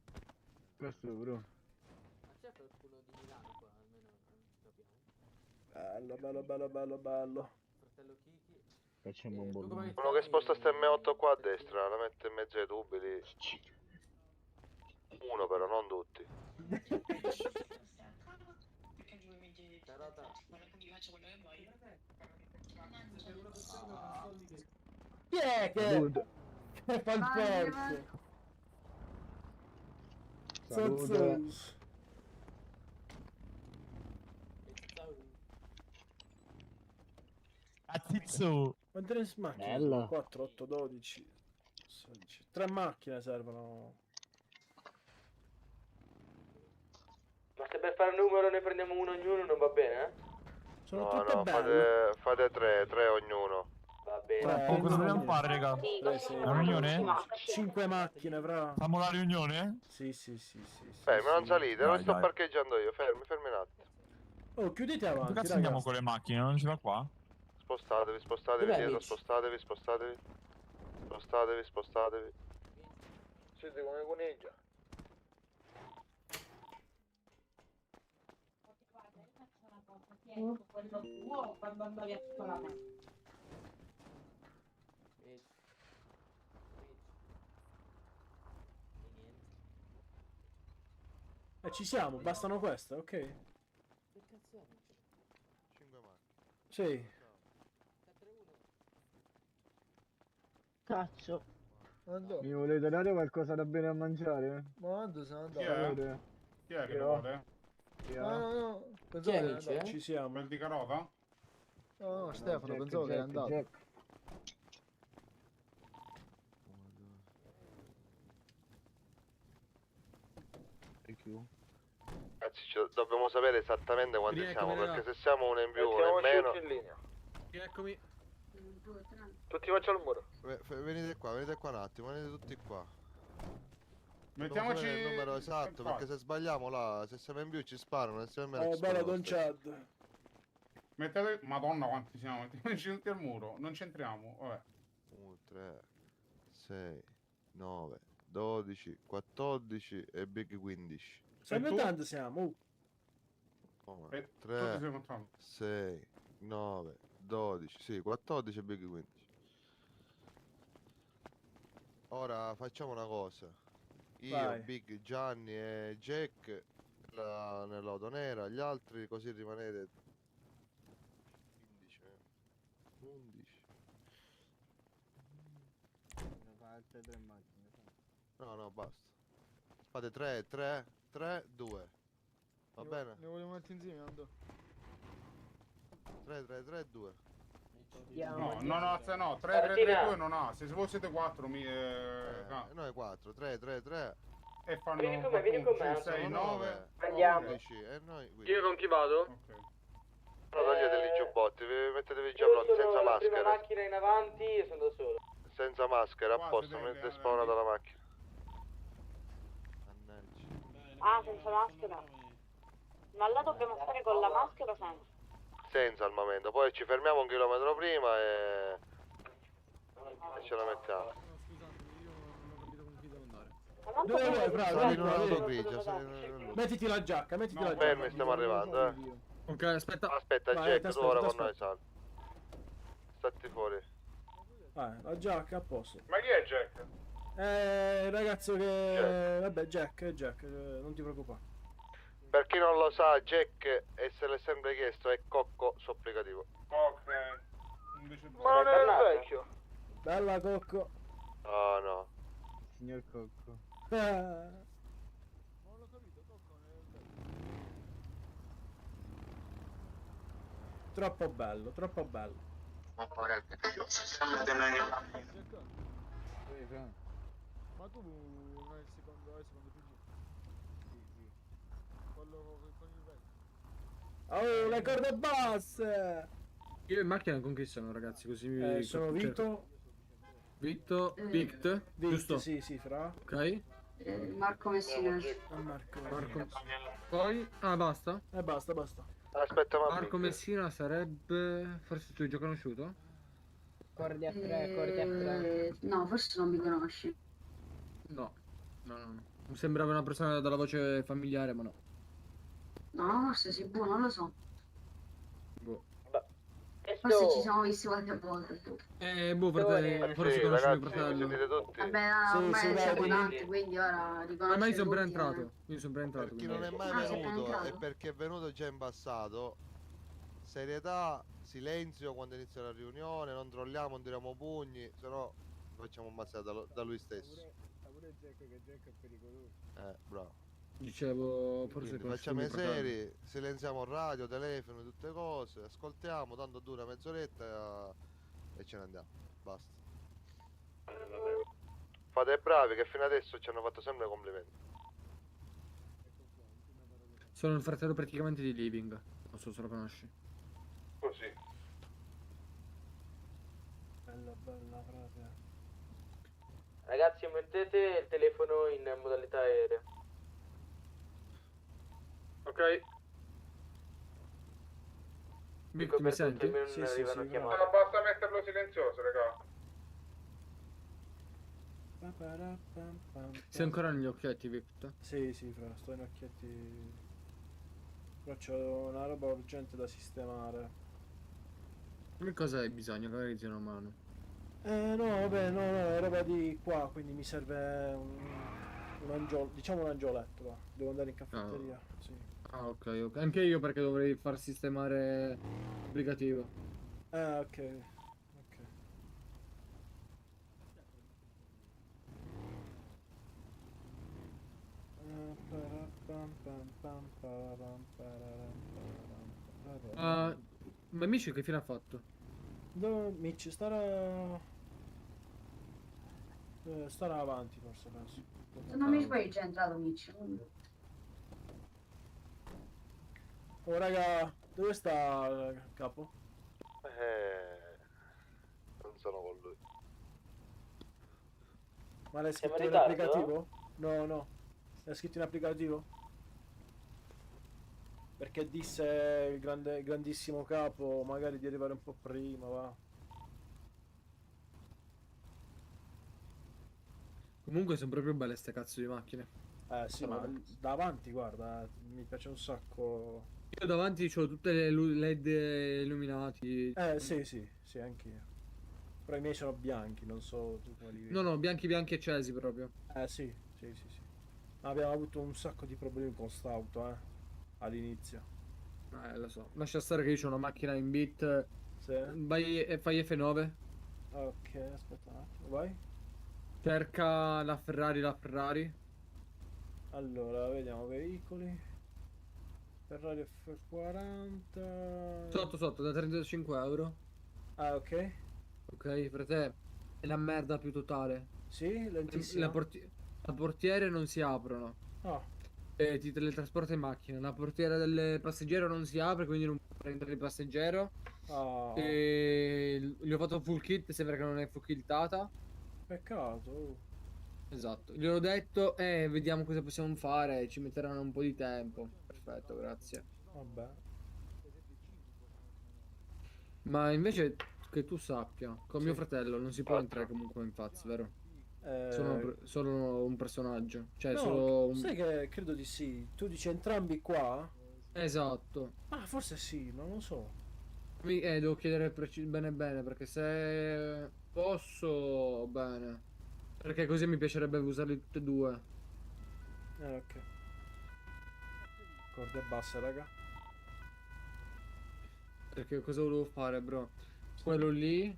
I: Questo, bro.
D: Ma c'è qualcuno di Milano qua, almeno capiamo.
A: Bello.
D: Fratello Kiki.
I: Facciamo un bollino.
S: Uno che sposta sta M8 qua a destra, la mette in mezzo ai tubi lì. Uno però, non tutti.
A: Chi è che fa il forse? Zazzus.
C: Attizzo.
A: Quante ne macchine?
C: Bello.
A: 4, 8, 12, 16. 3 macchine servono.
P: Ma se per fare un numero ne prendiamo uno ognuno non va bene, eh?
A: Sono
S: No,
A: tutte
S: no,
A: belle.
S: fate tre ognuno.
P: Va bene.
C: Cosa dobbiamo fare, raga? La riunione?
A: 5 macchine, fra.
C: Facciamo la riunione?
A: Sì.
S: Fermi, non salite,
C: Dai,
S: non sto
C: dai.
S: parcheggiando io, fermi un attimo.
A: Oh, chiudete
C: Dove
A: avanti,
C: cazzo andiamo
A: ragazzi.
C: con le macchine? Non si va qua?
S: Spostatevi
P: Dov'è
S: dietro,
P: Mitch?
S: spostatevi. Siete come coniglia.
L: Quando andavi a scuola me.
A: Ci siamo, bastano queste, ok?
P: Che cazzo è?
S: 5 macchine.
A: Sì.
F: Cazzo.
K: Mi volete dare qualcosa da bere a mangiare?
F: Ma quando sono
T: Chi
F: andato?
T: è? Chi è che
F: Io.
T: lo vuole?
F: No.
P: Chi
F: Pensavo
P: è
F: che
P: Mitch,
F: andato.
A: Ci siamo.
T: Quel di carota?
F: No, Stefano,
K: Jack,
F: pensavo che era
K: Jack,
F: andato.
K: Jack.
S: Ragazzi, dobbiamo sapere esattamente quanti
B: Rieccomi,
S: siamo,
B: raga.
S: perché se siamo uno in più, uno in meno.
B: Eccomi.
S: Tutti faccio al muro. Venite qua un attimo, venite tutti qua.
T: Mettiamoci
S: Dobbiamo sapere il numero esatto, perché se sbagliamo là, se siamo in più ci sparano e siamo in meno
A: Oh,
S: ci
A: bello
S: sparano
A: Don
S: lo stesso.
A: Chad.
T: Mettete... Madonna quanti siamo, mettiamoci tutti al muro. Non c'entriamo, vabbè.
S: 1, 3, 6, 9, 12, 14 e Big 15.
A: Sempre
T: tu?
A: tanto siamo.
S: Come?
T: Tutti
S: 3,
T: sei contando.
S: 6, 9, 12, sì, 14 e Big 15. Ora facciamo una cosa. Io,
A: Vai.
S: Big, Gianni e Jack nell'auto nera, gli altri così rimanete 15, 11.
K: Fa altre 3 macchine.
S: No, basta. Fate 3, 2. Va bene?
F: Ne vogliamo mettere insieme, Ando.
S: 3, 2.
T: No, 3, 2 non ha. Se voi siete 4
S: Noi 4, 3.
T: e fanno
P: Vieni con me,
T: 6, 9,
P: Andiamo.
S: 11 e noi 15.
B: Io con chi vado?
T: Ok.
S: No, toglietevi i giubbotti, mettetevi i
P: Io
S: giubbotti
P: sono
S: senza
P: la prima
S: maschera.
P: macchina in avanti e sono da solo.
S: Senza maschera, a
T: Qua
S: posto,
T: siete
S: mentre è
T: lì,
S: spawnata la macchina.
H: Ah, senza maschera. Ma là dobbiamo stare con la maschera o senza?
S: Senza al momento, poi ci fermiamo un chilometro prima e ce la mettiamo.
A: Dove vuoi, bravo?
S: Sali in un'auto grigia, sali in un'auto.
A: Mettiti la giacca, mettiti la giacca.
S: Fermi, stiamo arrivando,
B: Ok, aspetta.
S: Aspetta,
A: Vai,
S: Jack, tu
A: t'aspetto,
S: ora con
A: t'aspetto.
S: noi sali. Stati fuori.
A: La giacca a posto.
T: Ma chi è Jack?
A: Il ragazzo che... Vabbè, Jack, non ti preoccupare.
S: Per chi non lo sa, Jack, e se l'è sempre chiesto, è Cocco supplicativo.
T: Ok. Invece
P: Ma non è il vecchio.
A: Bella Cocco.
S: Oh no.
K: Signor Cocco.
A: Troppo bello, troppo bello.
F: Ma tu non hai il secondo PG? Sì. Quello con il vecchio.
A: Oh, le corde basse!
B: Io in macchina con chi sono, ragazzi? Così mi...
A: Sono Vito.
B: Vict, giusto?
A: Sì, fra.
B: Ok.
L: Marco Messina.
A: Marco.
B: Poi... Ah, basta?
A: Basta.
S: Aspetta, ma
B: Marco Messina sarebbe... Forse tu hai già conosciuto?
V: Cordi a 3.
L: No, forse non mi conosci.
B: No. Mi sembrava una persona dalla voce familiare, ma no.
L: No, forse sì, non lo so.
B: Boh.
P: E
L: Forse ci siamo visti qualche volta tu.
B: Boh, fratello, forse conosci mio fratello.
L: Vabbè,
A: Sì,
L: ormai
A: sì,
L: siamo
A: dai,
L: tanti, quindi ora riconosco.
B: Ma io sono rientrato. Io sono rientrato.
S: Per chi non è mai
L: Ah, sei
S: venuto
L: entrato?
S: e perché è venuto già in passato, serietà, silenzio quando inizia la riunione, non trolliamo, non tiriamo pugni, se no facciamo ammazzare da lui stesso.
K: Pure Jack, che Jack è pericoloso.
S: Bravo.
B: Dicevo, forse
S: Quindi
B: conosci
S: facciamo
B: mio
S: i
B: fratello.
S: seri, silenziamo il radio, telefono, tutte cose, ascoltiamo, tanto dura mezz'oretta e ce ne andiamo. Basta. Fate bravi che fino adesso ci hanno fatto sempre complimenti.
B: Sono il fratello praticamente di Living. Non so se lo conosci.
J: Così.
A: Bella, bella, frate.
P: Ragazzi, mettete il telefono in modalità aerea.
J: Ok.
B: Vic, mi senti?
A: Sì, sì, sì,
J: No, basta metterlo silenzioso, raga.
B: Sei ancora negli occhietti, Victor?
A: Sì, sì, fra, sto in occhietti. Però c'ho una roba urgente da sistemare.
B: Che cosa hai bisogno? Magari ti una mano.
A: No, vabbè, no, è roba di qua, quindi mi serve diciamo un angioletto, va. Devo andare in caffetteria, sì.
B: Ah, ok. Anche io perché dovrei far sistemare l'applicativo.
A: Ok.
B: Ma Mitch che fine ha fatto?
A: Dove Mitch starà avanti forse penso.
L: Non mi sbaglio, c'è entrato Mitch.
A: Oh raga, dove sta il capo?
S: Non sono con lui.
A: Ma l'hai
P: Siamo
A: scritto
P: in
A: in
P: ritardo?
A: applicativo? No. L'hai scritto in applicativo? Perché disse il grandissimo capo magari di arrivare un po' prima, va.
B: Comunque sono proprio belle ste cazzo di macchine.
A: Sì, ma davanti guarda, mi piace un sacco.
B: Io davanti ho tutte le LED illuminati.
A: Sì, anch'io. Però i miei sono bianchi, non so tu quali vedi.
B: No, bianchi accesi proprio.
A: Sì. Abbiamo avuto un sacco di problemi con st'auto, all'inizio.
B: Lo so. Lascia stare che io ho una macchina in bit.
A: Sì.
B: Vai e fai F9.
A: Ok, aspetta un attimo, vai.
B: Cerca la Ferrari.
A: Allora, vediamo veicoli. Ferrari F40.
B: Sotto, da 35 euro.
A: Ah, ok.
B: Ok, per te è la merda più totale.
A: Sì, lentissima.
B: La portiere non si aprono. Ti teletrasporta in macchina. La portiera del passeggero non si apre, quindi non puoi prendere il passeggero. E gli ho fatto full kit, sembra che non è full kittata.
A: Peccato.
B: Esatto, gli ho detto vediamo cosa possiamo fare, ci metteranno un po' di tempo. Perfetto, grazie.
A: Vabbè.
B: Ma invece che tu sappia, con mio fratello non si può entrare comunque in Faz, vero? Solo un personaggio, cioè
A: no,
B: solo un...
A: sai che credo di sì. Tu dici entrambi qua?
B: Esatto.
A: Forse sì, non lo so.
B: Devo chiedere bene perché se posso bene, perché così mi piacerebbe usarli tutti e due.
A: Ok. Corde basse, raga.
B: Perché cosa volevo fare, bro? Quello lì,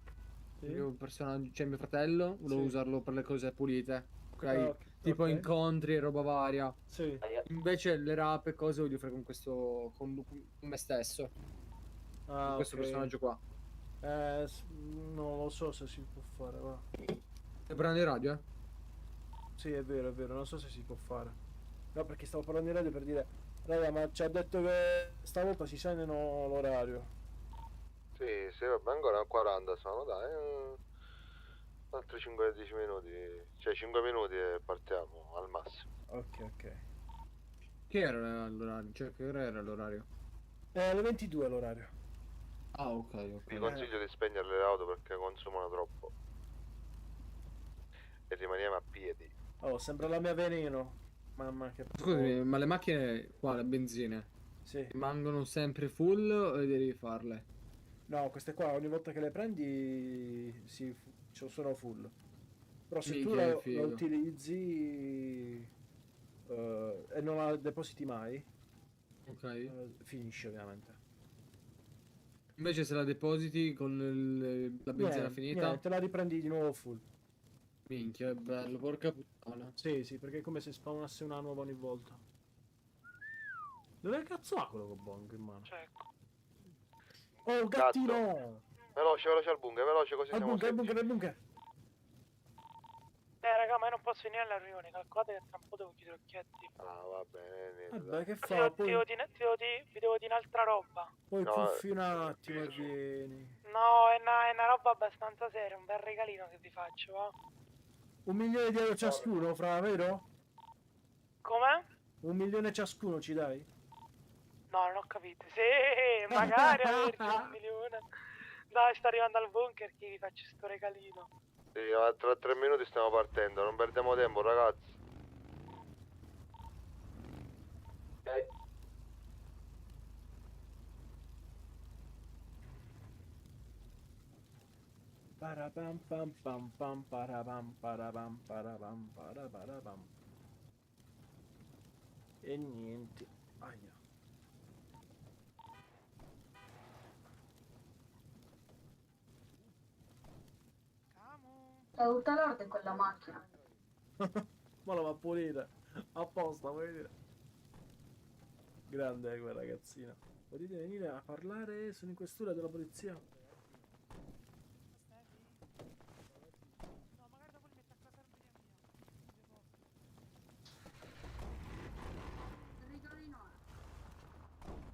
B: il mio personaggio, cioè mio fratello, volevo usarlo per le cose pulite, ok? Tipo incontri e roba varia.
A: Sì.
B: Invece le rape cose voglio fare con questo, con me stesso. Con questo personaggio qua.
A: Non lo so se si può fare, va.
B: Stai parlando di radio,
A: Sì, è vero, non so se si può fare. No, perché stavo parlando di radio per dire, raga, ma ci ha detto che stavolta si segnano l'orario.
S: Sì, vabbè, ancora 40 sono, dai. Altri 5-10 minuti, cioè 5 minuti e partiamo al massimo.
A: Ok.
B: Che era l'orario? Cioè, che ora era l'orario?
A: Alle 22 l'orario.
B: Ah, ok.
S: Vi consiglio di spegnere le auto perché consumano troppo. E rimaniamo a piedi.
A: Oh, sembra la mia veleno. Mamma che...
B: Scusami, ma le macchine qua, le benzine,
A: sì,
B: rimangono sempre full o devi farle?
A: No, queste qua ogni volta che le prendi sono full. Però se tu la utilizzi e non la depositi mai, finisce ovviamente.
B: Invece se la depositi con la benzina finita,
A: te la riprendi di nuovo full.
B: Minchia, è bello, porca puttana.
A: Sì, perché è come se spawnasse una nuova ogni volta. Dove cazzo ha quello con Bong in mano? Oh, gattino!
S: Veloce al bunker, veloce così siamo
A: al bunker.
E: Raga, ma io non posso venire alla riunione, calcolate che tra un po' devo chiudere gli occhietti.
S: Ah, va bene.
A: Vabbè, che
E: Vi
A: fa?
E: devo dire un'altra roba.
A: Poi puffi un attimo e vieni.
E: No, è una roba abbastanza seria, un bel regalino che vi faccio, va?
A: 1 milione di euro ciascuno, fra, vero?
E: Come?
A: 1 milione ciascuno ci dai?
E: No, non ho capito. Sì, magari averci 1 milione. Dai, sto arrivando al bunker che vi faccio sto regalino.
S: Sì, tra 3 minuti stiamo partendo, non perdiamo tempo, ragazzi.
A: Parapam pam pam pam parapam parapam parapam parapam. E niente. Aia.
L: È tutta l'orda in quella macchina.
A: Ma la va a pulire. Apposta, vuoi dire? Grande quel ragazzino. Potete venire a parlare? Sono in questura della polizia.
E: Un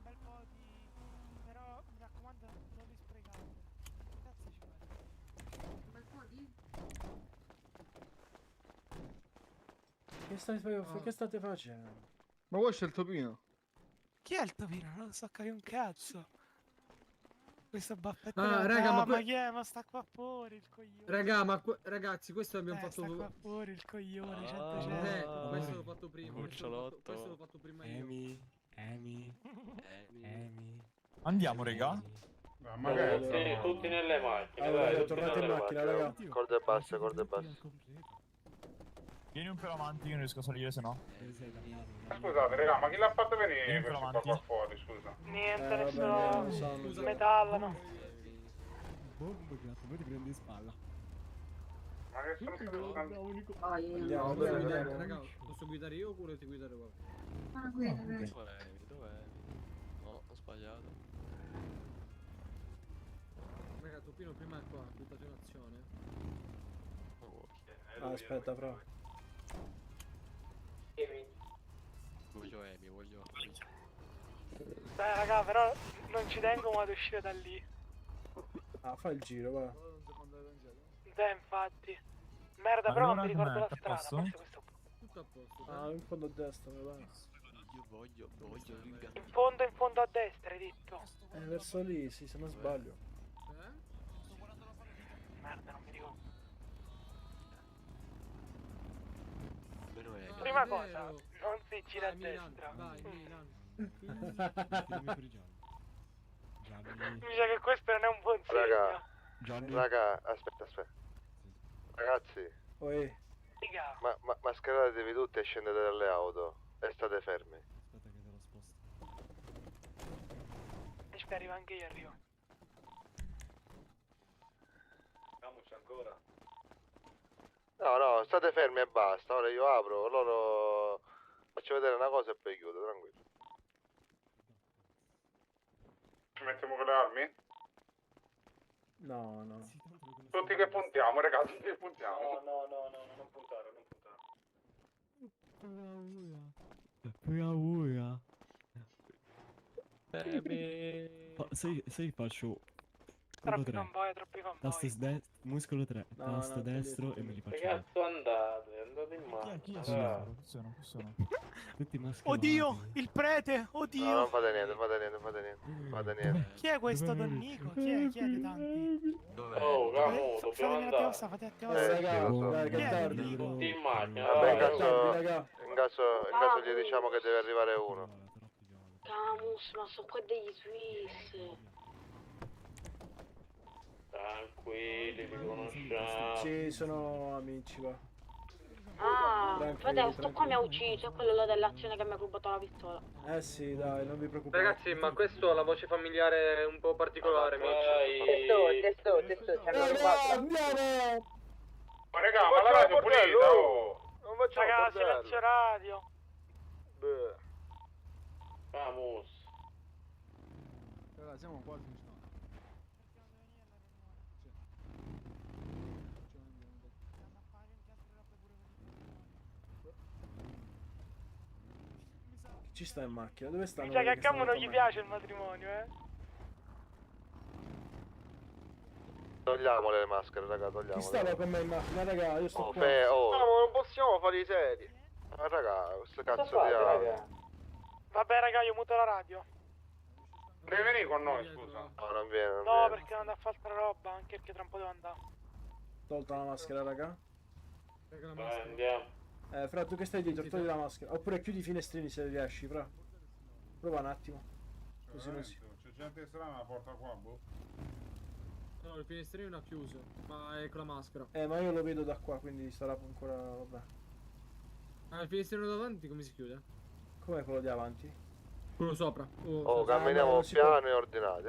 E: bel po' di... però mi raccomando non li sprecate. Che cazzo ci fate?
L: Un bel po' di...
A: Che state facendo?
F: Ma questo è il topino.
E: Chi è il topino? Non so capire un cazzo. Questo baffetto.
B: Raga,
E: ma chi è? Ma sta qua fuori il coglione.
B: Raga, ragazzi, questo l'abbiamo fatto.
E: Sta qua fuori il coglione.
B: Questo l'ho fatto prima. Questo l'ho fatto prima io.
C: Amy. Andiamo, raga.
J: Magari tutti nelle macchine.
A: Allora,
J: dai,
A: tornate in macchina, raga.
S: Corde basse.
C: Vieni un pelo avanti, io non riesco a salire, se no.
T: Scusate, raga, ma chi l'ha fatto venire
C: Vieni un
T: questo
C: pelo
T: qua
C: avanti.
T: fuori, scusa?
E: Niente, nessuno metallano.
G: Bomba, poi ti prendi in spalla.
T: Ma che sono stato
B: Andiamo, raga, posso guidare io oppure ti guidare qua?
L: Ma guida,
U: Dov'è? No, ho sbagliato.
B: Raga, Topino prima è qua, buttate un'azione.
A: Aspetta, fra.
U: Voglio.
E: Dai raga, però non ci tengo ad uscire da lì.
A: Ah, fai il giro, va.
E: Dai, infatti. Merda, però non mi ricordo la strada. Forse questo...
B: Tutto a posto.
A: Ah, in fondo a destra, va.
U: Io voglio
E: In fondo a destra, hai detto.
A: Verso lì, sì, se non sbaglio.
E: Merda, non mi ricordo.
U: Però
E: Prima cosa, non si gira a destra.
B: Vai, Milan.
E: Mi sa che questo non è un buon segno.
S: Raga, aspetta. Ragazzi, ma mascheratevi tutti e scendete dalle auto e state fermi.
G: Aspetta che te lo sposto.
E: Ci arriva anche io, arrivo.
J: Andiamoci ancora.
S: No, state fermi e basta. Ora io apro, loro faccio vedere una cosa e poi chiudo, tranquillo.
T: Ci mettiamo con le armi?
A: No.
T: Tutti che puntiamo, ragazzi, tutti che puntiamo.
J: No, non puntare.
G: Paura. Se faccio
E: Troppi convoi.
G: tasto muscolo 3, tasto destro e me li faccio.
J: Che cazzo andate in mano.
C: Chi sono?
G: Tutti mascherati.
E: Oddio, il prete, oddio.
S: No, non fate niente.
E: Chi è questo Donnico? Chi è dei tanti?
J: Oh, Gamu, dobbiamo andare.
E: Fate attivare.
A: Che tardi.
J: Tutti in macchina.
S: Vabbè,
J: dai.
S: in caso gli diciamo che deve arrivare uno.
H: Camus, ma sono qua degli Swiss.
J: Tranquilli, li conosciamo.
A: Sì, sono amici, va.
H: Ah,
A: Tranquilli,
H: fratello, sto qua mi ha
A: tranquilli.
H: ucciso, è quello là dell'azione che mi ha rubato la pistola.
A: Eh sì, dai, non vi preoccupate.
B: Ragazzi, ma questo ha la voce familiare un po' particolare,
D: Testo, ci hanno rubato.
A: Andiamo!
J: Ma raga, ma la radio è pulita, oh!
F: Non facciamo
E: Raga,
F: bordello.
E: silenzio radio.
F: Beh.
J: Vamos.
F: Raga, siamo quasi in
A: Ci sta in macchina, dove stanno?
E: Mi sa che a
A: quelli
E: Camo
A: stanno
E: non gli
A: con me?
E: piace il matrimonio, eh.
S: Togliamo le maschere, raga, togliamo.
A: Chi stava con me in macchina, raga? Io sto
S: Oh,
A: qua.
F: non possiamo fare i seri.
S: Ma raga, questo
P: Cosa
S: cazzo
P: fate,
S: di
P: raga?
E: Vabbè, raga, io muto la radio.
T: Devi venire con noi, scusa.
S: No, non viene, non
E: No,
S: viene.
E: perché non da fare altra roba, anche perché tra un po' devo andare.
A: Tolta la maschera, raga.
J: Vai, andiamo.
A: Fra, tu che stai dietro, togli la maschera. Oppure chiudi i finestrini se riesci, fra. Prova un attimo. Così non si...
T: C'è gente strana alla porta qua, boh.
B: No, il finestrino non ha chiuso, ma è con la maschera.
A: Ma io lo vedo da qua, quindi sarà ancora... vabbè.
B: Ah, il finestrino davanti come si chiude?
A: Com'è quello di avanti?
B: Quello sopra.
S: Oh, camminiamo piano e ordinati,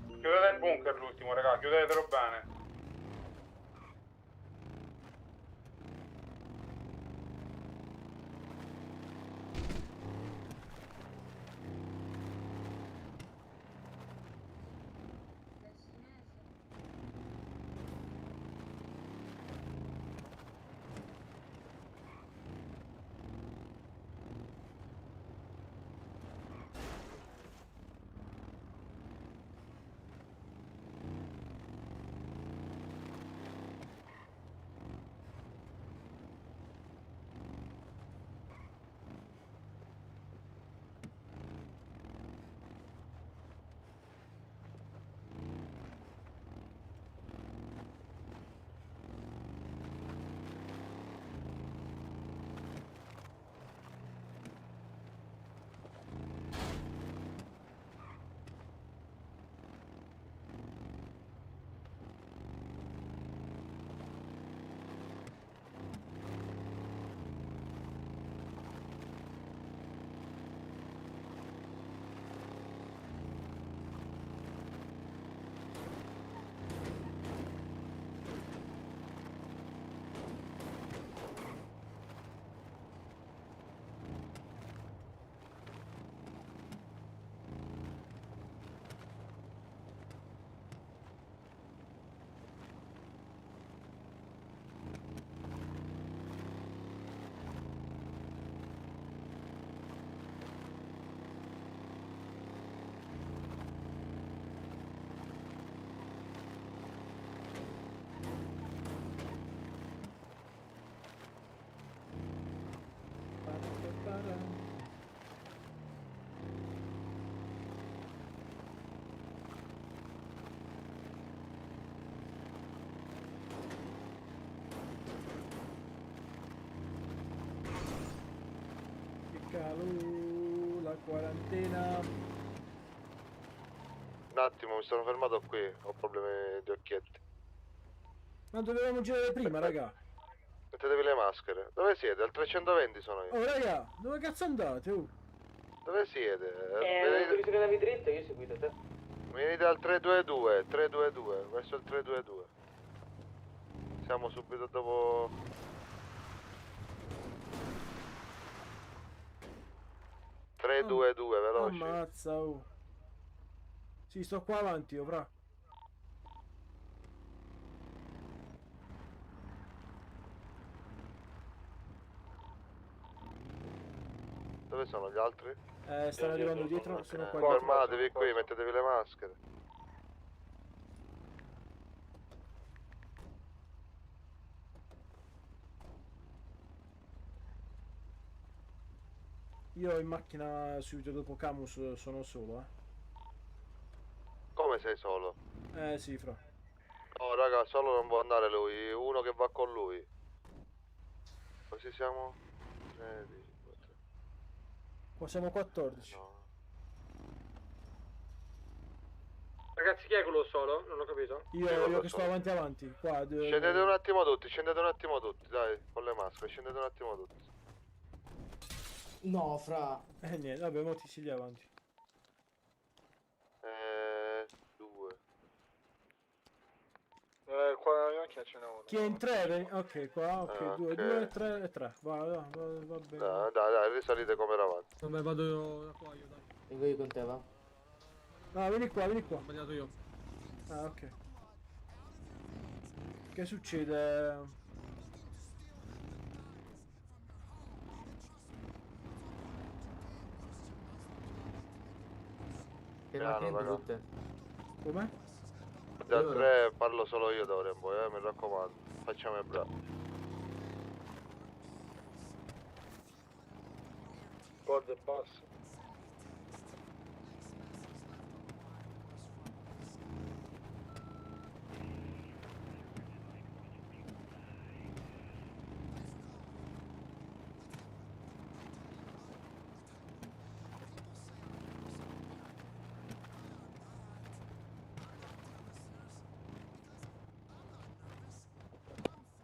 T: Chiudete il bunker l'ultimo, raga, chiudetelo bene.
A: La quarantena.
S: Un attimo, mi sono fermato qui, ho problemi di occhietti.
A: Ma dovevamo girare prima, raga.
S: Mettetevi le maschere. Dove siete? Al 320 sono io.
A: Oh, raga, dove cazzo andate?
S: Dove siete?
P: Tu dici che andavi dritto, io ho seguito te.
S: Venite al 322, 322, verso il 322. Siamo subito dopo... 322, veloci.
A: Ammazza, oh. Sì, sto qua avanti, io, fra.
S: Dove sono gli altri?
A: Stanno arrivando dietro, sono qua.
S: Fermatevi qui, mettetevi le maschere.
A: Io in macchina subito dopo Camus sono solo,
S: Come sei solo?
A: Sì, fra.
S: Oh raga, solo non può andare lui, uno che va con lui. Così siamo? 13, 4.
A: Qua siamo 14.
S: No.
Q: Ragazzi, chi è quello solo? Non ho capito.
A: Io che sto avanti. Qua,
S: Scendete un attimo tutti, dai, con le maschere, scendete un attimo tutti.
D: No, fra.
A: Niente, vabbè, mo ti si lì avanti.
S: 2.
F: Qua nella macchina ce n'è uno.
A: Chi è in 3? Ok, qua, ok, 2, 2, 3 e 3. Va bene.
S: Dai, risalite come eravate.
B: Vabbè, vado io da qua, dai.
D: Vengo io con te, va?
A: No, vieni qua.
B: Ho sbagliato io.
A: Ah, ok. Che succede?
D: Che macchine
S: raga.
D: brutte.
A: Come?
S: Da 3 parlo solo io da Rembo, mi raccomando. Facciamo i bravi.
F: God e basta.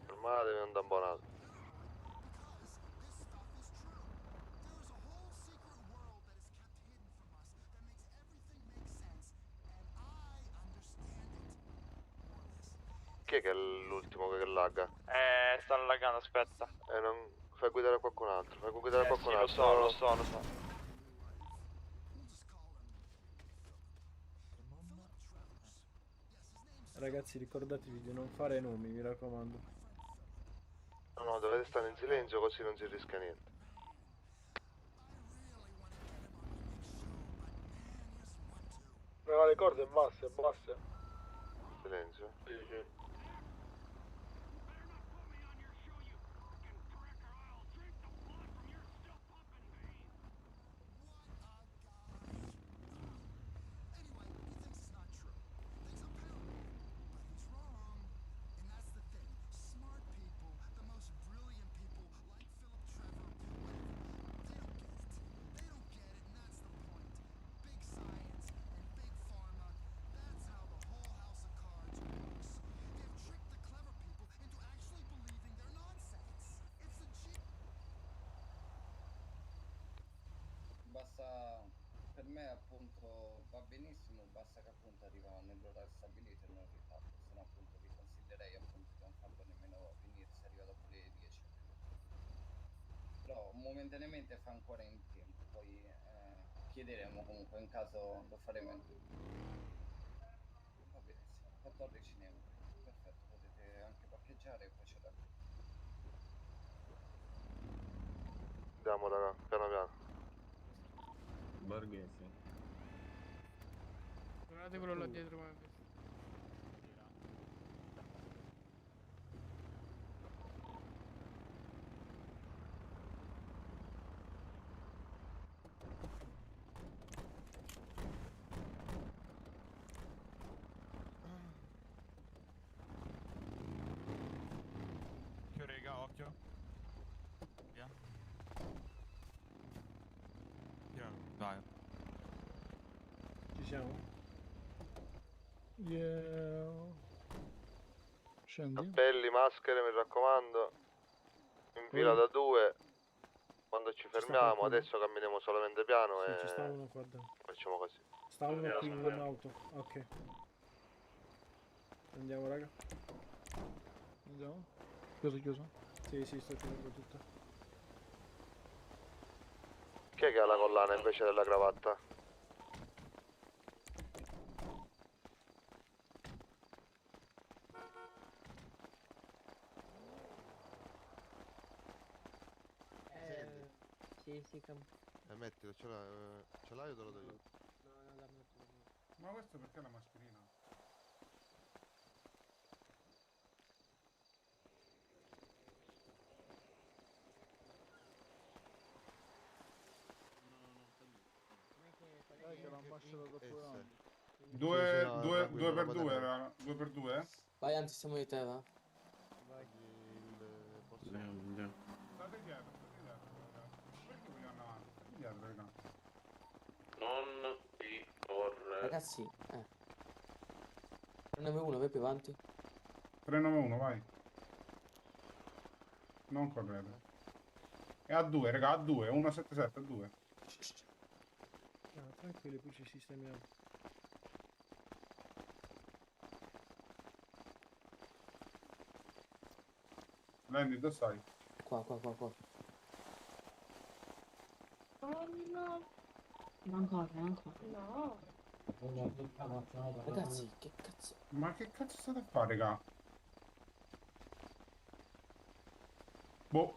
S: Fermatevi, non da abbonato. Chi è che è l'ultimo che lagga?
C: Stanno laggando, aspetta.
S: Non... Fai guidare qualcun altro,
C: Sì, lo so.
A: Ragazzi, ricordatevi di non fare nomi, mi raccomando.
S: No, dovete stare in silenzio così non si rischia niente.
F: No, le corde basse.
S: Silenzio.
R: Basta, per me appunto va benissimo, basta che appunto arriva nell'ora stabilita e non ritardo, se no appunto vi consiglierei appunto di non farlo nemmeno venire se arriva dopo le 10. Però momentaneamente fa ancora in tempo, poi chiederemo comunque in caso lo faremo in va benissimo, 14 euro, perfetto, potete anche parcheggiare e poi c'è da
S: Andiamo raga, piano.
U: Borghese.
E: Guardate quello là dietro come visto.
C: Occhio rega, occhio. Via. Vai.
A: Ci siamo?
F: Scendi.
S: Cappelli, maschere, mi raccomando. In fila da 2. Quando ci fermiamo, adesso camminiamo solamente piano
A: Sì,
S: e
A: ci sta uno qua dentro.
S: facciamo così.
A: Sta uno qui in un'auto. Ok. Andiamo raga.
F: Andiamo. Chiuso?
A: Sì, sto chiudendo tutto.
S: Chi è che ha la collana invece della cravatta?
V: Sì,
S: Mettilo, ce l'hai o te lo do io?
V: No, la metto.
T: Ma questo perché è la mascherina?
F: Dai che l'ambasciata troppo grande.
T: 2 per 2 era? 2 per 2?
D: Vai, anzi, siamo di te, va?
T: State dietro. Perché vogliamo avanti? State dietro, raga.
N: Non vi correre.
D: Ragazzi, 391, vai più avanti.
T: 391, vai. Non correte. È a 2, raga, a 2, 177, a 2.
A: No, tranquilli, poi ci sistemiamo.
T: Landy, dove stai?
D: Qua.
L: Oh no. Non corre. No.
D: Ragazzi, che cazzo?
T: Ma che cazzo state a fare, raga? Boh.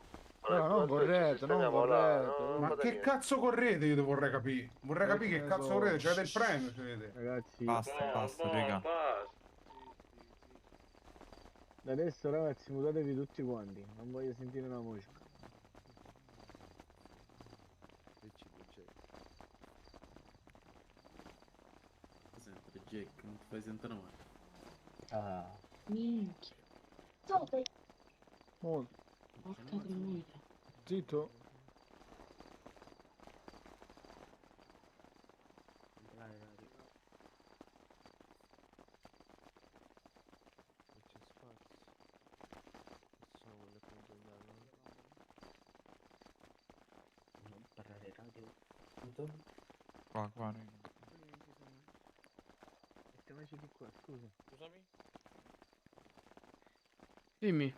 F: No, non correte, non correte.
T: Ma che cazzo correte? Io vorrei capire. Vorrei capire che cazzo correte. C'avete il premio, c'avete.
K: Ragazzi,
C: Basta, raga.
K: da adesso ragazzi mutatevi tutti quanti, non voglio sentire una voce.
N: Sempre Jack, non ti fai sentire male.
K: Ah.
L: Minchia. Dove?
K: Molto.
L: Porca troia.
K: Zitto.
V: Non parlare radio.
C: Qua, raga.
K: Mettiamoci di qua, scusa.
Q: Scusami?
B: Dimmi.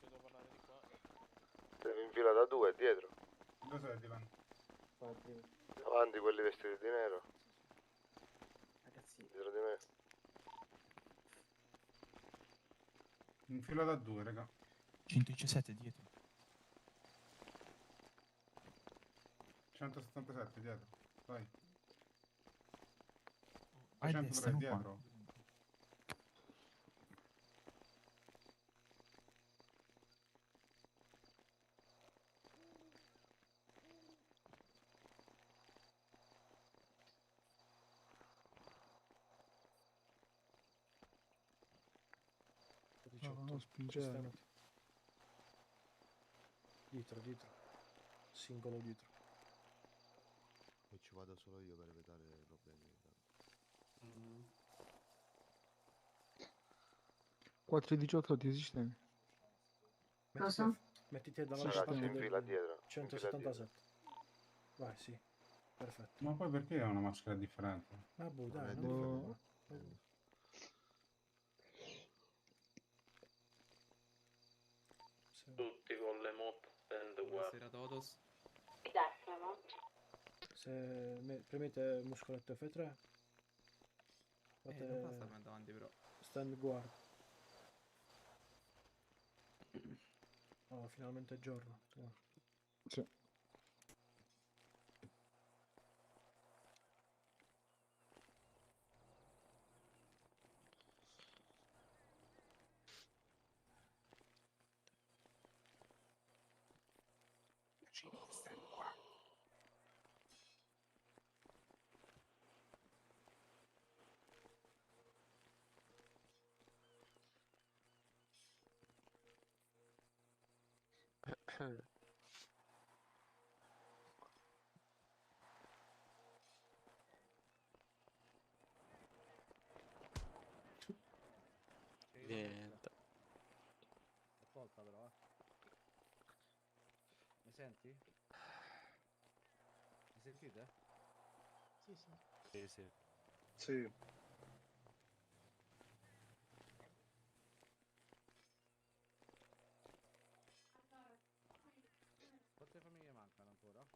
Q: Devo parlare di qua.
S: Siamo in fila da 2, dietro.
T: Dove sei, Dylan?
S: Avanti quelli vestiti di nero.
D: Ragazzi.
S: Dietro di me.
T: In fila da 2, raga.
C: 117 dietro.
T: 177 dietro. Vai.
C: Vai
T: 103
C: destra, qua.
T: dietro.
A: No,
K: spingere.
A: Dietro. Singolo dietro.
S: E ci vado solo io per evitare problemi.
K: 418 ti sistemi.
A: Mettiti dalla
S: Ragazzi,
A: parte
S: in fila dietro.
A: 177. Vai, sì. Perfetto.
T: Ma poi perché ha una maschera differente?
A: Vabbè, dai,
S: Non è
A: non
S: differente.
J: Tutti con le moto stand
N: Buonasera a todos.
A: Se premete muscoletto F3. Fate
N: Non basta come davanti però.
A: stand guard. Oh, finalmente è giorno.
K: Sì.
M: Niente.
O: Ascolta però, Mi senti? Mi sentite?
M: Sì.
K: Sì.
O: Quante famiglie mancano ancora?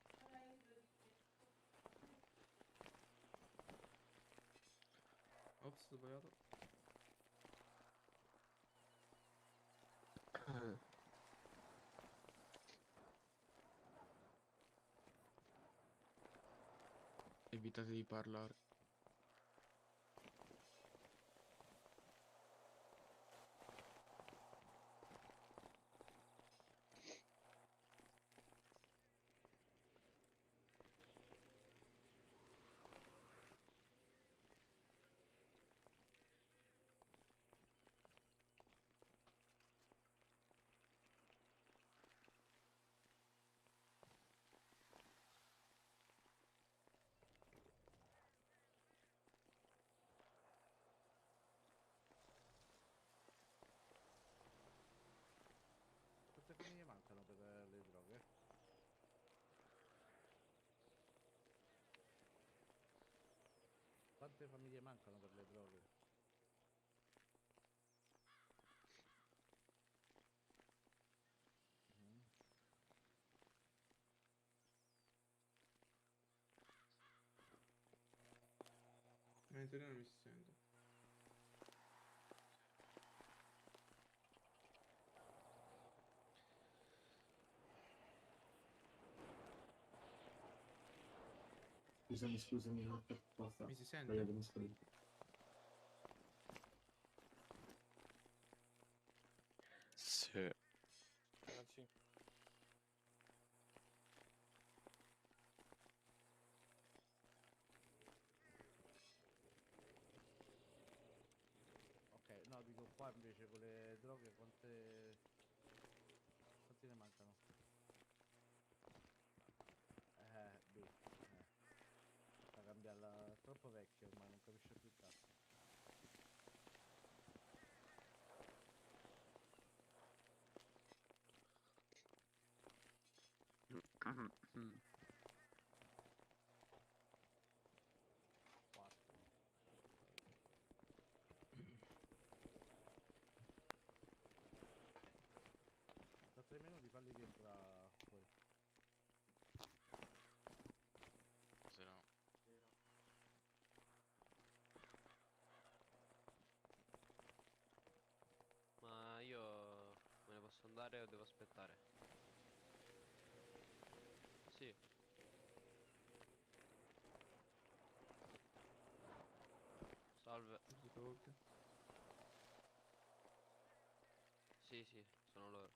N: Ops, ho sbagliato.
M: Evitate di parlare.
O: Quante famiglie mancano per le droghe?
M: Ma in teoria non mi si sente.
G: Scusami, basta.
M: Mi si sente? Sì.
O: Ok, no, dico qua invece con le droghe quante ne mancano? Da cambiarla, è troppo vecchio ormai, non capisce più il cazzo. Da 3 minuti falli rientrare poi.
M: Se no.
I: Ma io me ne posso andare o devo aspettare? Sì. Salve. Sì, sì, sono loro.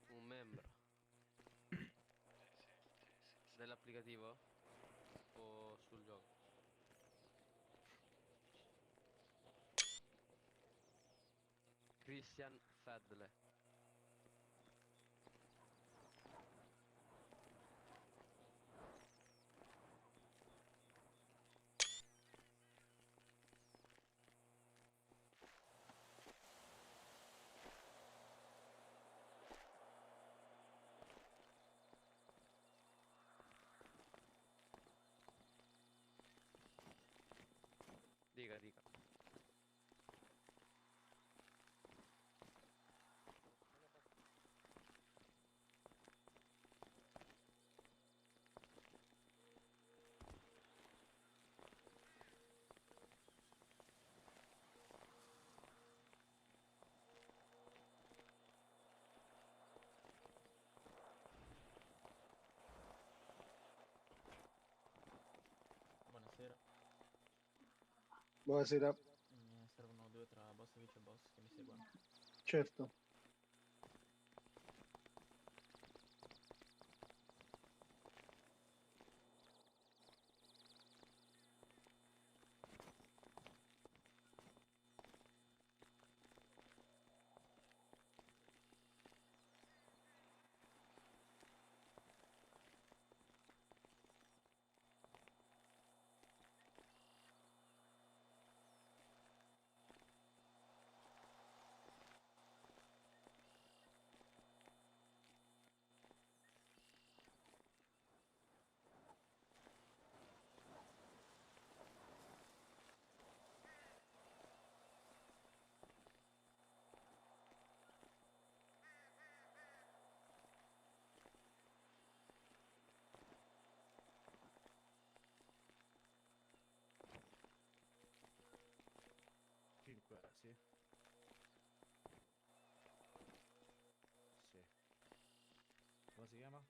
I: Un membro. Dell'applicativo? O sul gioco? Christian Fedle. Dica, dica.
Q: Buonasera.
K: Buonasera.
Q: Mi servono due tra boss e vice boss che mi seguono.
K: Certo.
O: Sì. Sì. Come si chiama?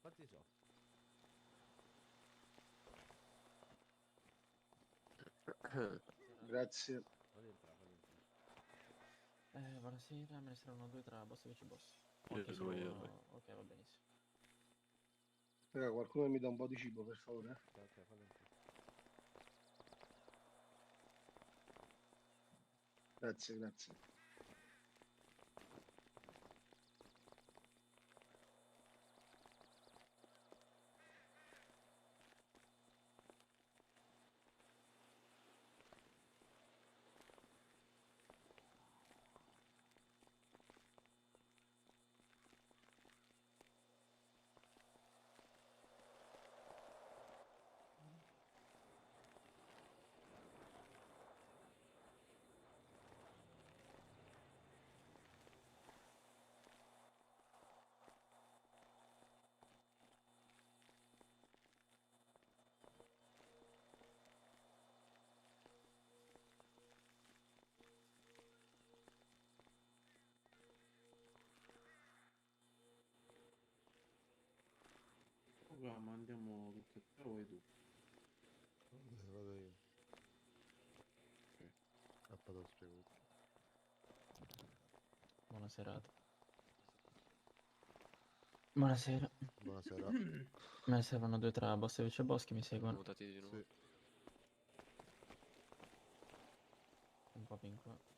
O: Quanti so?
K: Grazie.
Q: Buonasera, me ne servono due tra boss e vice boss.
M: Io
Q: Ok,
M: sono io,
Q: uno... ok, va benissimo.
K: Raga, qualcuno mi dà un po' di cibo, per favore?
O: Ok,
K: Grazie, grazie.
N: facciamo? Andiamo tutti e tre o vai tu?
S: Vado io.
N: Ok.
S: Poi te lo spiego tutto.
Q: Buona serata. Buonasera.
S: Buonasera.
Q: Me ne servono 2 tra Bossevic e Boschi, mi seguono.
I: Mutati di nuovo.
S: Sì.
Q: Un po' in qua.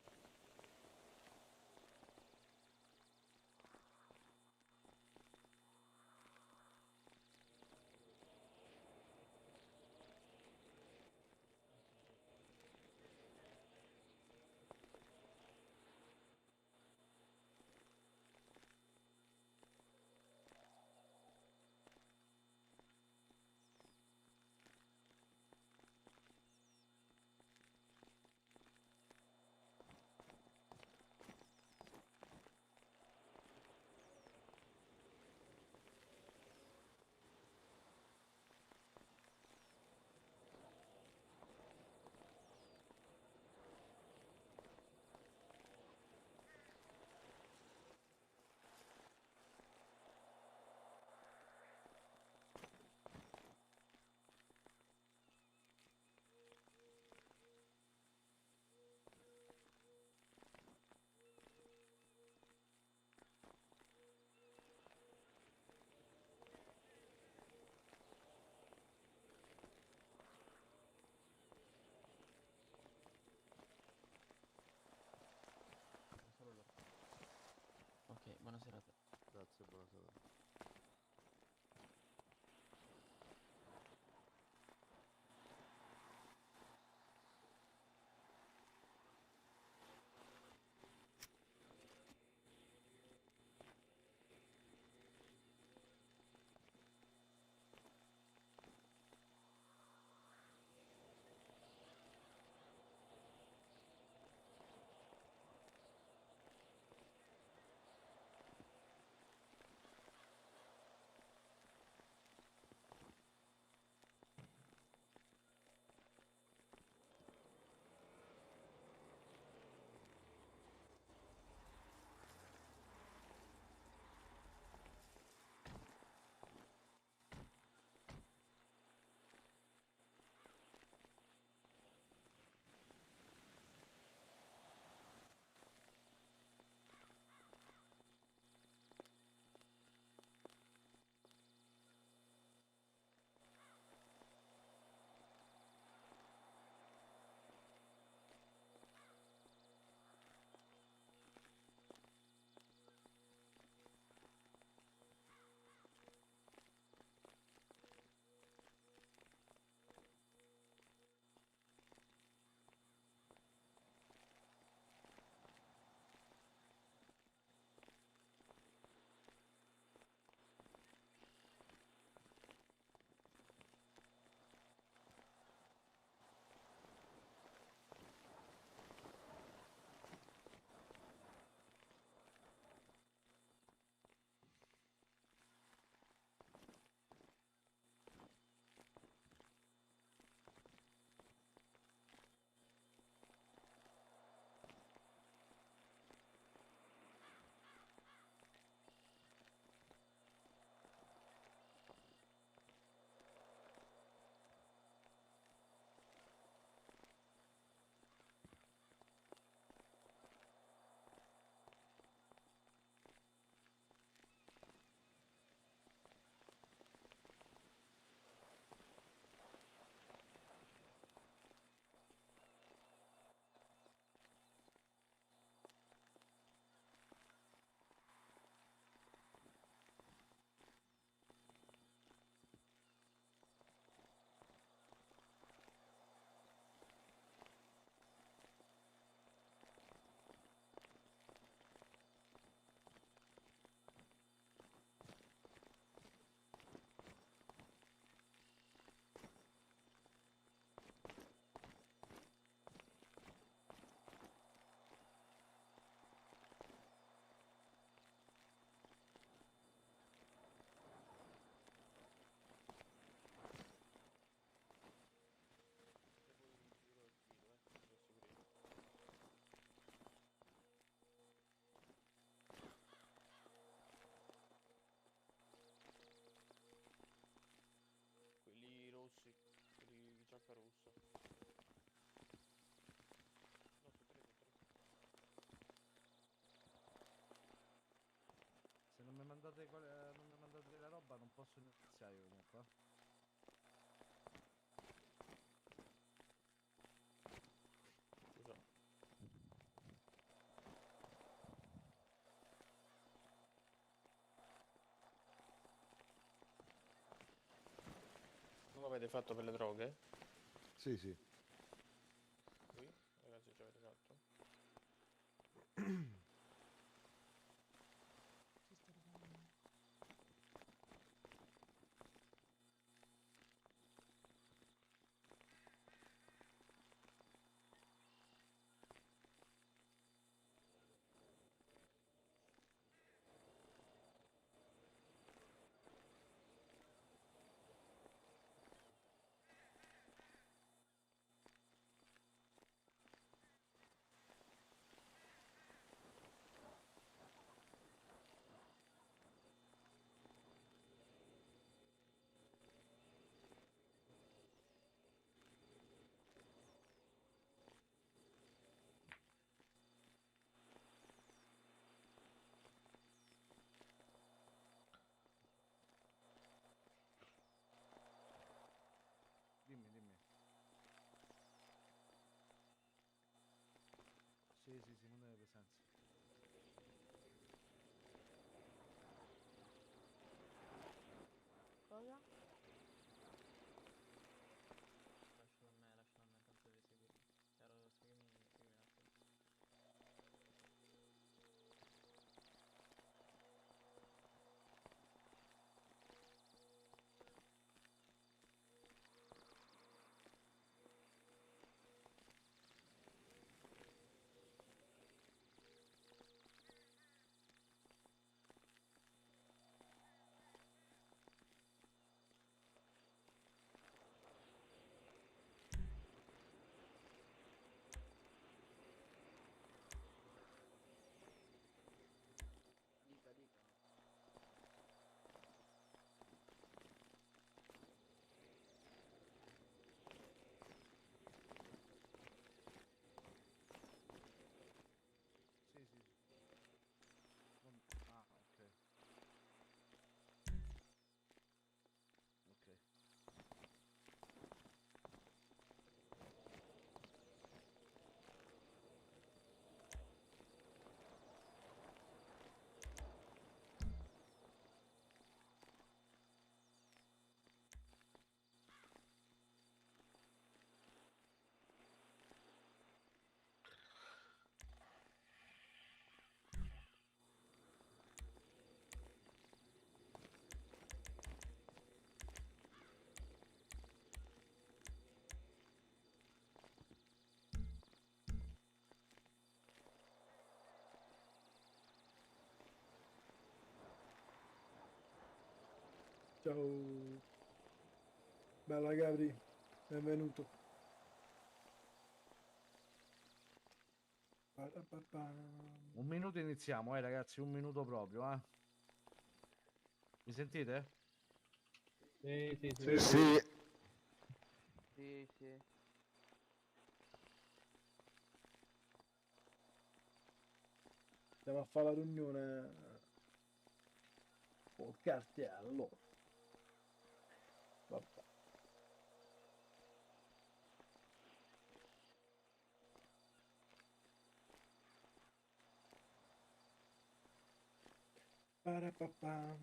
O: non mi mandate la roba, non posso iniziare io comunque.
G: Scusa. Non l'avete fatto per le droghe?
S: Sì, sì.
G: Qui? Ragazzi, ci avete fatto?
O: Dimmi. Sì, non deve presenza.
L: Cosa?
Q: Lascialo a me, tanto devi seguire. Chiaro, seguimi un attimo.
V: Dica.
O: Sì. Ah, ok. Ok.
A: Ciao. Bella Gabri, benvenuto.
O: Un minuto iniziamo, ragazzi, un minuto proprio, Mi sentite?
S: Sì.
V: Sì.
A: Andiamo a fare la riunione col cartello. Vabbè. Parapapà.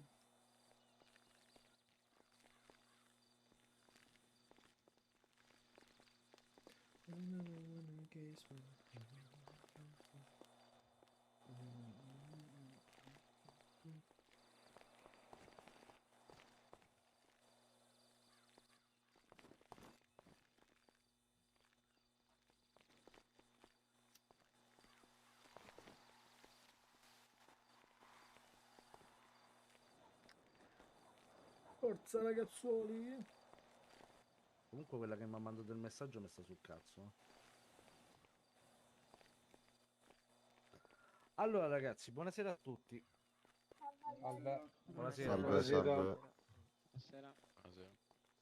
A: Forza ragazzuoli.
O: Comunque quella che mi ha mandato il messaggio mi sta sul cazzo. Allora ragazzi, buonasera a tutti. Buonasera.
S: Salve.
Q: Buonasera.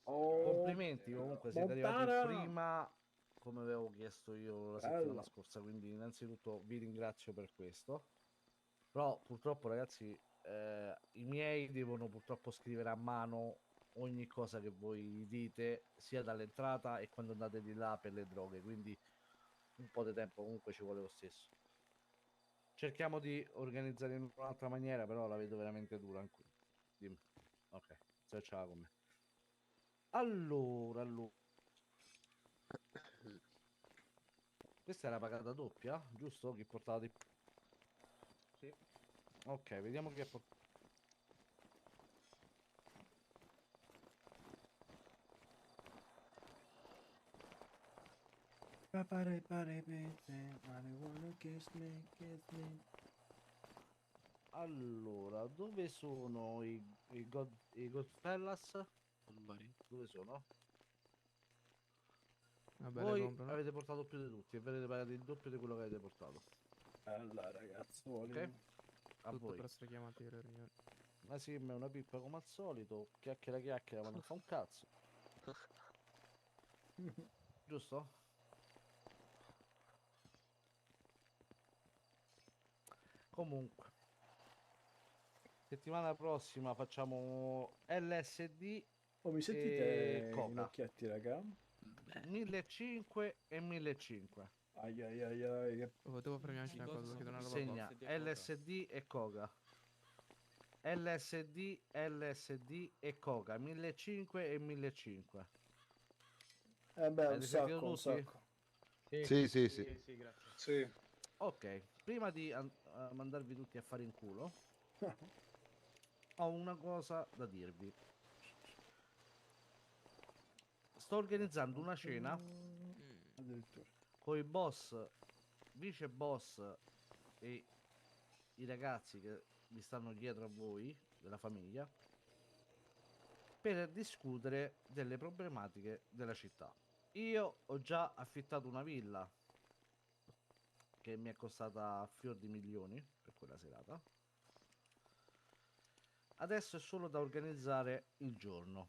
O: Complimenti, comunque siete arrivati
A: Montana!
O: prima, come avevo chiesto io la settimana scorsa, quindi innanzitutto vi ringrazio per questo. Però purtroppo ragazzi i miei devono purtroppo scrivere a mano ogni cosa che voi dite, sia dall'entrata e quando andate di là per le droghe, quindi un po' di tempo comunque ci vuole lo stesso. Cerchiamo di organizzare in un'altra maniera, però la vedo veramente dura anche qui. Dimmi. Ok, se ce l'ha con me. Allora. Questa era pagata doppia, giusto? Chi portava di...
B: Sì.
O: Ok, vediamo chi ha portato. Allora, dove sono i Godfellas? Dove sono?
G: Vabbè,
O: Voi
G: le comprano.
O: avete portato più di tutti e vedete pagato il doppio di quello che avete portato.
A: Allora, ragazzi,
O: Ok? A
G: Tutto
O: voi.
G: per essere chiamati alle riunioni.
O: Ma sì, è una pippa come al solito. Chiacchiera, ma non fa un cazzo. Giusto? Comunque, settimana prossima facciamo LSD.
A: Oh, mi
O: e
A: sentite
O: Coca.
A: ginocchietti, raga?
O: 1500 e 1500.
A: Ai ai ai ai.
G: Devo farmi anche una cosa, chiedo una roba.
O: Segna LSD e Coca. LSD e Coca 1500 e 1500.
A: Beh, un
O: Avete sentito
A: sacco, un
O: tutti?
A: sacco.
S: Sì,
O: grazie.
A: Sì.
O: Ok, prima di mandarvi tutti a fare in culo, ho una cosa da dirvi. Sto organizzando una cena con i boss, vice boss e i ragazzi che vi stanno dietro a voi, della famiglia, per discutere delle problematiche della città. Io ho già affittato una villa che mi è costata fior di milioni per quella serata. Adesso è solo da organizzare il giorno.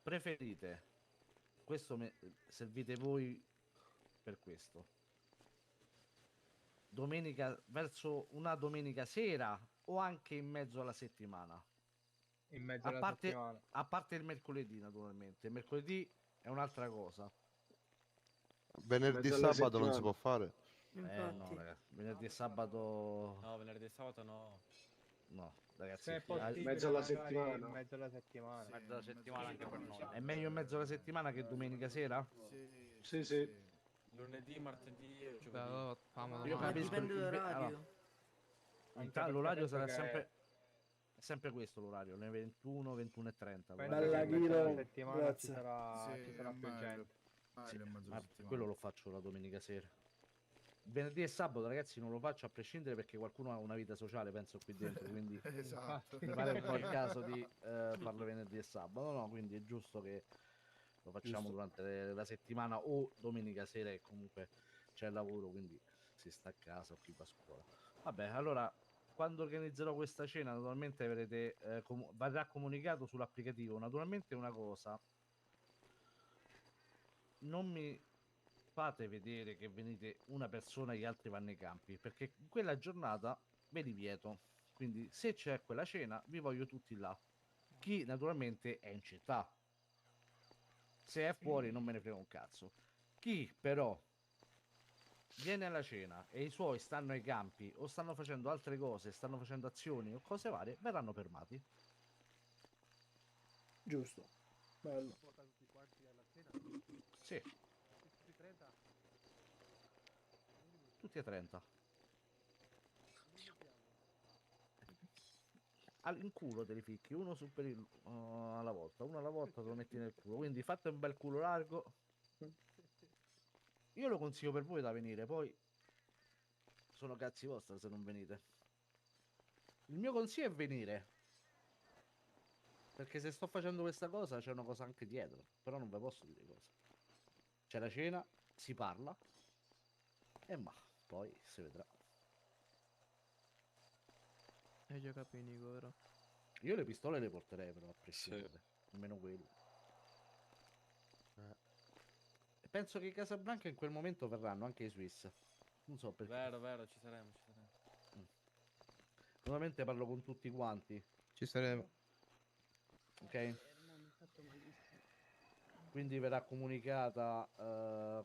O: Preferite, servite voi per questo, verso una domenica sera o anche in mezzo alla settimana?
B: In mezzo alla settimana.
O: A parte il mercoledì, naturalmente. Il mercoledì è un'altra cosa.
S: Venerdì e sabato non si può fare?
O: No, ragazzi. Venerdì e sabato...
U: No, venerdì e sabato no.
O: No, ragazzi.
B: Se è possibile,
F: mezzo alla
B: magari
F: settimana.
B: in mezzo alla settimana.
U: Mezzo alla settimana anche per noi.
O: È meglio in mezzo alla settimana che domenica sera?
F: Sì.
U: Lunedì, martedì e
G: Beh, allora famo
O: Io
G: domani.
O: capisco l'orario sarà
B: che-
O: sempre questo l'orario, le 21, 21 e 30.
A: Bella
B: in mezzo alla
A: Ghiro,
B: settimana
A: grazie.
B: ci sarà più gente.
O: Quello lo faccio la domenica sera. Venerdì e sabato, ragazzi, non lo faccio a prescindere perché qualcuno ha una vita sociale, penso qui dentro, quindi
F: Esatto.
O: mi pare un po' il caso di farlo venerdì e sabato, no, quindi è giusto che lo facciamo durante la settimana o domenica sera che comunque c'è il lavoro, quindi si sta a casa o chi va a scuola. Vabbè, allora, quando organizzerò questa cena, naturalmente avrete, verrà comunicato sull'applicativo. Naturalmente una cosa, non mi fate vedere che venite una persona e gli altri vanno ai campi, perché in quella giornata ve li vieto. Quindi se c'è quella cena, vi voglio tutti là. Chi naturalmente è in città. Se è fuori non me ne frega un cazzo. Chi però viene alla cena e i suoi stanno ai campi o stanno facendo altre cose, stanno facendo azioni o cose varie, verranno fermati.
A: Giusto. Bello.
O: Sì. Tutti a 30. In culo te li ficchi, uno alla volta, uno alla volta te lo metti nel culo. Quindi fate un bel culo largo. Io lo consiglio per voi da venire, poi sono cazzi vostri se non venite. Il mio consiglio è venire. Perché se sto facendo questa cosa c'è una cosa anche dietro, però non ve posso dire cosa. C'è la cena, si parla e poi si vedrà.
G: Hai già capito, Nico, vero?
O: Io le pistole le porterei però a prescindere, almeno quelle. E penso che Casablanca in quel momento verranno anche i Swiss. Non so perché.
U: Vero, ci saremo.
O: Normalmente parlo con tutti quanti.
C: Ci sarebbe.
O: Ok? Quindi verrà comunicata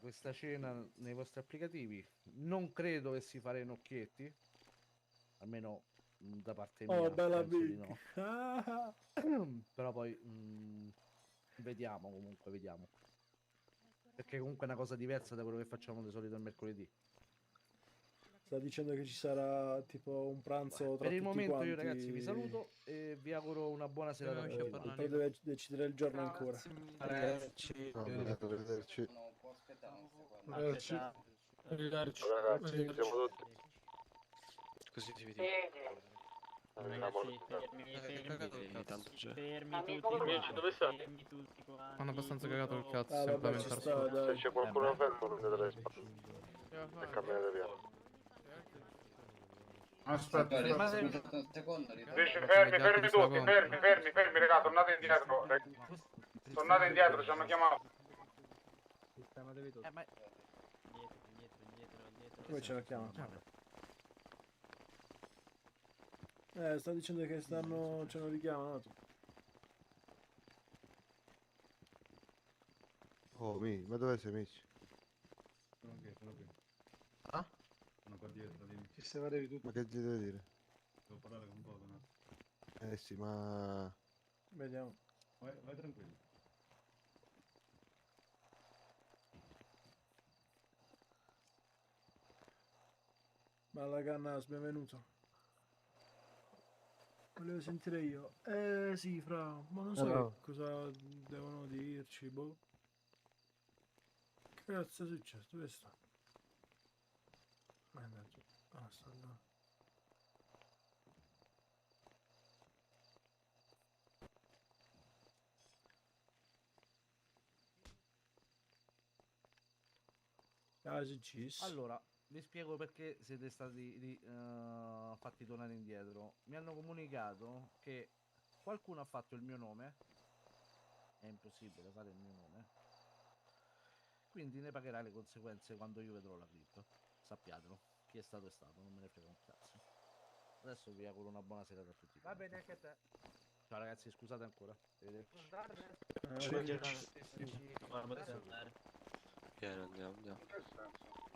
O: questa cena nei vostri applicativi. Non credo che si faremo occhietti, almeno da parte mia.
A: Oh, bella
O: penso di
A: big.
O: no. Però poi vediamo, comunque vediamo. Perché comunque è una cosa diversa da quello che facciamo di solito il mercoledì.
A: Sta dicendo che ci sarà tipo un pranzo tra
O: Per il
A: tutti
O: momento
A: quanti.
O: io ragazzi vi saluto e vi auguro una buona serata a tutti quanti.
A: Poi deve decidere il giorno ancora.
S: Arrivederci. Arrivederci.
R: No, può aspettare un secondo.
A: Arrivederci.
B: Arrivederci.
S: Ragazzi, ci siamo tutti.
I: Così ti vedi.
Q: Ragazzi, fermi tutti.
G: Dove stai?
Q: Fermi tutti quanti.
C: Hanno abbastanza cagato il cazzo.
A: Ah, vabbè, ci sta, dai.
S: Se c'è qualcuno fermo, prendete le spalle. E camminate via.
T: Aspetta,
R: Aspetta un secondo.
T: fermi tutti, fermi, raga, tornate indietro. Tornate indietro, ci hanno chiamato.
Q: Sistematevi tutti. Indietro.
A: Come ce la chiama? Sta dicendo che ce l'hanno richiamato.
S: Oh, ma dove sei, amici?
F: Sono qui.
S: Ah?
F: Sono qua dietro, dimmi.
A: Sistematevi tutti.
S: Ma che ti devo dire?
F: Devo parlare con Bodo, no?
S: Eh sì, ma...
A: Vediamo.
F: Vai tranquillo.
A: Bella Cannas, benvenuto. Volevo sentire io. Sì, fra, ma non so
K: No.
A: cosa devono dirci, boh. Che cazzo è successo? Dove sta? Mannaggia. Ah, sta là.
O: Allora, vi spiego perché siete stati fatti tornare indietro. Mi hanno comunicato che qualcuno ha fatto il mio nome. È impossibile fare il mio nome. Quindi ne pagherà le conseguenze quando io vedrò la clip. Sappiatelo. Chi è stato, non me ne frega un cazzo. Adesso vi auguro una buona serata a tutti.
D: Va bene anche a te.
O: Ciao ragazzi, scusate ancora. Arrivederci.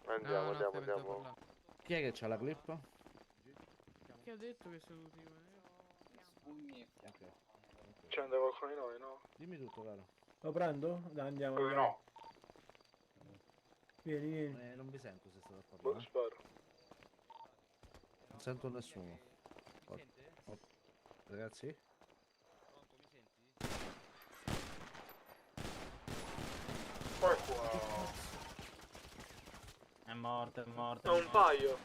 S: Andiamo.
O: Chi è che c'ha la clip?
Q: Chi ha detto che saluti?
O: Ok.
J: C'è qualcuno di noi, no?
O: Dimmi tutto, caro.
A: Lo prendo? Dai, andiamo.
T: No.
A: Vieni.
O: Non vi sento se state a parlare.
J: Sparo.
O: Non sento nessuno. Ragazzi?
T: Poi qua.
Q: È morto.
J: È un paio.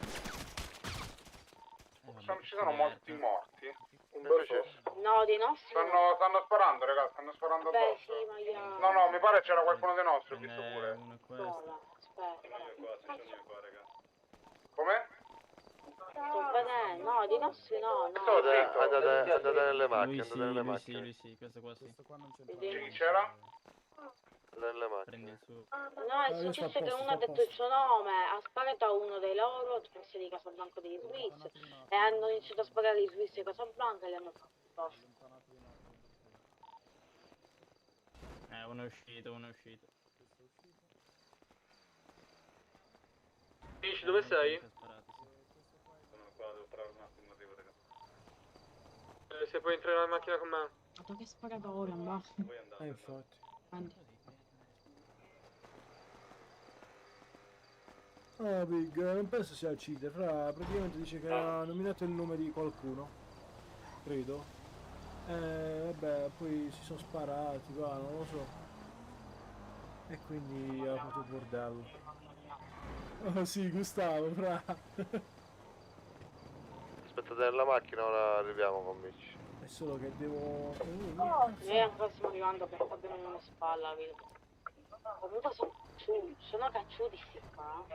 T: Ci sono molti morti.
J: Un bel po'.
L: No, dei nostri.
T: Stanno sparando, ragazzi, stanno sparando
L: Beh,
T: addosso.
L: sì, ma io...
T: No, mi pare c'era qualcuno dei nostri, ho visto pure.
Q: Uno è questo.
L: Aspetta.
T: Come?
L: Sto vedendo, no, dei nostri no.
S: Andate nelle macchine,
Q: Lui sì, questo qua sì.
T: Chi c'era?
S: Nelle macchine.
Q: Prendi il suo.
L: No, è successo che uno ha detto il suo nome, ha sparato a uno dei loro, penso di Casablanca degli Swiss, e hanno iniziato a sparare i Swiss di Casablanca e li hanno fatto addosso.
Q: Uno è uscito.
J: Dici dove sei?
T: Sono qua, devo trovare un attimo, arrivo, ragazzi.
J: Se puoi entrare nella macchina con me.
L: Ma che sparato ora, ma...
T: Voi andate.
A: Infatti. Ah, Big, non penso sia Cide, fra praticamente dice che ha nominato il nome di qualcuno, credo. Vabbè, poi si sono sparati, va, non lo so. E quindi ha fatto il bordello. Oh sì, Gustavo, fra.
S: Aspettate nella macchina, ora arriviamo con Mitch.
A: È solo che devo...
L: Noi ancora stiamo arrivando perché abbiamo una spalla, vedo. Comunque sono cacciuti sti qua.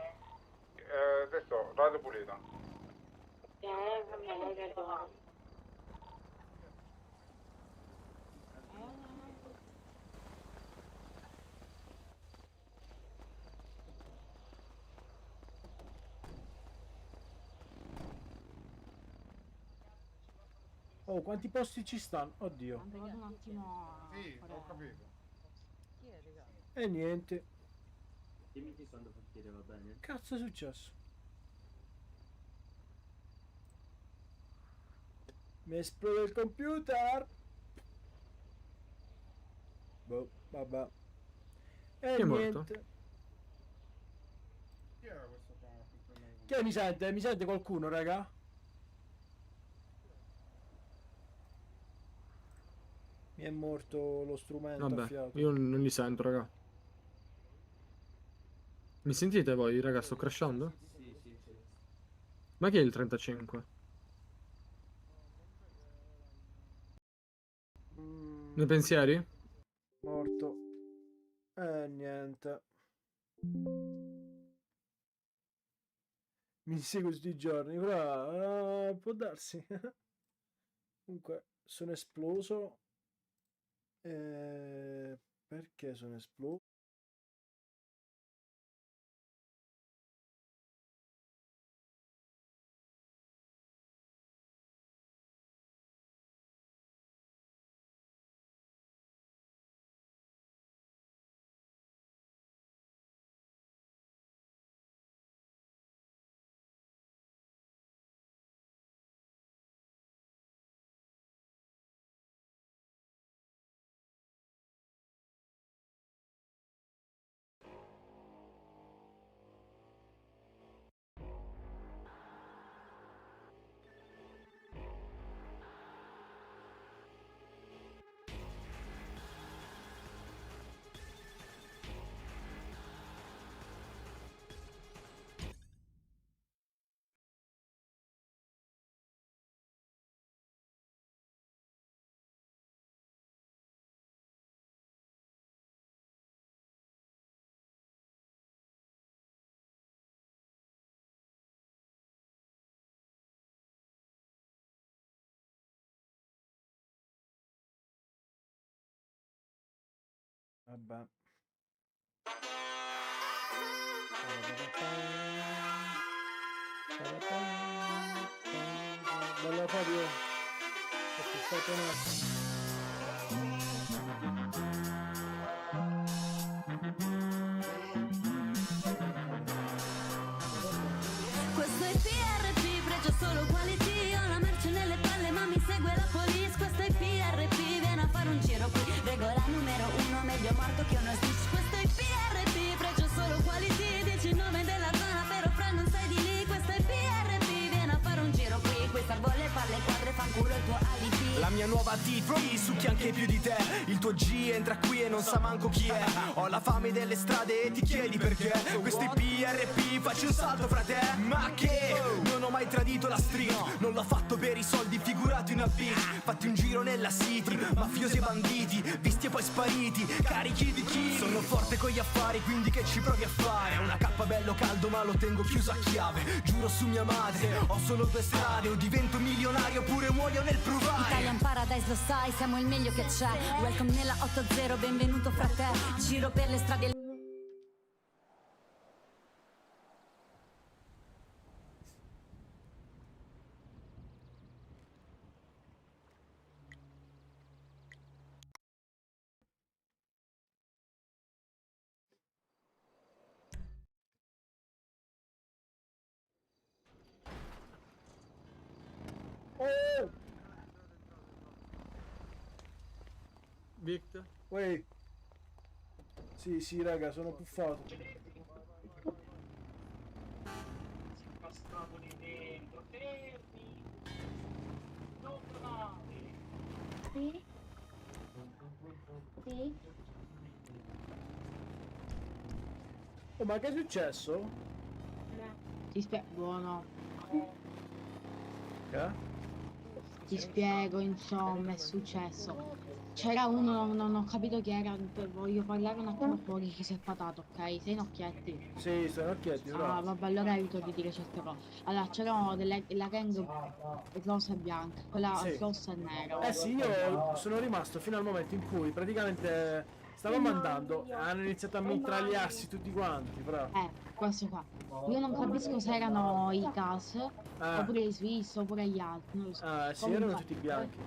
T: Adesso, radio pulita.
L: Vabbè, che buono.
A: Oh, quanti posti ci stanno? Oddio.
L: Vado un attimo a...
T: Sì, ho capito.
A: E niente.
H: Dimmi quando partire, va bene?
A: Cazzo è successo? Mi esplode il computer. Boh, vabbè. E
B: Chi è
A: niente.
B: morto?
T: Chi era questo qua?
A: Che mi sente? Mi sente qualcuno, raga? Mi è morto lo strumento a
B: Vabbè,
A: fiato.
B: io non li sento, raga. Mi sentite voi, raga? Sto crashando?
H: Sì, sì, sì.
B: Ma chi è il 35? Nei pensieri?
A: Morto. Niente. Mi segue tutti i giorni, però può darsi. Comunque, sono esploso. Perché sono esploso? Vabbè. Bella Fabio. Aspettate un attimo.
P: Questo è PRP, pregio solo quality. Ho la merce nelle palle ma mi segue la police. Questo è PRP, viene a fare un giro qui. Regola numero 1, meglio morto che uno snitch. Questo è PRP, pregio solo quality. Dici il nome della zona però fra non sei di lì. Questo è PRP, viene a fare un giro qui. Questa vuole palle quadre, fanculo il tuo alibi.
W: La mia nuova TT, succhi anche più di te. Il tuo G entra qui e non sa manco chi è. Ho la fame delle strade e ti chiedi perché. Questo è PRP, facci un salto fra te. Ma che? Non ho mai tradito la street. Non l'ho fatto per i soldi, figurati una bitch. Fatti un giro nella city, mafiosi e banditi, visti e poi spariti, carichi di chi? Sono forte con gli affari, quindi che ci provi a fare? Una cappa bello caldo ma lo tengo chiuso a chiave. Giuro su mia madre, ho solo due strade. O divento milionario oppure muoio nel provare.
P: Italian Paradise, lo sai, siamo il meglio che c'è. Welcome nella 80, benvenuto fra te. Giro per le strade.
A: Oh!
B: Victor?
A: Uè. Sì, sì, raga, sono puffato.
L: Sì? Sì?
A: Oh, ma che è successo?
L: Buono.
A: Che?
L: Ti spiego, insomma, è successo. C'era uno, non ho capito chi era, voglio parlare un attimo fuori che si è patato, ok? Sei in occhietti?
A: Sì, sono occhietti, però.
L: Ah, vabbè, allora evito di dire certe cose. Allora, c'erano la gang rossa e bianca, quella
A: Sì.
L: rossa e nera.
A: Eh sì, io sono rimasto fino al momento in cui praticamente stavamo andando, hanno iniziato a mitragliarsi tutti quanti, però.
L: questo qua. Io non capisco se erano i CAS, oppure i Swiss, oppure gli altri, non lo so.
A: Sì,
L: Comunque,
A: erano tutti bianchi.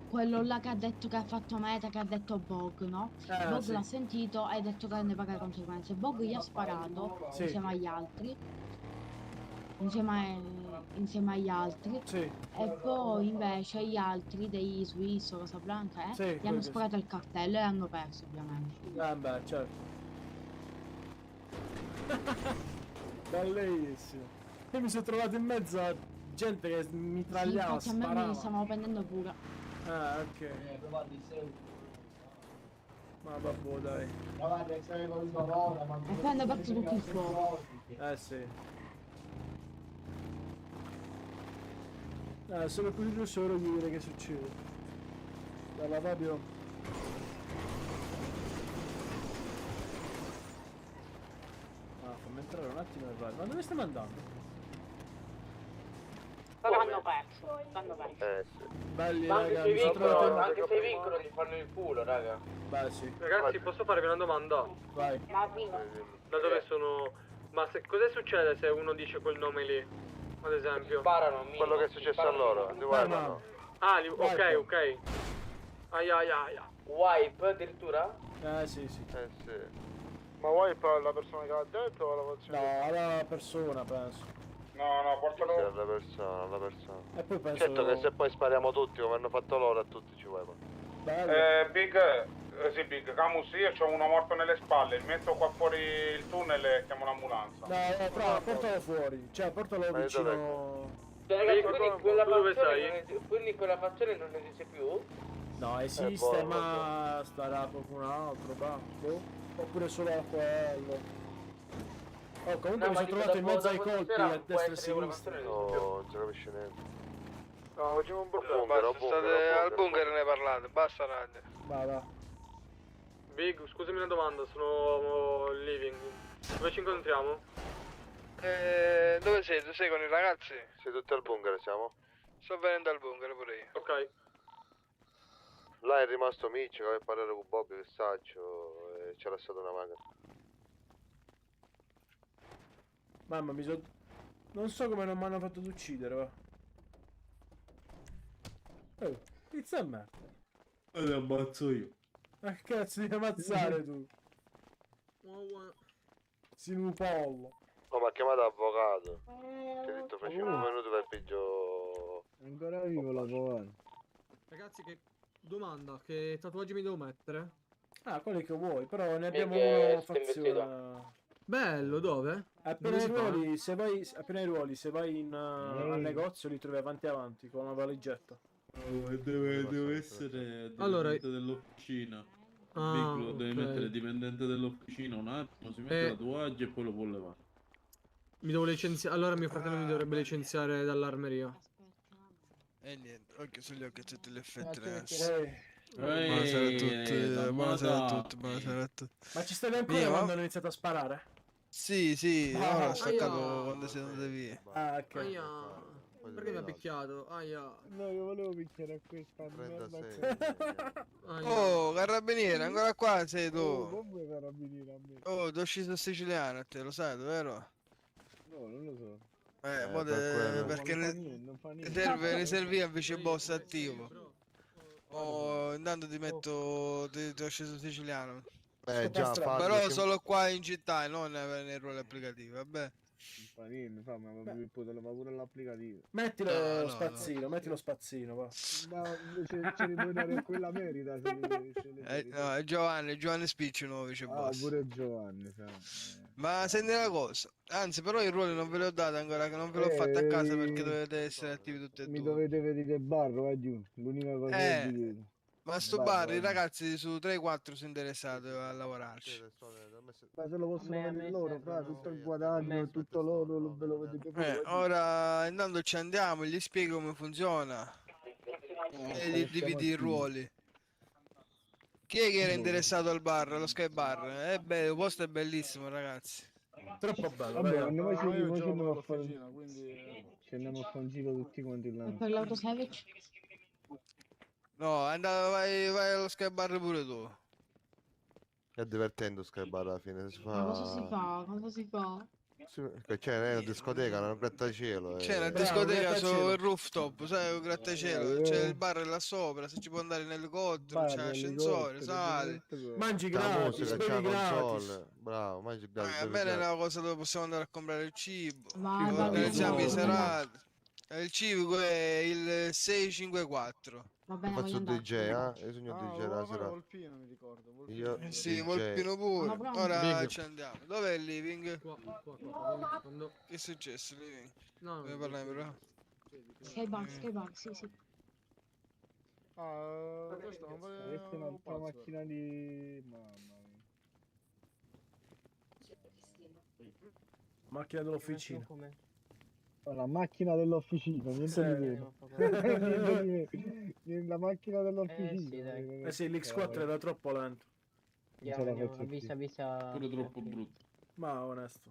L: quello là che ha detto che ha fatto meta, che ha detto Bog, no? Bog
A: sì.
L: l'ha sentito e ha detto che ne paga le conseguenze. Bog gli ha sparato
A: Sì.
L: insieme agli altri. Insieme agli altri.
A: Sì.
L: E poi invece gli altri dei Swiss o Casablanca,
A: Sì,
L: gli hanno
A: quelli
L: sparato il cartello e hanno perso ovviamente.
A: Beh, certo. Bellissimo. Io mi sono trovato in mezzo a gente che
L: Sì,
A: mitragliava,
L: infatti a me
A: sparava.
L: mi stavano prendendo pure.
A: Ok. Ma vabbè, dai.
L: E poi hanno perso tutto il fuoco.
A: Sì. Sono curioso ora di vedere che succede. Dalla Fabio. Fammi entrare un attimo e vai. Ma dove stiamo andando?
L: Però hanno perso. Hanno perso.
S: Sì.
A: Belli,
J: Ma anche
A: raga,
J: se
A: mi sono
J: vincono,
A: trovato in-
J: anche se vincono gli fanno il culo, raga.
A: Beh, sì.
B: Ragazzi, posso farvi una domanda?
A: Vai.
B: Da dove sono? Ma cosa succede se uno dice quel nome lì? Ad esempio?
J: Sparano,
S: Quello che è successo a loro, li guardano.
B: Ah, ok. Aia.
J: Wipe addirittura?
A: Sì.
S: Sì.
F: Ma vuoi per la persona che l'ha detto o la facciamo?
A: No, alla persona penso.
T: No, portalo.
S: Sì, alla persona.
A: E poi penso...
S: Certo che se poi spariamo tutti come hanno fatto loro, a tutti ci vuoi.
T: Big, Camus, io c'ho uno morto nelle spalle, metto qua fuori il tunnel e chiamo l'ambulanza.
A: No, però portalo fuori, cioè portalo
S: Ma
A: vicino...
J: Cioè, ragazzi,
B: quindi
J: quella fazione non esiste più?
A: No, esiste, ma starà qualcun altro, boh. Oppure solo a quello. Oh, comunque mi sono trovato in mezzo ai colpi a destra e a sinistra.
S: No, non si capisce niente.
F: No, facciamo un
S: Basta, state al bunker
J: ne parlate, basta ragazzi.
A: Va.
B: Big, scusami una domanda, sono living. Dove ci incontriamo?
J: Dove siete? Sei con i ragazzi?
S: Sei tutti al bunker, siamo?
J: Sto venendo al bunker pure io.
B: Ok.
S: Là è rimasto Mitch che aveva parlato con Bobby, che saggio, e c'era stata una macchina.
A: Mamma, non so come non mi hanno fatto uccidere, va. Pizza a me. E ti ammazzo io. Ma che cazzo devi ammazzare tu? Sei un pollo.
S: No, ma ha chiamato avvocato. Ti ho detto fra 5 minuti per piglio.
K: Ancora vivo l'avvocato.
B: Ragazzi, che domanda, che tatuaggi mi devo mettere?
A: Ah, quelli che vuoi, però ne abbiamo
J: Che
A: uno
J: stai
A: fazione.
B: Bello, dove?
A: Appena
B: Dove
A: i
B: si fa?
A: ruoli, se vai al negozio li trovi avanti con una valigetta.
E: Deve essere
B: Allora,
E: dipendente dell'officina.
B: Ah,
E: Piccolo, devi
B: ok.
E: mettere dipendente dell'officina un attimo, si mette tatuaggi e poi lo può levare.
B: Mi devo licenziare. Allora mio fratello mi dovrebbe licenziare dall'armeria.
M: E niente, occhio sugli occhi a tutti gli effetti,
A: Buonasera
M: ragazzi. Buonasera a tutti.
A: Ma ci stavi ancora quando hanno iniziato a sparare?
M: Sì, ora ho staccato
B: Aia.
M: quando siete andati via.
A: Ah, ok.
B: Aia. Perché mi ha picchiato? Aia.
K: No, io volevo picchiare a questa merda.
M: Oh, carabiniere, ancora qua sei tu.
K: Come carabiniere a me?
M: Oh, tu sceso siciliano a te, lo sai, vero?
K: No, non lo so.
M: Perché
K: non fa niente.
M: ne servì a vice boss attivo. Oh, intanto ti metto, ti ho sceso siciliano.
S: Già,
M: Però solo qua in città e non nei ruoli applicativi, vabbè.
K: Non fa niente, ma pure l'applicativo.
A: Metti
M: No,
A: lo spazzino, metti lo spazzino, va.
K: No, invece ce li puoi dare a quella merita.
M: No, è Giovanni Spicci nuovo vice boss.
K: Pure Giovanni, sai.
M: Ma senti una cosa, anzi però i ruoli non ve li ho dati ancora, che non ve l'ho fatto a casa perché dovete essere attivi tutti e due.
K: Mi dovete vedere il bar, vai giù. L'unica cosa che vi chiedo.
M: Ma sto bar, i ragazzi su 3-4 sono interessati a lavorarci.
K: Ma se lo possono vedere loro, fra tutto il guadagno, tutto loro, ve lo vedete voi.
M: Ora intanto ci andiamo, gli spiego come funziona e gli dividi i ruoli. Chi è che era interessato al bar, allo Sky Bar? È bello, il posto è bellissimo, ragazzi.
A: Troppo bello.
K: Vabbè, andiamo a fare ci andiamo a fare un giro tutti quanti là.
L: E per l'autoservice?
M: No, vai allo Sky Bar pure tu.
S: È divertente Sky Bar alla fine, si fa...
L: Ma cosa si fa? Cosa si fa?
S: Che c'è una discoteca, una grattacielo.
M: C'è una discoteca sul rooftop, sai, un grattacielo. C'è il bar là sopra, se ci può andare in elicottero, c'è l'ascensore, sali.
A: Mangi
S: C'è la
A: gratis,
S: musica, c'è
A: bevi
S: la
A: gratis.
S: console. Bravo, mangi gratis. bevi
M: Bene è
S: gratis.
M: una cosa dove possiamo andare a comprare il cibo.
L: Va,
M: Organizziamo i
L: va,
M: serate. Il cibo è il 654.
L: Va bene,
S: Faccio
L: voglio
S: il DJ, Io sono il DJ la sera.
F: Volpino, mi ricordo.
S: Io
M: Sì,
S: DJ.
M: Volpino pure.
L: pronto?
M: Ora ci andiamo. Dov'è il living?
B: Qua, secondo.
M: Che è successo, living?
B: No,
M: Dove parliamo, però?
L: Skybank, sì, sì.
F: Questo non
K: Questa è un'altra macchina di... Mamma mia.
A: Macchina dell'officina.
K: La macchina dell'officina, niente
A: Sì.
K: di meno. Niente di meno. La macchina dell'officina.
A: Eh sì, l'X4 era troppo lento.
L: Avvisa.
E: Pure troppo brutto.
A: Ma onesto.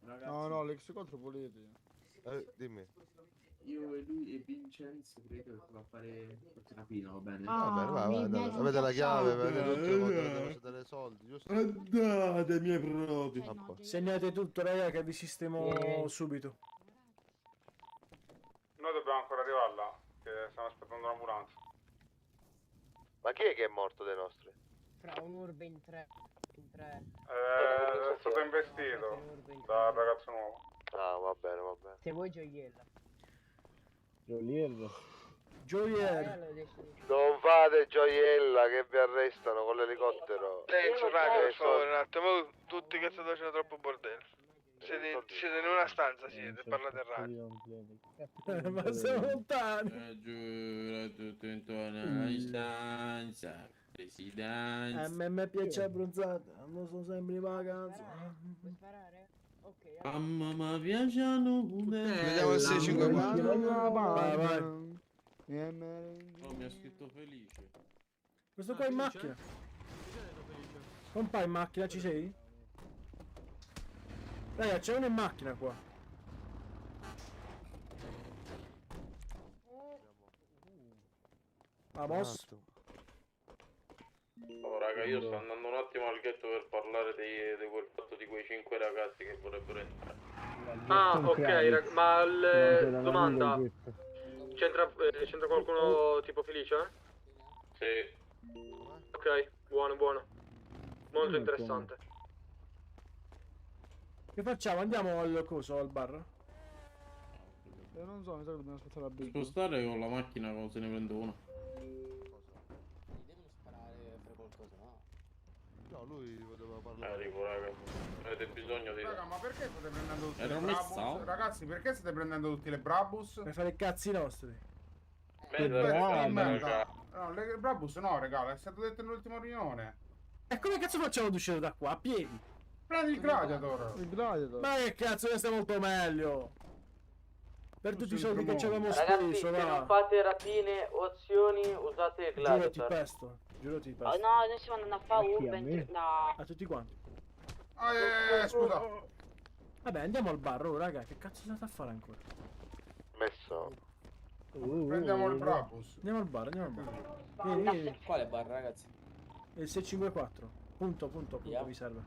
F: No, l'X4 volete.
S: Dimmi.
H: Io e lui e Vincenzo credo che va a fare forse rapina, va bene?
L: Ah,
S: Va bene, vai, andate. Avete la chiave, avete tutto, potete dare soldi, giusto?
E: Andate, miei prodi.
A: Segnate tutto, raga, che vi sistemo subito.
T: Noi dobbiamo ancora arrivare là, che stiamo aspettando l'ambulanza.
S: Ma chi è che è morto dei nostri?
L: Fra un'urbe in tre.
T: È stato investito dal ragazzo nuovo.
S: Ah, va bene, va bene.
L: Se vuoi gioiella.
A: Gioiello.
S: Non fate gioiella che vi arrestano con l'elicottero.
M: Silenzio, raga, per favore, un attimo. Tutti che state facendo troppo bordello. Siete in una stanza, parlate a radio.
A: Ma siamo lontani.
E: Giuro, tutto intorno alla stanza. Presidenza.
A: A me piace abbronzata, non sono sempre in vacanza.
L: Puoi sparare? Ok.
E: Mamma mi piacciono pure.
M: Vediamo il 654.
A: Vai.
E: Oh, mi ha scritto felice.
A: Questo qua è in macchina. Compà in macchina, ci sei? Raga, c'è uno in macchina qua. Vamos.
J: Oh raga, io sto andando un attimo al ghetto per parlare di quel fatto di quei 5 ragazzi che vorrebbero entrare.
B: Ah, ok, ma domanda. C'entra qualcuno tipo Felice?
J: Sì.
B: Ok, buono. Molto interessante.
A: Che facciamo? Andiamo al coso, al bar?
F: Non so, mi sa che dobbiamo aspettare la big.
E: Spostare con la macchina quando se ne prendo una.
D: Devono sparare per qualcosa, no?
S: No, lui poteva parlare.
J: Arrivo raga. Avete bisogno di...
T: Raga, ma perché state prendendo tutti
E: Era
T: le
E: un
T: Brabus?
E: messaggio.
T: Ragazzi, perché state prendendo tutti le Brabus?
A: Per fare i cazzi nostri.
T: Merda. No, le Brabus no, regalo, è stato detto nell'ultima riunione.
A: E come cazzo facciamo ad uscire da qua? A piedi?
T: Prendi il Gladiator.
F: Il Gladiator.
A: Ma che cazzo, ne sta molto meglio. Per tutti i soldi che ci avevamo
D: Ragazzi,
A: speso,
D: se
A: va.
D: non fate rapine o azioni, usate il
A: Giurati
D: Gladiator.
A: pesto. Giurati
L: Oh,
A: pesto.
L: no, noi stiamo andando a fare
K: A chi, a me?
L: urbe. No.
A: A tutti quanti.
T: Scusa.
A: Vabbè, andiamo al bar, oh raga, che cazzo state a fare ancora?
S: Messo.
T: Prendiamo il Brabus.
A: Andiamo al bar. Vieni.
D: Quale bar, ragazzi?
A: Il 654. Punto,
D: Yeah.
A: mi serve.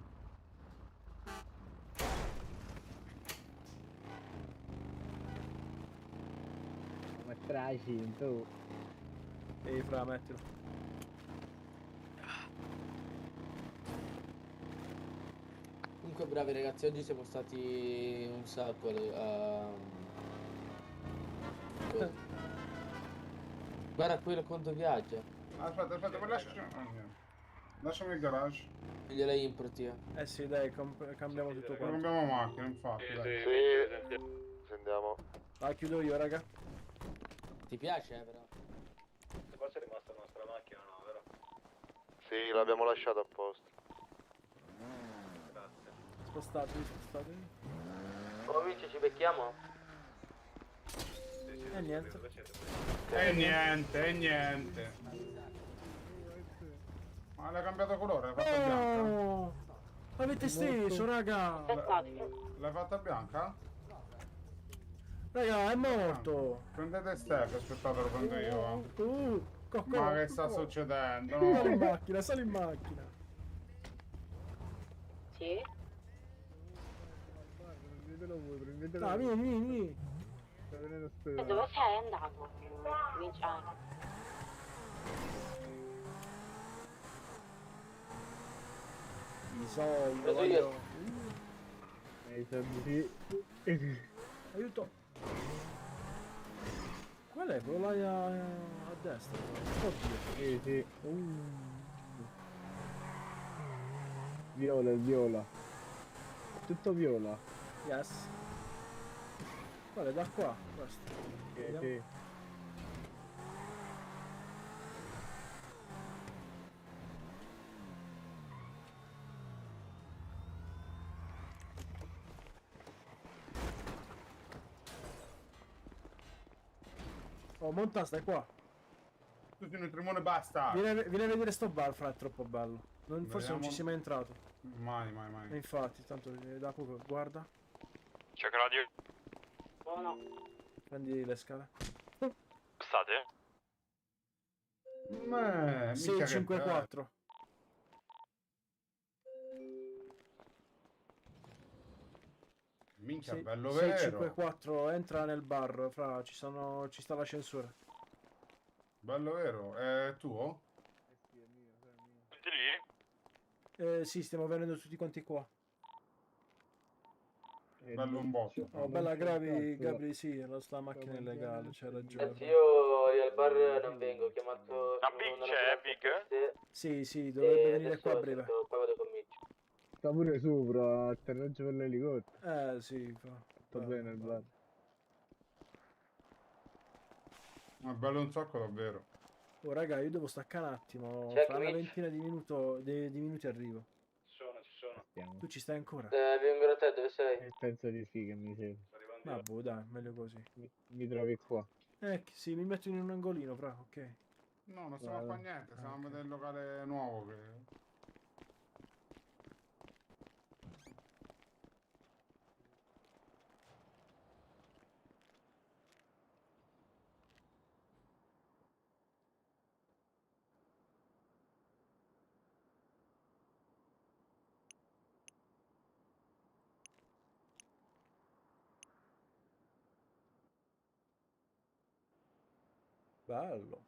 K: Ma traci, tu.
A: Ehi, fra, mettilo.
D: Comunque bravi ragazzi, oggi siamo stati un sacco Guarda quello quanto viaggia.
T: Aspetta, poi lasciami il garage.
D: Gliela import io.
A: Eh sì, dai, cambiamo tutto
T: Non
A: quanto.
T: abbiamo macchina, infatti. Dai.
S: Sì, andiamo.
A: La chiudo io, raga.
D: Ti piace, però?
G: Qua c'è rimasta la nostra macchina, no, vero?
S: Sì, l'abbiamo lasciato apposta.
G: Grazie.
A: Spostatevi.
D: Amici, ci becchiamo?
A: E niente.
T: E niente. Ma l'hai cambiato colore, l'hai fatta bianca?
A: Oh, avete steso, raga.
T: L'hai fatta bianca?
A: Raga, è morto.
T: Prendete Steph, aspettate, lo prendo io.
A: Cocco.
T: Ma che sta succedendo?
A: Sali in macchina.
L: Sì?
K: Prendetelo voi, prendetelo
A: Dai,
K: voi.
A: vieni.
K: State
L: E
K: nell'ospedale.
L: dove sei andato? Vinciano.
A: I soldi,
L: Preso io.
K: I soldi sì.
A: Aiuto. Qual è? Quello là a destra. Oddio.
K: Sì. Viola, il viola. Tutto viola.
A: Yes. Quale da qua? Questo. Vediamo.
K: Sì.
A: Oh, monta, stai qua.
T: Tutti nel trimone, basta.
A: Vieni a vedere sto bar, fra, è troppo bello. Forse non ci sei mai entrato.
T: Mai.
A: E infatti, tanto da poco, guarda.
J: Check radio.
L: Buono.
A: Prendi le scale.
J: State?
T: Mica che
A: 654.
T: Minchia, bello vero.
A: 654, entra nel bar, fra, ci sta l'ascensore.
T: Bello vero. È tuo?
J: Tutti lì?
A: Sì, stiamo venendo tutti quanti qua.
T: Bello un botto.
A: Oh, bella Gabri, sì, la macchina è illegale, c'hai ragione.
D: Io al bar non vengo, ho chiamato...
J: La Big c'è, Big?
A: Sì, dovrebbe venire qua a breve.
D: Poi vado con Mitch.
K: Sta pure sopra, atterraggio per l'elicottero.
A: Sì, fa.
K: Sta bene il bar.
T: È bello un sacco davvero.
A: Oh raga, io devo staccare un attimo,
D: Check,
A: fra una
D: Mitch.
A: ventina di minuti arrivo.
J: Ci sono.
A: Tu ci stai ancora?
D: Vengo da te, dove sei?
K: Penso di sì che mi serve.
A: Ah, boh, dai, meglio così.
K: Mi trovi qua.
A: Sì, mi metto in un angolino, fra, ok.
T: No, non stiamo a fare niente, stiamo a vedere il locale nuovo che...
A: Bello.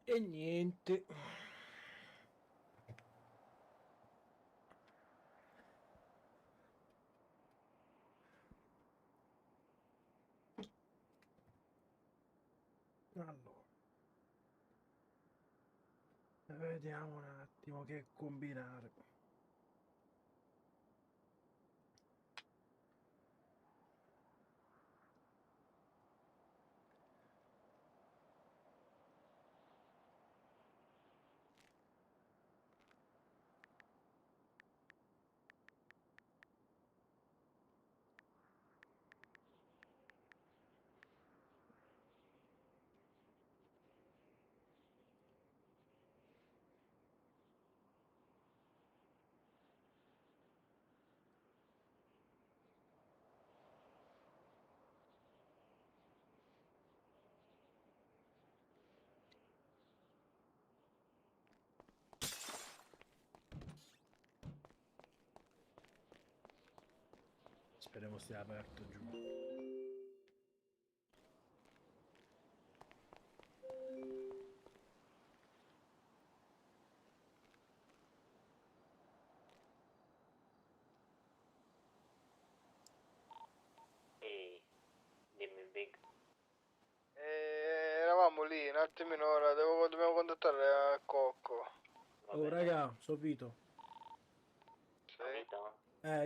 A: E niente. Allora, vediamo un attimo che combinare. Speriamo stia aperto giù.
I: Ehi, dimmi Big.
M: Eravamo lì, un attimino ora, dobbiamo contattare a Cocco.
A: Oh raga, sono Vito.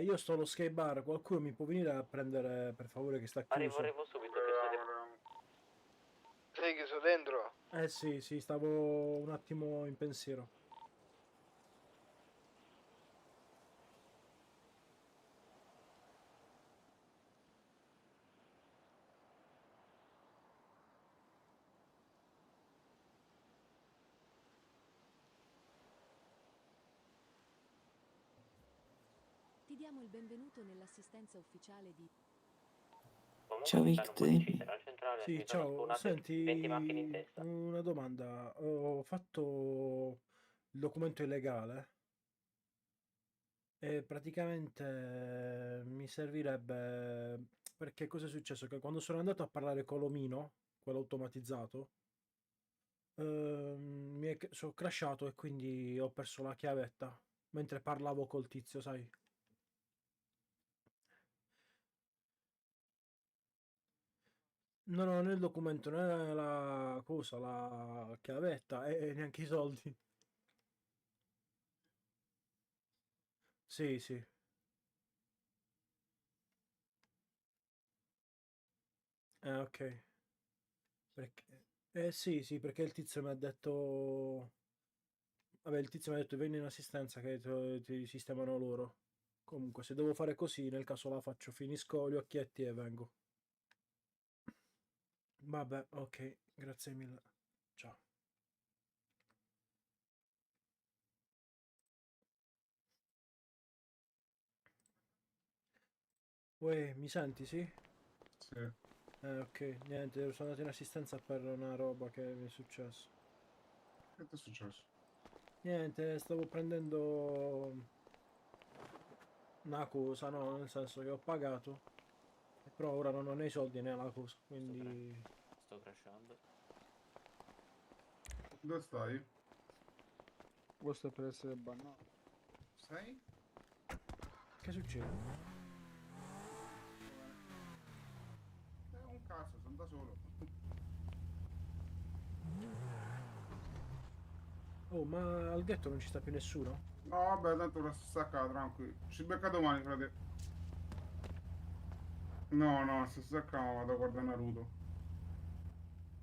A: Io sto allo skate bar, qualcuno mi può venire a prendere per favore che sta chiuso?
I: Arrivo subito che
M: Sei chiuso dentro?
A: Sì, stavo un attimo in pensiero.
P: Ti diamo il benvenuto nell'assistenza ufficiale di...
I: Ciao Victor.
A: Sì, ciao, senti, una domanda. Ho fatto il documento illegale e praticamente mi servirebbe, perché cosa è successo? Che quando sono andato a parlare con l'omino, quello automatizzato, sono crashato e quindi ho perso la chiavetta mentre parlavo col tizio, sai? No, nel documento non è la cosa, la chiavetta e neanche i soldi. Sì. Ok. Perché... sì, perché il tizio mi ha detto... Vabbè, il tizio mi ha detto vieni in assistenza che ti sistemano loro. Comunque, se devo fare così, nel caso la faccio, finisco gli occhietti e vengo. Vabbè, ok, grazie mille. Ciao. Uè, mi senti, sì?
T: Sì.
A: Ok, niente, sono andato in assistenza per una roba che mi è successo.
T: Che ti è successo?
A: Niente, stavo prendendo una cosa, no? Nel senso che ho pagato, però ora non ho né i soldi né la cosa, quindi...
I: Sto crashando.
T: Dove stai?
F: Questo è per essere bannato.
T: Sei?
A: Che succede?
T: È un cazzo, sono da solo.
A: Oh, ma al ghetto non ci sta più nessuno?
T: No, vabbè, tanto ora si stacca, tranquillo. Ci becca domani, frate. No, si stacca, vado a guardare Naruto.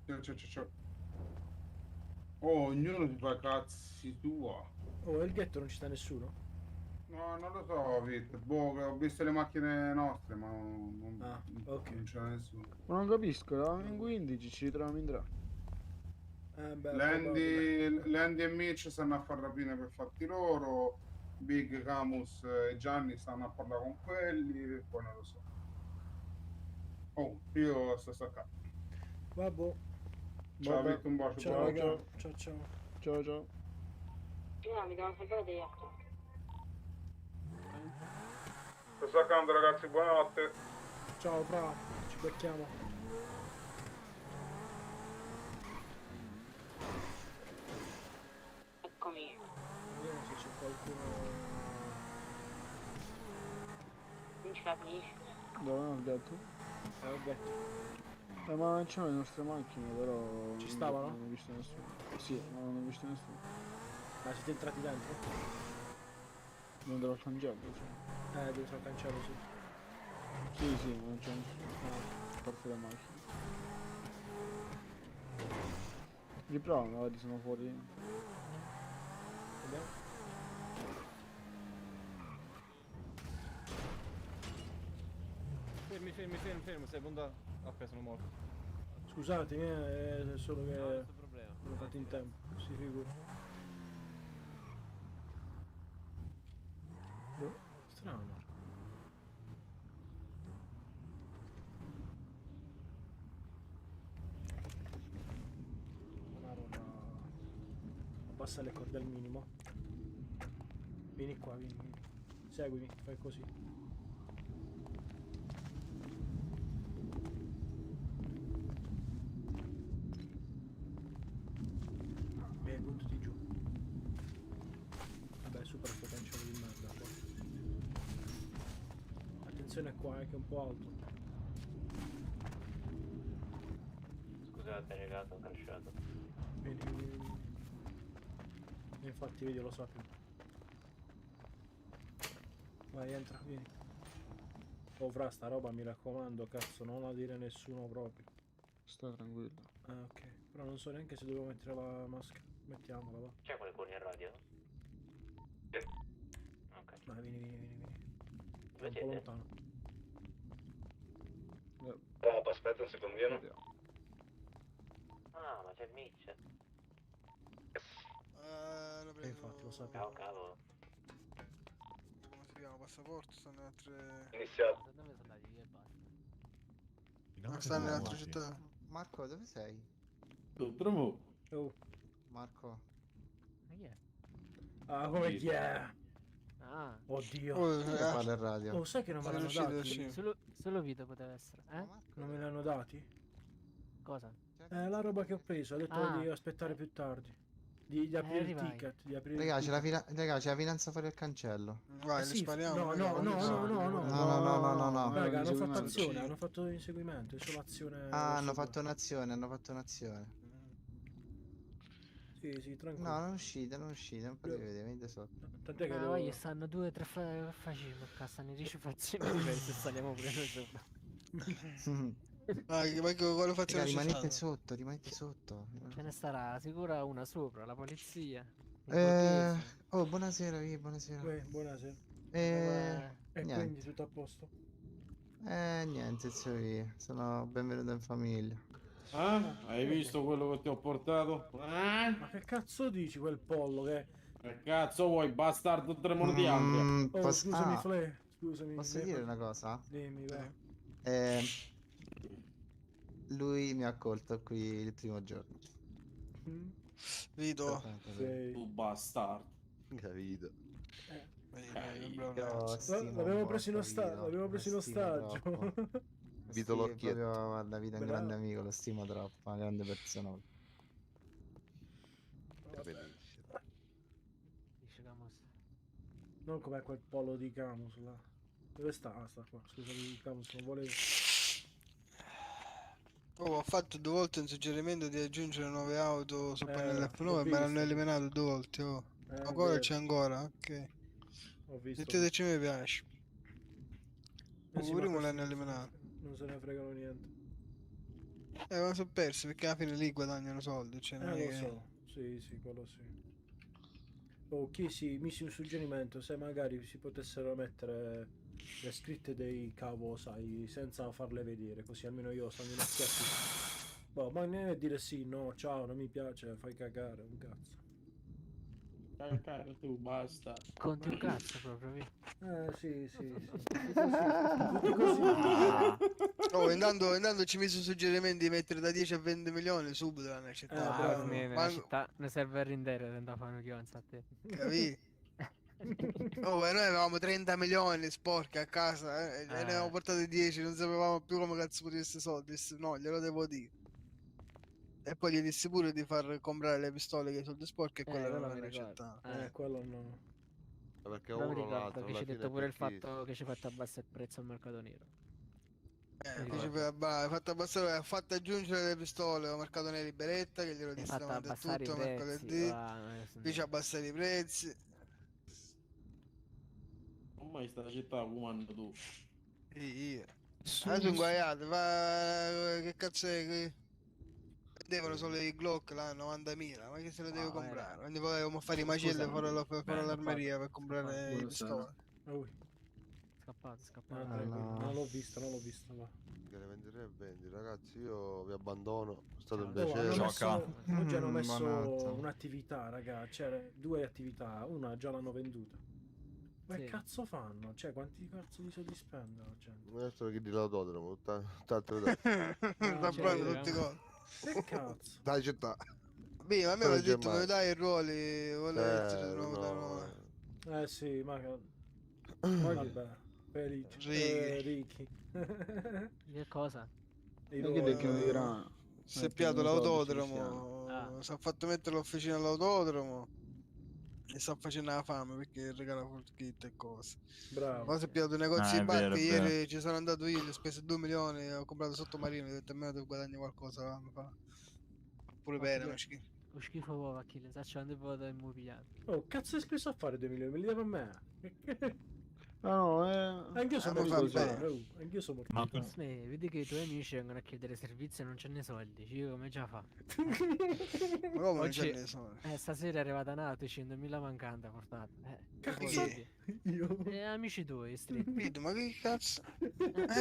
T: Ciao. Oh, ognuno si fa i cazzi tua.
A: Oh, il ghetto non ci sta nessuno?
T: No, non lo so, Vito. Boh, ho visto le macchine nostre, ma
A: ok.
T: Non c'era nessuno.
F: Ma non capisco, eravamo in 15, ci ritroviamo in 3.
A: Beh,
T: Landy e Mitch stanno a fare rapine per fatti loro. Big, Camus e Gianni stanno a parlare con quelli, poi non lo so. Oh, io sto staccando.
A: Vabbè.
T: Ciao, Vito, un bacio.
A: Ciao, raga. Ciao.
F: Ciao.
L: No, mi devo salvare dietro.
T: Sto staccando, ragazzi, buonanotte.
A: Ciao, fra, ci becchiamo.
L: ci capisci.
K: Dove non ho detto?
A: Vabbè.
K: Ma c'erano le nostre macchine, però...
A: Ci stavano?
K: Non ho visto nessuno. Sì, ma non ho visto nessuno.
A: Ma siete entrati dentro?
K: Dentro al cancello, cioè.
A: Dentro al cancello, sì.
K: Sì, ma non c'è nessuno. A parte le macchine. Riprova, vedi, sono fuori.
A: Vediamo.
C: Fermi, sei puntato. Ok, sono morto.
A: Scusatemi, è solo che...
I: No, nessun problema.
A: l'ho fatto in tempo, si figura. Boh, strano. Una roba... Abbassa le corde al minimo. Vieni qua, vieni. Seguimi, fai così. Vieni, buttati giù. Vabbè, supera sto cancello di merda qua. Attenzione qua, che è un po' alto.
I: Scusate, ragazzi, ho crashato.
A: Vieni. Infatti, vedi, lo so più. Vai, entra, vieni. Oh, fra, sta roba mi raccomando, cazzo, non la dire a nessuno proprio.
K: Sta tranquillo.
A: Ah, ok. Però non so neanche se devo mettere la maschera. Mettiamola, va.
I: C'è qualcuno in radio? Ok.
A: Vai, vieni. È un
I: Dove
A: po'
I: siete?
A: lontano.
J: Aspetta un secondino.
I: Ah, ma c'è Mitch.
M: Lo prendo.
A: Infatti, lo sapevo.
I: Cavolo.
M: Come si chiama? Passaporto, stanno in altre...
J: Iniziato.
I: Dove sono andati via e basta?
M: Ma stanno in altre città.
S: Marco, dove sei?
E: Trovo.
A: Oh.
S: Marco.
I: Ma chi è?
A: Ah, come chi è?
I: Ah.
A: Oddio.
S: Parla in radio.
A: Oh, sai che non me l'hanno dati?
I: Solo Vito poteva essere.
A: Non me l'hanno dati?
I: Cosa?
A: La roba che ho preso, ha detto di aspettare più tardi. Di aprire il
I: arrivai.
A: ticket. Di aprire
S: Raga,
A: il ticket.
S: c'è la finanza fuori al cancello.
M: Vai,
A: Sì,
M: li spariamo.
A: No,
M: raga,
A: no.
S: No.
A: Raga, hanno fatto azione, hanno fatto inseguimento, è solo azione.
S: Ah, hanno fatto un'azione.
A: Sì, tranquillo.
S: No, non uscite, non potete vedere, venite sotto.
A: Tant'è che
I: Poi stanno 2 o 3 fascismo, stanno 10 fazioni se saliamo pure noi sopra.
M: Ma che quale fazione ci
S: rimanete
M: stanno?
S: sotto.
I: Ce ne starà sicura una sopra, la polizia.
S: Oh, buonasera, buonasera.
A: Buonasera.
S: E
A: quindi
S: niente.
A: tutto a posto?
S: Niente, sono benvenuto in famiglia.
E: Ah, hai visto quello che ti ho portato?
A: Ma che cazzo dici quel pollo che...
E: Che cazzo vuoi, bastardo tremordiante?
A: Oh, scusami, Fle. Scusami.
S: Posso dire una cosa?
A: Dimmi, vai.
S: Lui mi ha accolto qui il primo giorno.
M: Vito.
E: Tu bastardo.
S: Capito.
A: L'avevo preso in ostaggio.
S: Vito Locchietto. Guarda, Vito è un grande amico, lo stimo troppo, una grande persona.
A: Non come quel pollo di Camus là. Dove sta? Ah, sta qua. Scusami, Camus, non volevo.
M: Oh, ho fatto 2 volte un suggerimento di aggiungere nuove auto su pannello F9
A: ho
M: me l'hanno
A: visto.
M: eliminato 2 volte. Oh. Ancora
A: vero.
M: c'è ancora, ok.
A: Ho visto.
M: Metteteci mi piace.
A: Sì,
M: Prima
A: ma
M: l'hanno
A: questi
M: eliminato.
A: Non se ne fregano niente.
M: Ma sono persi perché alla fine lì guadagnano soldi. Cioè, non è
A: Lo
M: che...
A: so. Sì, quello sì. Oh, missi un suggerimento, se magari si potessero mettere le scritte dei cavo, sai, senza farle vedere, così almeno io stando in occhiati. Boh, ma ne dire sì, no, ciao, non mi piace, fai cagare, un cazzo.
E: Cagare tu, basta.
I: Conti un cazzo proprio, via.
A: Sì. Tutti così.
M: Oh, intanto ci messo suggerimenti di mettere da 10 a 20 milioni subito nella città.
I: Nella città ne serve il intero da fare un chionza a te.
M: Capì? Oh, e noi avevamo 30 milioni sporchi a casa e ne avevamo portati 10, non sapevamo più come cazzo potesse soldi. No, glielo devo dire. E poi gli dissi pure di far comprare le pistole che i soldi sporchi e quello non nella città.
A: Quello no.
S: perché
I: Però mi
S: uno
I: ricordo
S: l'altro
I: che
S: alla
I: ci hai
S: fine
I: detto pure il
S: per chi-
I: fatto che ci hai fatto abbassare il prezzo al mercato nero.
M: Hai fatto abbassare, ha fatto aggiungere le pistole al mercato nero di Beretta, che glielo
I: Hai
M: disse
I: fatto
M: davanti a
I: abbassare i
M: tutto,
I: prezzi.
M: mercoledì. Dice abbassare i prezzi.
E: Ormai sta città comando tu.
M: Io. Adesso inguaiato, che cazzo è che... Vendevano solo i Glock là, 90.000, ma che se lo devo comprare? Quindi poi dobbiamo fare i macelli e fare l'armeria per comprare i pistole.
I: Scappato.
A: Non l'ho visto, va.
S: Che le 23:20, ragazzi, io vi abbandono. È stato un
A: Oh,
S: piacere.
A: oggi hanno messo
S: Buonanotte.
A: un'attività, raga. C'era 2 attività, una già l'hanno venduta. Ma
I: Sì.
A: che cazzo fanno? Cioè, quanti cazzo di soldi spendono la gente?
S: Adesso che di l'autodromo, tutt'altre date.
M: Sta pronto tutti cose.
A: Che cazzo?
S: Dai città.
M: Beh, ma a me
S: Però
M: mi ha detto
S: Germania.
M: mi dai i ruoli, vuole essere nuovo da noi.
A: Sì, ma vabbè, felice. Ricchi.
I: Che cosa?
A: I
K: che
A: ruoli.
K: che mi diranno?
M: Si è piato l'autodromo, si è fatto mettere l'officina all'autodromo e sta facendo la fame perché regala full kit e cose.
A: Bravo.
M: Poi si è piato un negozio
A: Ah,
M: di
A: è vero,
M: barche,
A: è vero.
M: ieri ci sono andato io, gli ho speso 2 milioni, ho comprato sottomarino, ho detto almeno devo guadagnare qualcosa, mi fa pure bene, ma schifo.
I: Lo schifo proprio a chi le sa quando vado immobiliare.
A: Oh, cazzo hai speso a fare 2 milioni? Me li dava a me.
K: No,
A: Anch'io sono
M: mi
A: morto
M: fa
A: di
M: bene.
A: fame. Anch'io sono morto di fame.
I: Vedi che i tuoi amici vengono a chiedere servizi e non c'hanno i soldi. Io come già fa?
M: Ma come non c'hanno i soldi?
I: Stasera è arrivata Nato, 100.000 mancante ha portato.
M: Cazzo?
A: Io?
I: Amici tuoi, stretti.
M: Vito, ma che cazzo?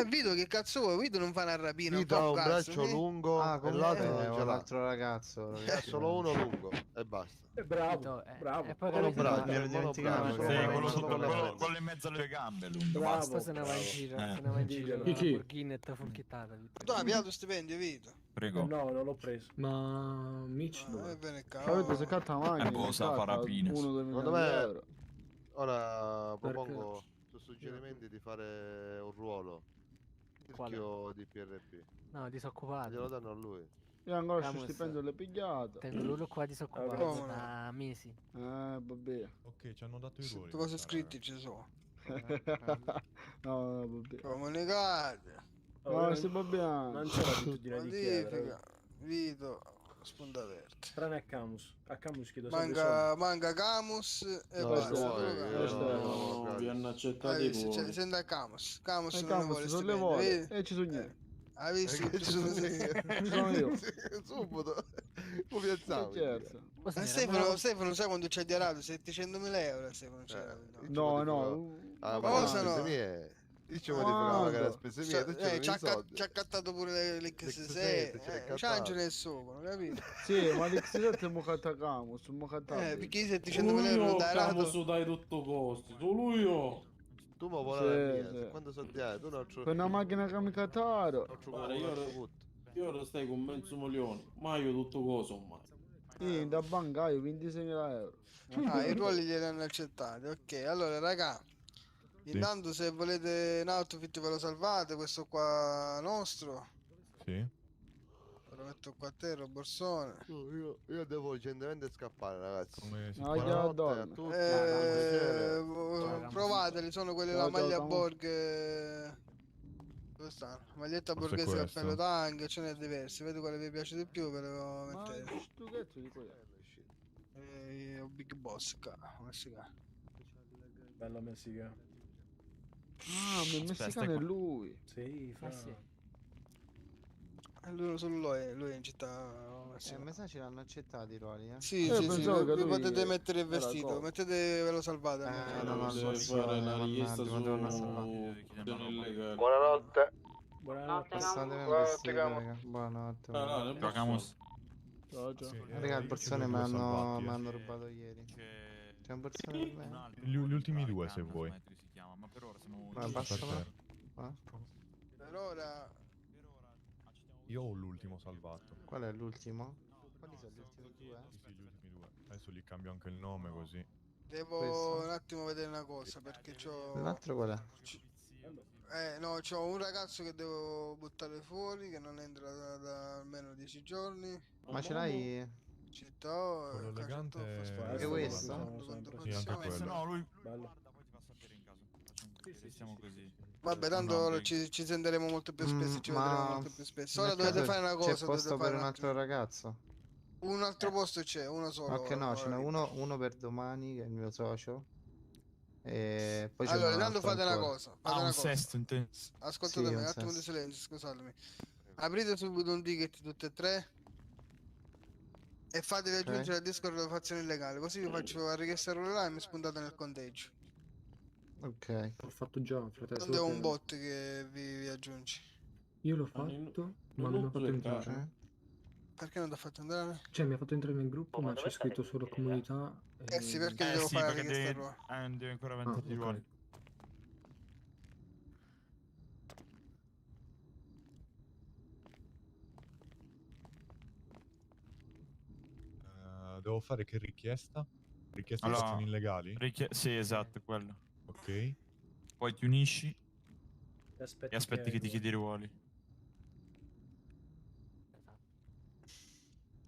M: Vito, che cazzo vuoi? Vito non fa una rapina,
S: Vito
M: non
S: ha
M: fa
S: un
M: un cazzo.
S: braccio lungo e l'altro non ce
N: un
S: l'ha.
N: altro ragazzo.
S: Ne ha solo uno lungo e basta.
A: Bravo, bravo.
I: E poi
S: Mono
I: capito,
S: braccio,
I: mi ero
S: mono
I: dimenticato.
S: braccio,
N: quello in mezzo alle gambe lungo.
I: Basta, se ne va in giro. Se ne va in giro.
A: Chi?
I: Una Lamborghini full chittata.
M: Tu hai piato stipendio, Vito?
N: Prego.
A: No, non l'ho preso.
B: Ma Mitch
M: bene,
K: Avete seccato la macchina?
N: boh, sa fare rapine.
S: Secondo me ora propongo su suggerimenti di fare un ruolo. Rischio di PRP.
I: No, disoccupato.
S: Glielo danno a lui.
K: Io ancora
I: Camus,
K: sto stipendio le pigliate.
I: Tengo l'uno qua disoccupato da mesi.
K: Vabbè.
F: Ok, ci hanno dato i ruoli.
M: Tutte cose scritte ci sono.
K: No, vabbè.
M: Comunicate.
K: No, si va bene.
A: Non c'è l'abitudine di chiedere.
M: Modifica. Vito. Spunta verde.
A: Tranne a Camus. A Camus chiedo sempre soldi.
M: Manca Camus e
S: No,
M: basta.
S: no,
E: vi hanno accettato i ruoli.
M: Senti a Camus. Camus non ne
K: Camus
M: vuole
K: sono le
M: stipendio,
K: vuole
M: vedi?
K: e ci sono niente.
M: Hai visto che ci sono
K: Ci sono io.
S: Subito. Come piazzavo?
K: Certo.
M: Stefano, sai quando ci ha dichiarato 700.000 euro? Stefano c'era.
K: No.
S: Ah,
M: Ma
S: ma
M: cosa no?
S: spese mie. Io ci modificavo magari le spese mie. tu c'avevi
M: Ci
S: i soldi.
M: ha cattato pure l'X6,
S: l'X6,
M: c'ha nel sopra, capito?
K: Sì, ma l'X7 è mucata Camus,
M: Perché i 700.000 euro non dai rato?
E: Camus dai tutto costi. Solo io.
S: Tu ma vuoi la mia, quando so di tu non c'ho.
K: Per una macchina che mi cataro.
E: Guarda, io ora stai con mezzo milione. Ma io tutto coso ormai.
K: Sì, da bancaio 26.000 euro.
M: I ruoli glieli hanno accettati, ok. Allora, raga, intanto se volete un outfit ve lo salvate, questo qua nostro.
F: Sì.
M: Lo metto qua a terra, borsone.
S: Io devo urgentemente scappare, ragazzi.
K: No, io
S: Buonanotte a tutti.
M: Provateli, sono quelli la maglia Borg. Dove stanno? Maglietta
F: Forse
M: borghese,
F: questo.
M: cappello tang, ce n'è diversi. Vedo quale vi piace di più, ve le devo mettere.
K: Tu cazzo di quello?
M: Ho Big Boss qua, messicano.
A: Bello messicano.
K: Ah, ma il messicano è lui.
A: Sì, fra.
M: Solo lui è in città.
N: Mi sa ce l'hanno accettati i ruoli,
M: Sì,
K: pensavo che
M: vi
K: lui
M: potete mettere il
K: era
M: vestito,
K: comodo.
M: ve lo salvate.
E: Deve fare una richiesta su
S: Buonanotte.
A: Buonanotte.
N: Buonanotte.
E: Ciao Camus.
N: Raga, il borsone mi hanno rubato ieri. C'è un borsone per me?
F: Gli ultimi due se vuoi.
N: Ma basta.
M: Per ora
F: Io ho l'ultimo salvato.
N: Qual è l'ultimo? Quali sono gli ultimi due?
F: Sì, gli ultimi due. Adesso gli cambio anche il nome così.
M: devo
N: Questo?
M: un attimo vedere una cosa perché c'ho.
N: L'altro qual è?
M: No, c'ho un ragazzo che devo buttare fuori che non entra da almeno 10 giorni.
N: Ma ce l'hai?
S: Città,
R: quello elegante
N: è questo?
R: Sì, anche
S: Vabbè,
R: quello.
C: No, lui...
A: Bello.
C: Restiamo così.
S: Vabbè, tanto ci sentiremo molto più spesso, ci vedremo molto più spesso. Ora
N: nel
S: dovete
N: caso
S: fare una cosa,
N: c'è posto
S: dovete
N: per
S: fare
N: un altro ragazzo?
S: un altro posto c'è, uno solo.
N: Ok, no, ce n'è
S: ora.
N: uno per domani, che è il mio socio. E poi c'è
S: Allora,
N: un
S: intanto
N: altro
S: fate una
N: ancora.
S: cosa. Fate una cosa.
C: intenso.
S: Ascoltatemi,
N: Sì,
S: un
N: un
S: attimo di
N: sesto.
S: silenzio, scusatemi. Aprite subito un ticket tutte e tre e fatevi aggiungere al Discord le fazioni illegali, così vi faccio la richiesta rulare e mi spuntate nel conteggio.
N: Ok.
B: L'ho fatto già, fratello.
S: Non è un bot che vi aggiungi.
B: Io l'ho fatto, ma non mi ha fatto entrare.
S: Perché non ti ha fatto entrare?
B: Cioè, mi ha fatto entrare nel gruppo, ma c'è scritto solo comunità.
S: Eh sì, perché devo fare la richiesta rulare.
C: Devi ancora aumentare i ruoli.
R: Devo fare che richiesta? Richiesta di
C: Allora,
R: azioni illegali?
C: Sì, esatto, quello.
R: Ok.
C: Poi ti unisci
A: E
C: e aspetti che ti chiedi i ruoli.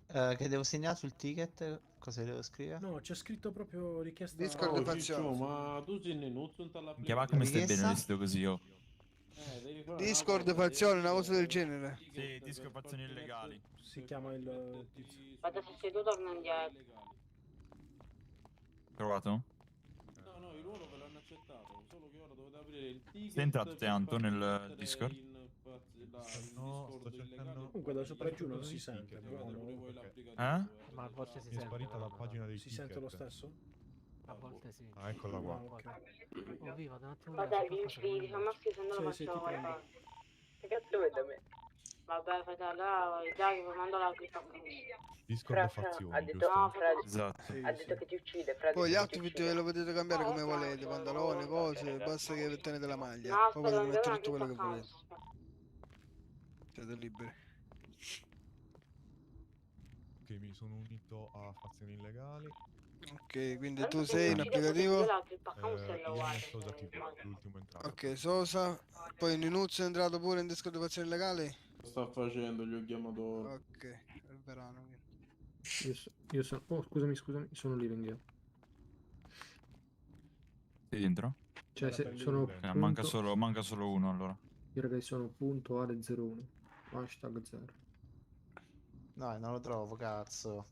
N: Che devo segnare sul ticket? Cosa devo scrivere?
A: No, c'è scritto proprio richiesta.
S: Discord
E: Oh,
S: fazione.
E: Ciccio, ma tu sei nenuzzo in talla
C: Che va come stai bene vestito così, oh.
S: Discord fazione, una cosa del genere.
C: Sì, disco fazioni illegali.
A: Si chiama il tizio.
L: Vado se sei tu torna indietro.
C: Trovato?
E: No, no, il ruolo ve l'hanno accettato, solo che ora dovete aprire il ticket.
C: Sei entrato te, Anto, nel Discord?
R: No, sto cercando.
A: Comunque da sopra e giù non si sente. Buono.
C: Eh?
I: Ma a volte si
R: Mi è
I: sente.
R: sparita la pagina dei
A: Si
R: ticket.
A: sente lo stesso?
I: A volte sì.
R: Ah, eccola qua.
A: Ah, ok.
I: Oh, viva, da un attimo.
L: Vabbè, vi famosi se non lo
A: Sì, sì,
L: faccio
A: ti prendo.
L: guardare. Che cazzo vede a me? Vabbè, fratello, dai, che mando la clip a
R: Discord fazioni,
L: ha detto
R: giusto?
L: no, Fred.
C: Esatto.
L: Ha detto che ti uccide, Fred.
S: Poi gli outfit ve lo potete cambiare come volete, pantaloni, cose, basta che tenete la maglia.
L: No,
S: Poi
L: aspetta,
S: potete
L: non
S: mettere
L: una
S: tutto
L: clip
S: quello che volete. Siete liberi.
R: Ok, mi sono unito a fazioni illegali.
S: Ok, quindi tu sei in applicativo.
R: Io Sosa TV, l'ultimo entrato.
S: Ok, Sosa. Poi Ninuzzo è entrato pure in Discord di fazioni legali.
E: Sta facendo, gli ho chiamato ora.
S: Ok, è il verano. Quindi.
B: Io sono. Oh, scusami, sono living io.
C: Sei dentro?
B: Cioè, sono.
C: Manca solo uno allora.
B: Io ragazzi sono punto Ale01. Hashtag 0.
N: No, non lo trovo, cazzo.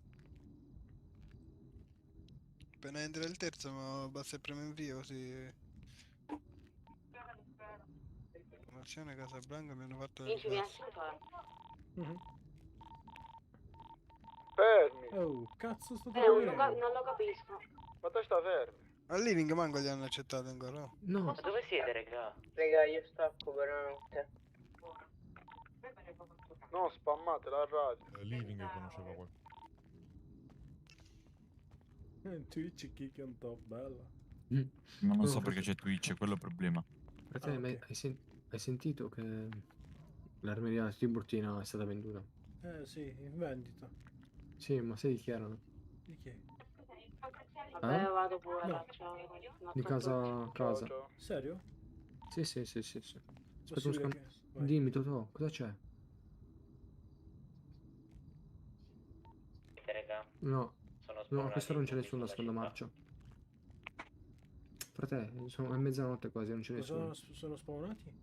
S: Appena entra il terzo, ma basta il primo invio così. Formazione Casablanca mi hanno fatto il
K: Fermi.
A: Oh, cazzo sto
L: non lo capisco.
K: Ma te sta fermi.
S: Al living manco li hanno accettato ancora. No?
B: No.
L: Ma dove siete, raga? Raga, io stacco per una notte.
K: No, spammate la radio.
R: Living conosceva qualcuno.
A: Twitch kick on top, bella.
C: Ma non so perché c'è Twitch, quello è il problema.
B: Fratello, ma hai sentito che l'armeria di Tiburtina è stata venduta?
A: Sì, in vendita.
B: Sì, ma sai di chi erano?
A: Di chi?
L: Vabbè, vado pure,
A: No.
L: ciao.
B: Di casa.
A: Serio?
B: Sì. Aspetta
A: Possibile che... Vai.
B: Dimmi, Totò, cosa c'è? No, questa non c'è nessuno da seconda marcia. Fratello, è mezzanotte quasi, non c'è nessuno.
A: Sono spawnati?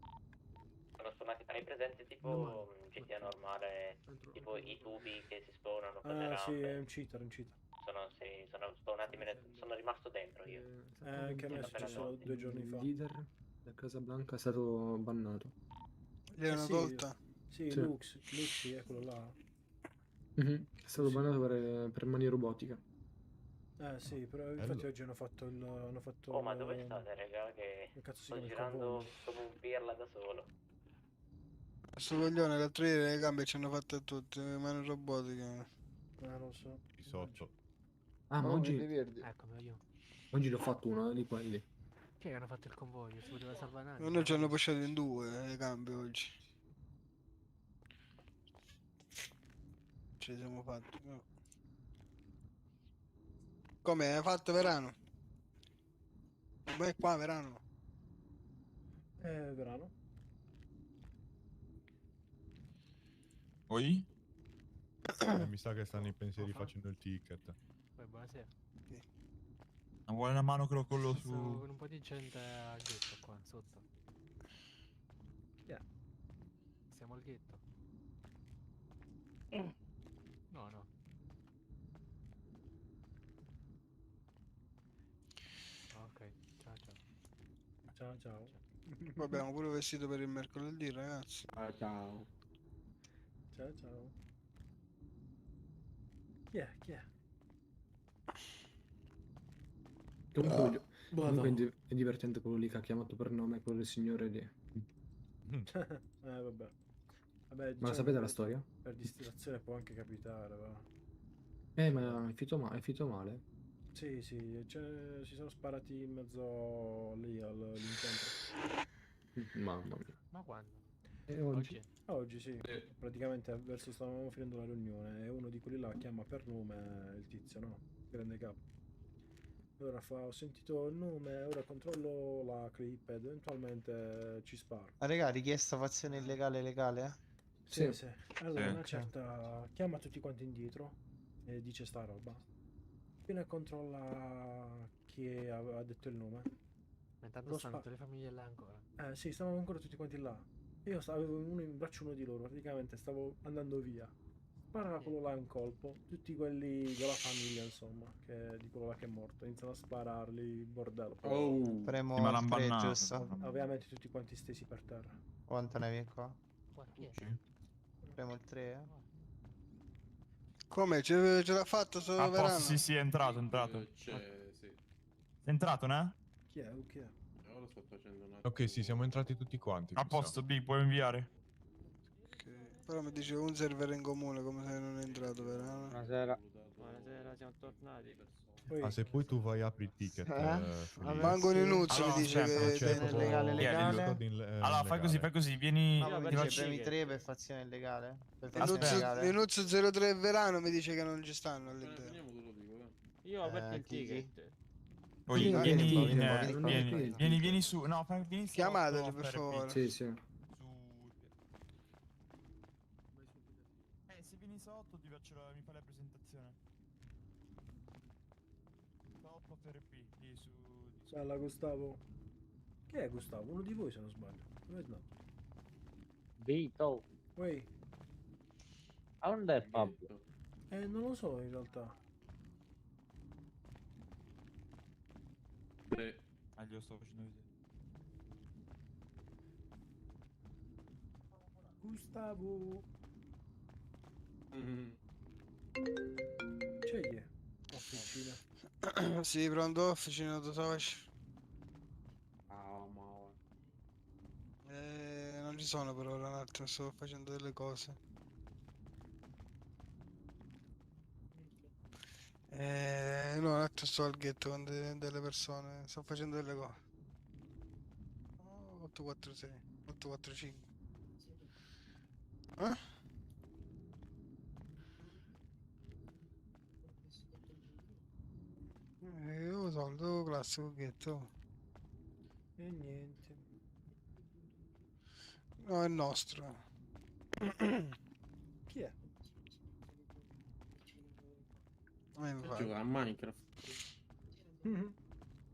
U: Sono spawnati, hai presente tipo GTA normale, tipo i tubi che si spawnano con le
A: Sì,
U: rampe?
A: è un cheater.
U: Sono spawnati, sono rimasto dentro io.
A: Che a me è successo 2 giorni fa.
B: Il leader da Casablanca è stato bannato.
S: Gli hanno tolta?
A: Sì, Lux, sì, è quello là.
B: È stato bannato per mania robotica.
A: Sì, però infatti oggi hanno fatto il...
U: Oh, ma dove state, raga? Che
A: cazzo si
U: sto
A: chiama il
U: girando
A: convoglio?
U: come un pirla da solo.
S: Questo coglione l'altro ieri le gambe ci hanno fatte tutte, mani robotiche.
A: Non so.
R: Di sotto.
B: Ah, ma oggi...
I: Eccomi io.
B: Oggi l'ho fatto uno di quelli.
I: Che hanno fatto il convoglio? Si poteva salvare.
S: Noi ci hanno pushato in 2 le gambe oggi. Ci siamo fatti. No. Come hai fatto Verano? Beh, qua Verano.
A: Verano.
C: Poi?
R: Mi sa che stanno i pensieri facendo il ticket.
I: Poi buonasera.
C: Non vuole una mano che lo collo
I: Sto
C: su...
I: con un po' di gente al ghetto qua, sotto.
A: Yeah.
I: Siamo al ghetto. No, no. Ok, ciao ciao.
A: Ciao ciao.
S: Vabbè, abbiamo pure vestito per il mercoledì, ragazzi.
E: Ciao.
A: Ciao ciao. Chi è? Chi è?
B: Comunque, comunque
A: Madonna.
B: è divertente quello lì che ha chiamato per nome quello del signore lì.
A: Vabbè. Vabbè,
B: Ma
A: diciamo
B: la sapete
A: che
B: la storia?
A: Per distrazione può anche capitare, va.
B: Ma è finito male.
A: Sì, sì, si sono sparati in mezzo lì all'incontro.
B: Mamma mia.
I: Ma quando?
B: Oggi?
A: Oggi sì, praticamente verso stavamo finendo la riunione e uno di quelli là chiama per nome il tizio, no? Grande capo. Allora ho sentito il nome, ora controllo la clip ed eventualmente ci sparo.
N: Ma raga, richiesta fazione illegale legale?
A: Sì, sì. Allora,
N: Sì.
A: una certa chiama tutti quanti indietro e dice sta roba. Appena controlla chi ha detto il nome.
I: Ma intanto
A: Lo
I: stanno
A: spa-
I: tutte le famiglie là ancora.
A: Sì, stavamo ancora tutti quanti là. Io avevo uno in braccio uno di loro, praticamente stavo andando via. Spara quello là un colpo, tutti quelli della famiglia, insomma, di quello là che è morto, iniziano a spararli, bordello.
N: Premo
C: Sì, ma
N: il
C: l'han
N: 3,
C: bannato.
N: giusto?
A: Ovviamente tutti quanti stesi per terra.
N: Quanto ne vieni qua?
I: Guarda, chi è?
N: Premo il 3,
S: Come? Ce l'ha fatto solo
C: A posto,
S: Verano?
C: sì, è entrato, è entrato.
E: Sì.
C: È entrato, ne?
A: Chi è? Chi è?
E: Ora sto facendo un attimo.
R: Ok, sì, siamo entrati tutti quanti.
C: A posto, B, puoi inviare.
S: Però mi dice un server in comune, come se non è entrato Verano.
I: Buonasera. Buonasera, siamo tornati.
R: Ah, se poi tu vai apri il ticket.
S: Manco un inuzio mi dice che
R: c'è proprio
N: legale.
C: Allora, fai così, vieni...
N: Ma
C: ti
N: perché
C: faccio-
N: premi 3 per fazione illegale? Per
C: Aspetta.
N: fazione illegale?
S: Inuzio 03 e Verano mi dice che non ci stanno all'interno.
I: Io ho aperto il
N: chi?
I: ticket.
C: Poi vieni su... No, vieni su...
S: Chiamateli, per
C: FRP.
S: favore.
B: Sì, sì.
C: Se vieni sotto ti faccio mi fai la presentazione. Sotto FRP, lì su...
A: Ciao Gustavo. Chi è Gustavo? Uno di voi se non sbaglio. Dove è andato?
O: Vito,
A: Uè,
O: a dove è Fabio?
A: non lo so in realtà.
C: Glielo sto facendo vedere.
A: Gustavo. C'è chi è? Officina.
S: Sì, pronto, officina Totoshi. Non ci sono per ora un attimo, sto facendo delle cose. No, un attimo sto al ghetto con delle persone, sto facendo delle cose. 846, 845. Io soldo classico ghetto.
A: E niente.
S: No, è nostro.
A: Chi è?
S: Mi pare.
E: Gioca a Minecraft.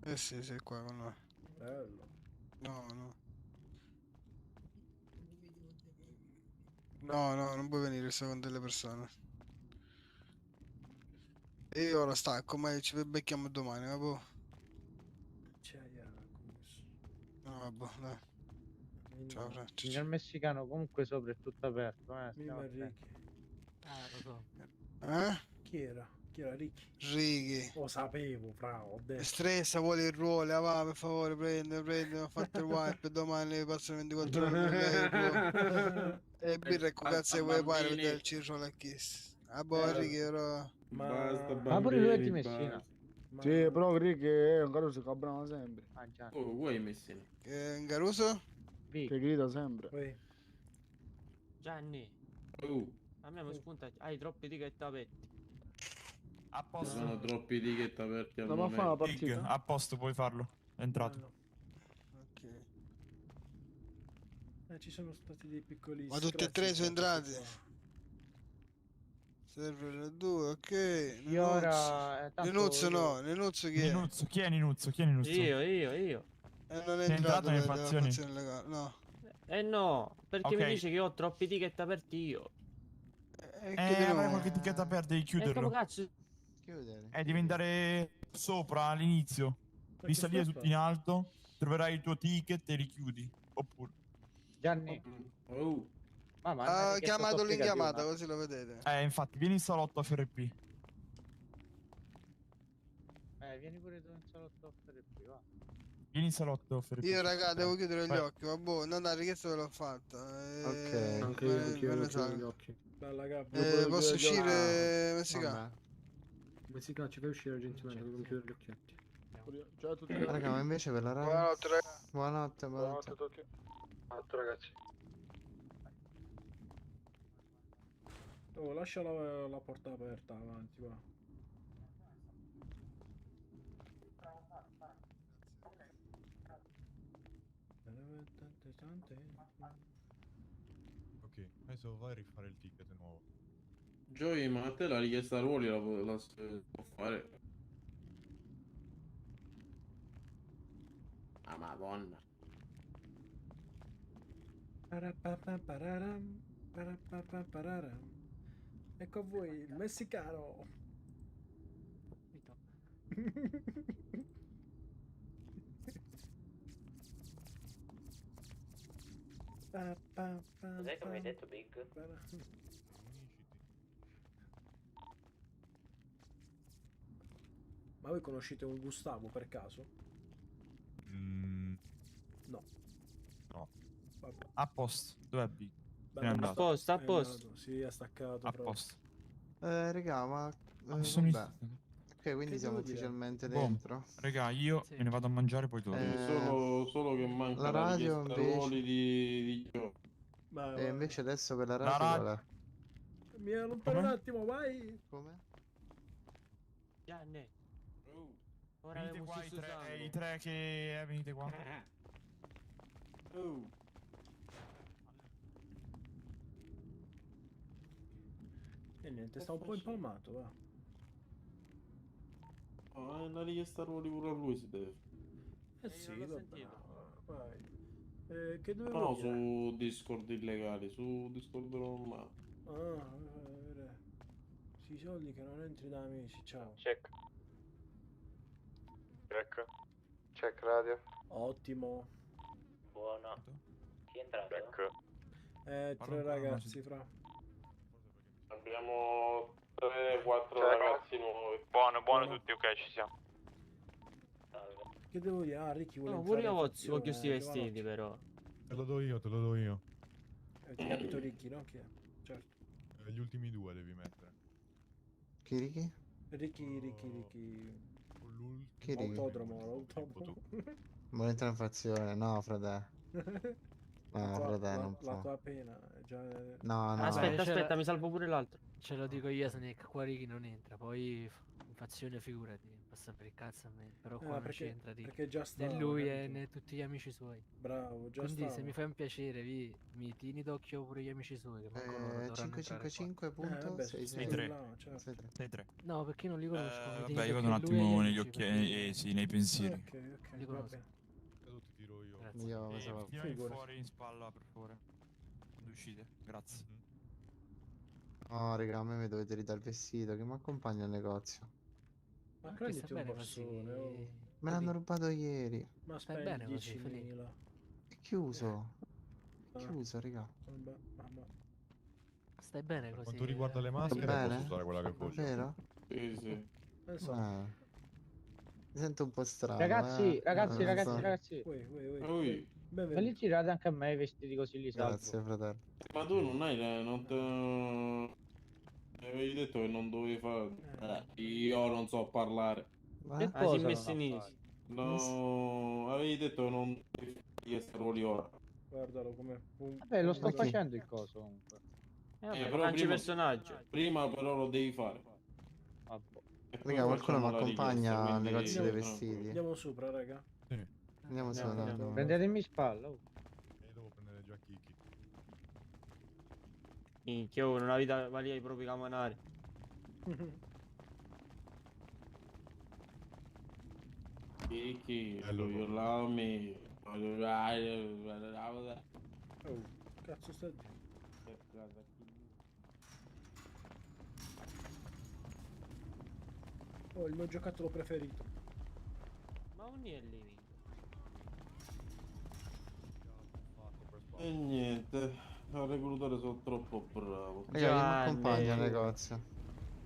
S: Eh sì, sei qua con noi.
A: Bello.
S: No, no. No, non puoi venire, sto con delle persone. E io ora stacco, ma ci becchiamo domani, vabbè. No, vabbè, dai. Ciao, Francesco.
O: Signor messicano, comunque sopra è tutto aperto, stiamo
A: Prima
O: attenti.
A: Ricky.
I: Lo so.
A: Chi era? Chi era Ricky?
S: Righi.
A: Lo sapevo, bravo. Ho detto.
S: Stressa, vuole il ruolo, va, per favore, prendi, ho fatto il wipe, domani passano 24 ore. E birra e cazzo vuoi fare per dare il circolo a Kiss? Ah, boh, Righi, ero...
O: Ma pure lui è di Messina.
K: Sì, però Ricky è un caruso che brava sempre.
E: Oh, vuoi Messina?
S: Garuso?
K: Che grida sempre.
I: Gianni. A me mi spunta. Hai troppi ticket aperti.
C: A posto.
E: Sono troppi ticket aperti al
K: Ma fa la
E: momento.
K: partita?
C: A posto, puoi farlo. È entrato.
A: Ci sono stati dei piccoli.
S: Ma tutti e tre sono entrati? Server 2, ok.
O: Io ora...
S: Nenuzzo no, Nenuzzo chi è?
C: Ninuzzo, chi è Ninuzzo? Chi è Ninuzzo?
I: Io.
S: Non è
C: Sei
S: entrato
C: nelle
S: nella
C: fazioni?
S: fazione legale, no.
I: No, perché mi
C: Ok.
I: dice che ho troppi ticket aperti io.
C: Avrai qualche etichetta aperta, devi chiuderlo.
I: cazzo.
N: Chiudere.
C: Devi andare sopra all'inizio. Devi salire tutto in alto. Troverai il tuo ticket e li chiudi. Oppure.
O: Gianni. Mamma,
S: Ha chiamato l'inchiamata, così lo vedete.
C: Infatti, vieni in salotto FRP.
O: Vieni pure tu in salotto FRP, va.
C: Vieni in salotto FRP.
S: Io raga devo chiudere gli
C: Vai.
S: occhi, vabbè, no, la richiesta ve l'ho fatta.
N: Ok.
A: Anche
S: me
A: io
S: ne
A: chiudo
S: salgo.
A: gli occhi. Bella cappa.
S: Posso uscire, Messicano?
A: Messicano, ci fai uscire gentilmente, dobbiamo chiudere gli occhietti.
F: Ciao a tutti.
N: Raga, ma invece per la radio...
S: Buonanotte, raga.
N: Buonanotte,
F: Buonanotte a tutti.
T: Buonanotte, ragazzi.
A: Oh, lascia la porta aperta avanti, va.
R: Ok, adesso vai a rifare il ticket nuovo.
E: Joey, ma a te la richiesta ruoli la si può fare? Ah, madonna.
A: Ecco a voi il messicano.
U: Cos'è che mi hai detto, Big?
A: Ma voi conoscete un Gustavo per caso? No.
C: No.
A: Vabbè.
C: A posto. Dov'è Big?
A: Beh,
C: È andato.
I: A posto.
A: Sì, è staccato
C: A
A: proprio.
C: posto.
N: Raga, ma...
C: sono
N: vabbè. Ok, quindi
A: Che
N: siamo
A: devo dire?
N: ufficialmente
C: Boh,
N: dentro.
C: Raga, io me ne vado a mangiare poi torno.
E: Solo che manca
N: la
E: la
N: radio
E: richiesta
N: invece...
E: ruoli di Joey.
N: E invece adesso per la
C: La
N: radio...
C: radio-
N: qual è?
A: Mi allontano un attimo, vai!
N: Come?
I: Gianni. Ora
C: Venite
I: abbiamo
C: qua
I: ucciso Sangue.
C: i tre che... venite qua.
A: E niente, sta un po' impalmato, va.
E: Oh, è una richiesta ruoli pure a lui si deve.
A: Sì,
I: non l'ho
A: vabbè.
I: sentito.
A: Vai. Che dovevo
E: No,
A: dire?
E: su Discord illegali, su Discord normale.
A: Sui soldi che non entri da amici, ciao.
G: Check.
N: Check radio.
A: Ottimo.
U: Buono. Chi è entrato?
A: Tre ragazzi, fra.
E: Abbiamo 3-4 ragazzi nuovi.
G: Buono tutti, ok, ci siamo.
A: Che devo dire? Ah, Ricky vuole
I: No,
A: entrare
I: pure io
A: in
I: voglio
A: fazione,
I: questi
A: che
I: vestiti, però.
R: Te lo do io, te lo do io.
A: Ti capito Ricky, no? Chi è? Certo.
R: Gli ultimi due devi mettere.
N: Chi Ricky?
A: Ricky.
N: Chi Ricky?
A: Autodromo.
N: Vuole entrare in fazione? No, frate. No, frate, non
A: La
N: può.
A: tua pena è già...
N: No, no.
I: Aspetta, mi salvo pure l'altro.
B: Ce lo dico io, Snake, qua Ricky non entra, poi in fazione figurati, passa per il cazzo a me, però qua non ci entra Ricky.
A: Perché già sta...
B: Né lui né tutti gli amici suoi.
A: Bravo, già
B: Quindi
A: stava.
B: se mi fai un piacere, mi tieni d'occhio pure gli amici suoi, che manco loro dovranno entrare
N: 555 punto
A: vabbè,
N: 63.
C: 6-3.
B: qua. No, perché non li conosco. mi tieni
C: Vabbè, io vado
B: d'occhio
C: un
B: lui e
C: attimo
B: gli
C: negli
B: amici,
C: occhi,
B: perché-
C: sì, nei pensieri.
A: Ok,
B: Li
A: va
B: conosco.
A: bene.
R: Adesso ti tiro io.
B: Grazie.
N: Io pensavo...
C: Tirami
A: Figura.
C: fuori in spalla, per favore. Quando uscite, grazie.
N: No, raga, a me mi dovete ridare il vestito che mi accompagna al negozio.
A: Ma
B: Anche
A: prenditi
B: sta
A: un
B: bene così.
A: borsone, oh.
N: Me l'hanno rubato ieri.
A: Ma
B: Stai bene
A: spendi
B: così,
A: 10.000.
N: È chiuso. È
A: Ah.
N: chiuso, raga.
A: Vabbè.
B: Stai bene
R: Per
B: così.
R: quanto riguarda le maschere,
N: bene?
R: posso usare quella che voglio.
N: Vero?
E: Sì.
N: Mi sento un po' strano.
O: Ragazzi, ragazzi,
N: non so.
O: ragazzi.
E: Ui.
O: Me li girate anche a me i vestiti così li salvo.
N: Grazie, fratello.
E: Ma tu non hai... non te... Avevi detto che non dovevi fare... io non so parlare.
O: Che
I: Ah,
O: cosa
I: si è messo
O: non
I: in
O: ha
I: easy.
E: No, avevi detto che non dovevi fare richiesta ruoli ora.
A: Guardalo come...
O: Vabbè, lo sto facendo il coso comunque.
I: Vabbè,
E: però
I: lanci
E: prima-
I: personaggio.
E: Prima però lo devi fare. E poi
N: Raga, qualcuno mi
E: facciamo la
N: accompagna
E: richiesta,
N: al
E: quindi-
N: negozio dei
E: tranquillo.
N: vestiti.
A: Andiamo sopra, raga.
N: Andiamo su. no.
O: Prendetemi spalla. oh.
R: E devo prendere già Kiki.
I: Minchia, oh, non avevi valida i propri camonari.
E: Chi? You love me.
A: Oh, cazzo sta dicendo? Oh, il mio giocattolo preferito.
I: Ma un è living.
E: E niente, il reclutore sono troppo bravo.
N: Raga, chi mi accompagna al negozio?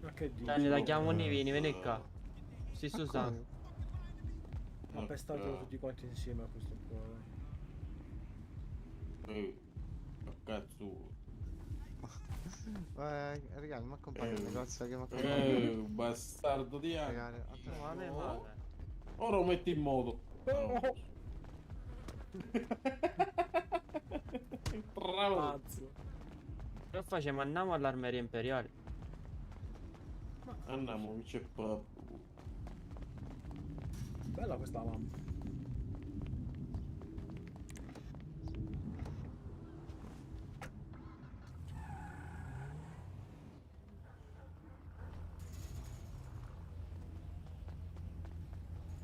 A: Ma che dici?
I: Gianni, la chiamo Nivini, vieni qua. Stesso sangue.
A: Ma pestate tutti quanti insieme a questo qua.
E: Cazzo.
N: Raga, mi accompagna al negozio che mi accompagna.
E: Bastardo di anni.
I: Ma a me male.
E: Ora lo metti in moto.
A: Pazzo.
I: Che facciamo? Andiamo all'armeria imperiale.
E: Andiamo, c'è proprio.
A: Bella questa lampa.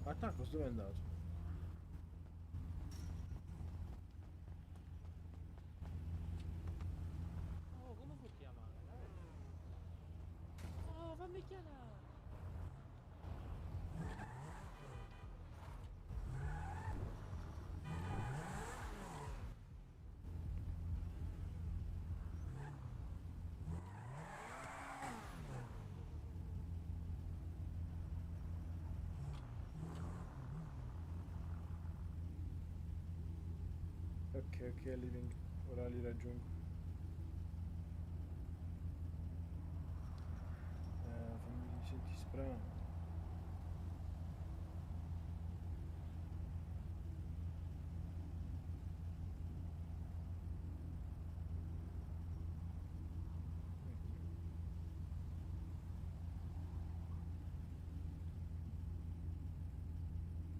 A: Attacco, dove è andato?
I: Oh, come puoi chiamare? Oh, fammi chiamare.
A: Ok, living. Ora li raggiungo. Fammi senti spray.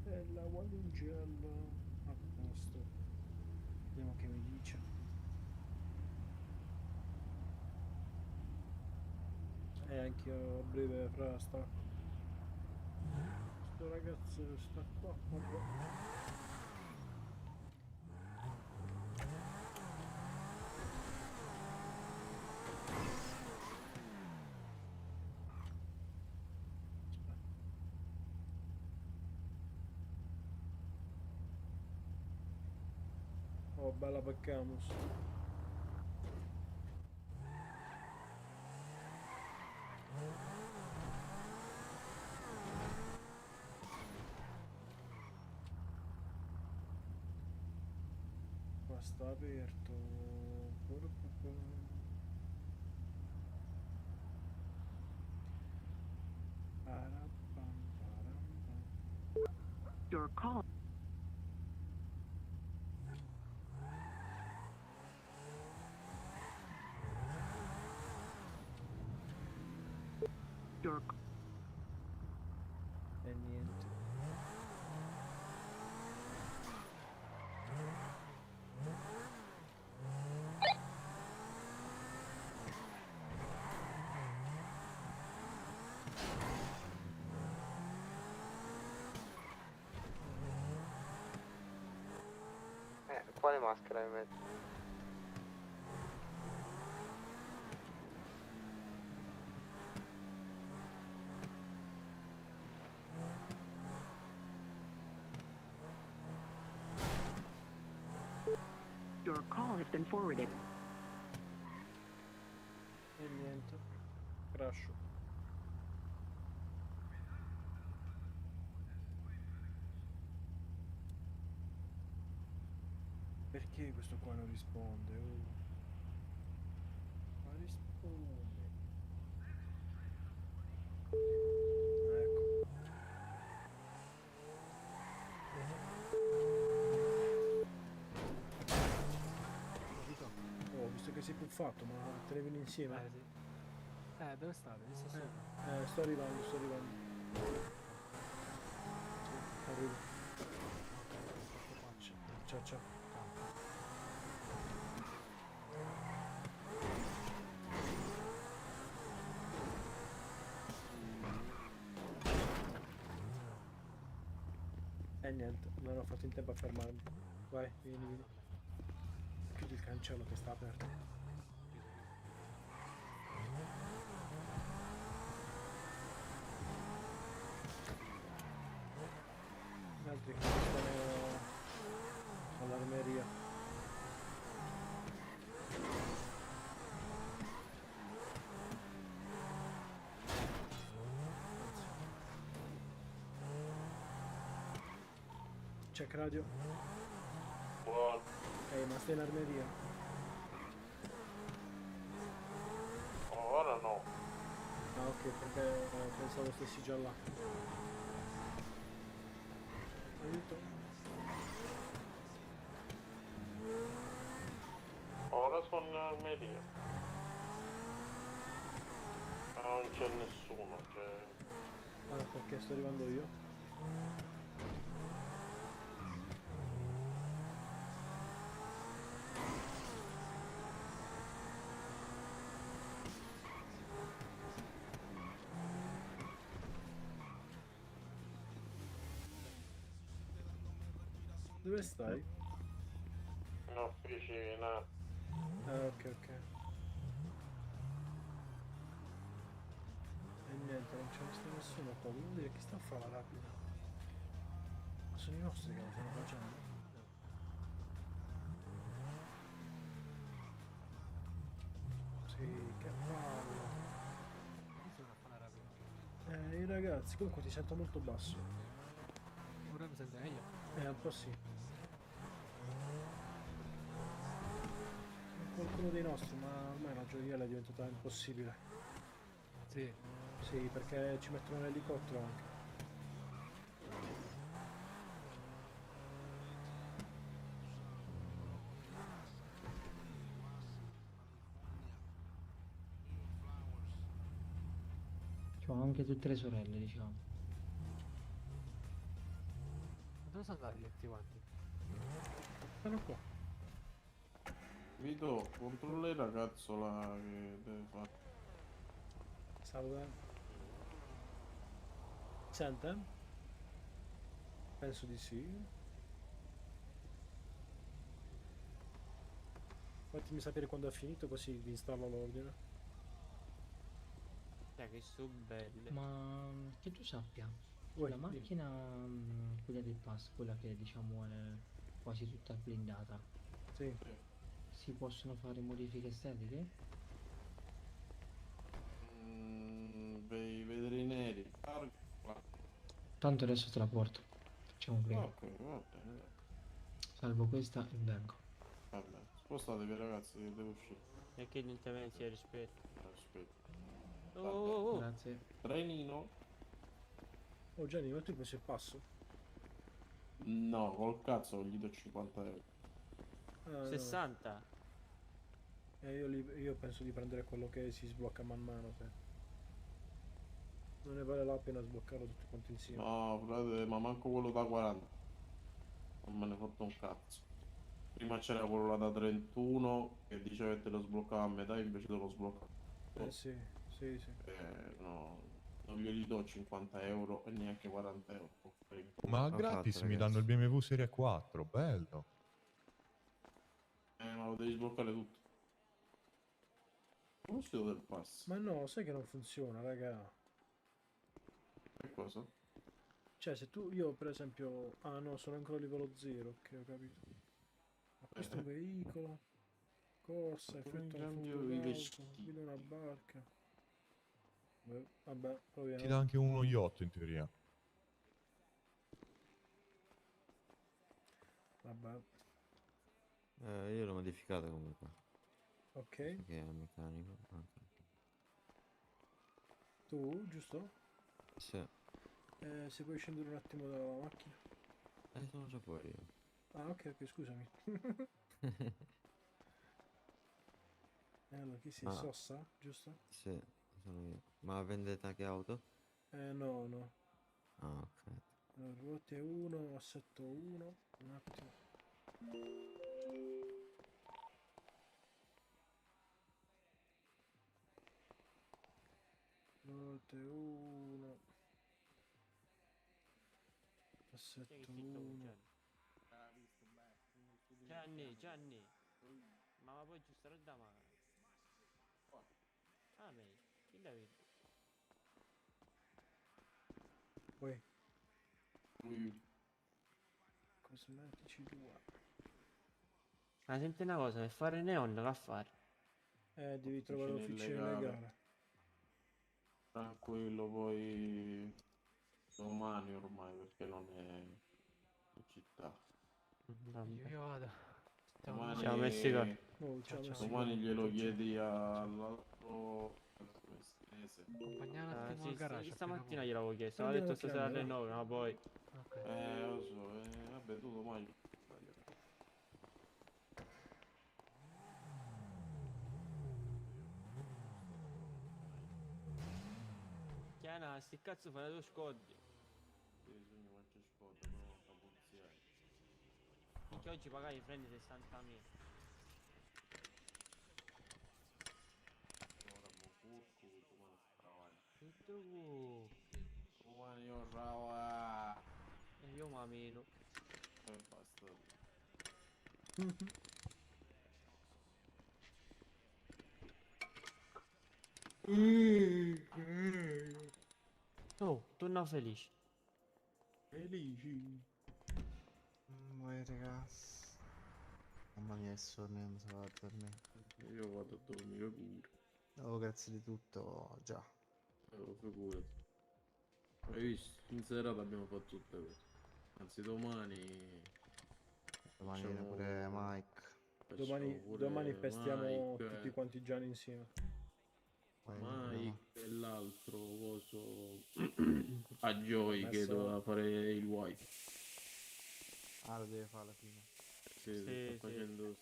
A: Bella Wallingiella. A posto. Vediamo che mi dice. E anch'io a breve fra sto ragazzo sta qua. Vabbè. Oh, bella Beccamus. Qua sta aperto.
Q: Your call. Your
A: E niente.
N: Quale maschera mi metti?
Q: Your call has been forwarded.
A: E niente. Crasho. Perché questo qua non risponde? Oh. Ma risponde. Ecco. Oh, visto che sei puffato, ma te ne vieni insieme?
B: Sì. Dove state?
A: Sto arrivando. Sì, arrivo. Ciao. niente, non ho fatto in tempo a fermarmi. Vai, vieni. Chiudi il cancello che sta aperto. Gli altri che stanno all'armeria. Check radio.
E: Buono.
A: Ma stai in armeria?
E: Ora no.
A: Ah ok, perché pensavo stessi già là. Aiuto.
E: Ora sono in armeria. Non c'è nessuno, cioè...
A: Ah, perché sto arrivando io? Dove stai?
E: In officina.
A: Ah, ok. E niente, non c'è nessuno qua, devo dire chi sta a fare la rapida. Ma sono i nostri che lo stanno facendo? Sì, che palle. I ragazzi, comunque ti sento molto basso.
B: Ora mi sente meglio?
A: Un po' sì. Qualcuno dei nostri, ma ormai la gioiella è diventata impossibile.
B: Sì.
A: Sì, perché ci mettono l'elicottero anche.
I: C'ho anche tutte le sorelle, diciamo.
B: Dove sono andati tutti quanti?
A: Sono qua.
E: Vito, controlla il ragazzo là che deve fare.
A: Salve. Sente? Penso di sì. Fatemi sapere quando è finito così vi installo l'ordine.
I: Che sono belle.
H: Ma che tu sappia,
A: Uè,
H: la macchina, quella del pass, quella che diciamo è quasi tutta blindata,
A: sì,
H: si possono fare modifiche estetiche?
E: Bei vederi neri.
H: Tanto adesso te la porto, facciamo prima.
E: Ok, va bene.
H: Salvo questa e vengo.
E: Vabbè, spostatevi ragazzi che devo uscire.
I: E che niente rispetto.
E: Aspetta.
I: Oh.
H: Grazie.
E: Trenino?
A: Oh Gianni, ma tu hai preso il passo?
E: No, col cazzo gli do 50 euro.
I: 60?
A: Io penso di prendere quello che si sblocca man mano. Non ne vale la pena sbloccarlo tutti quanti insieme.
E: No, frate, ma manco quello da 40. Non me ne fotte un cazzo. Prima c'era quello là da 31 che diceva che te lo sbloccava a metà, invece te lo sblocca.
A: Sì.
E: No, non glieli do 50 euro e neanche 40 euro.
R: Ma gratis mi danno il BMW Serie 4, bello.
E: Ma lo devi sbloccare tutto. Come si del pass?
A: Ma no, sai che non funziona, raga.
E: Che cosa?
A: Cioè, se tu, io per esempio... Ah no, sono ancora a livello 0, ok, ho capito. Acquisto un veicolo. Corsa, effettua un fotogauto, guida una barca. Vabbè, proviamo.
R: Ti dà anche uno yacht in teoria.
A: Vabbè.
V: Io l'ho modificata comunque.
A: Ok.
V: Che è meccanico.
A: Tu, giusto?
V: Sì.
A: Se puoi scendere un attimo dalla macchina.
V: Sono già fuori io.
A: Ah, ok, scusami. Allora, chi si Sossa, giusto?
V: Sì, sono io. Ma vendete anche auto?
A: No.
V: Ah, ok.
A: Allora, ruote 1, assetto 1, un attimo. Ruote 1. Assetto 1.
I: Gianni. Ma poi giusto da mano. Ah, me. Chi la vedi?
A: Poi. Cosmetici 2.
I: Ma senti una cosa, per fare neon che a fare?
A: Devi trovare l'officina legale.
E: Tranquillo, poi domani ormai perché non è in città.
I: Io vado.
E: Domani,
I: Ciao Messico.
E: Domani glielo chiedi all'altro mese.
O: Accompagnare un attimo al garage.
I: Stamattina gliel'avevo chiesto, aveva detto stasera alle 9, ma poi...
E: Lo so, vabbè tu domani.
I: Chiana, sti cazzo fai due scodi.
E: Bisogna mangiare scotta, no, la polizia.
I: Perché oggi pagai i prendi 60.000.
E: Ora mo curcu, domani stravai.
I: Tutto
E: Domani io rava.
I: E io mamino.
E: E basta.
I: Oh, torna felice.
A: Felici.
N: Ragazzi. Mamma mia, che sonno, non so a dormire.
E: Io vado a dormire pure.
N: Oh, grazie di tutto, già.
E: Figurati. Hai visto? In serata abbiamo fatto tutte cose. Anzi, domani.
N: Domani viene pure Mike.
A: Domani pestiamo
E: Mike,
A: tutti quanti Gianni insieme.
E: Mike e l'altro coso a Joy che doveva fare il white.
N: Ah, lo deve fare alla fine.
E: Sì, sta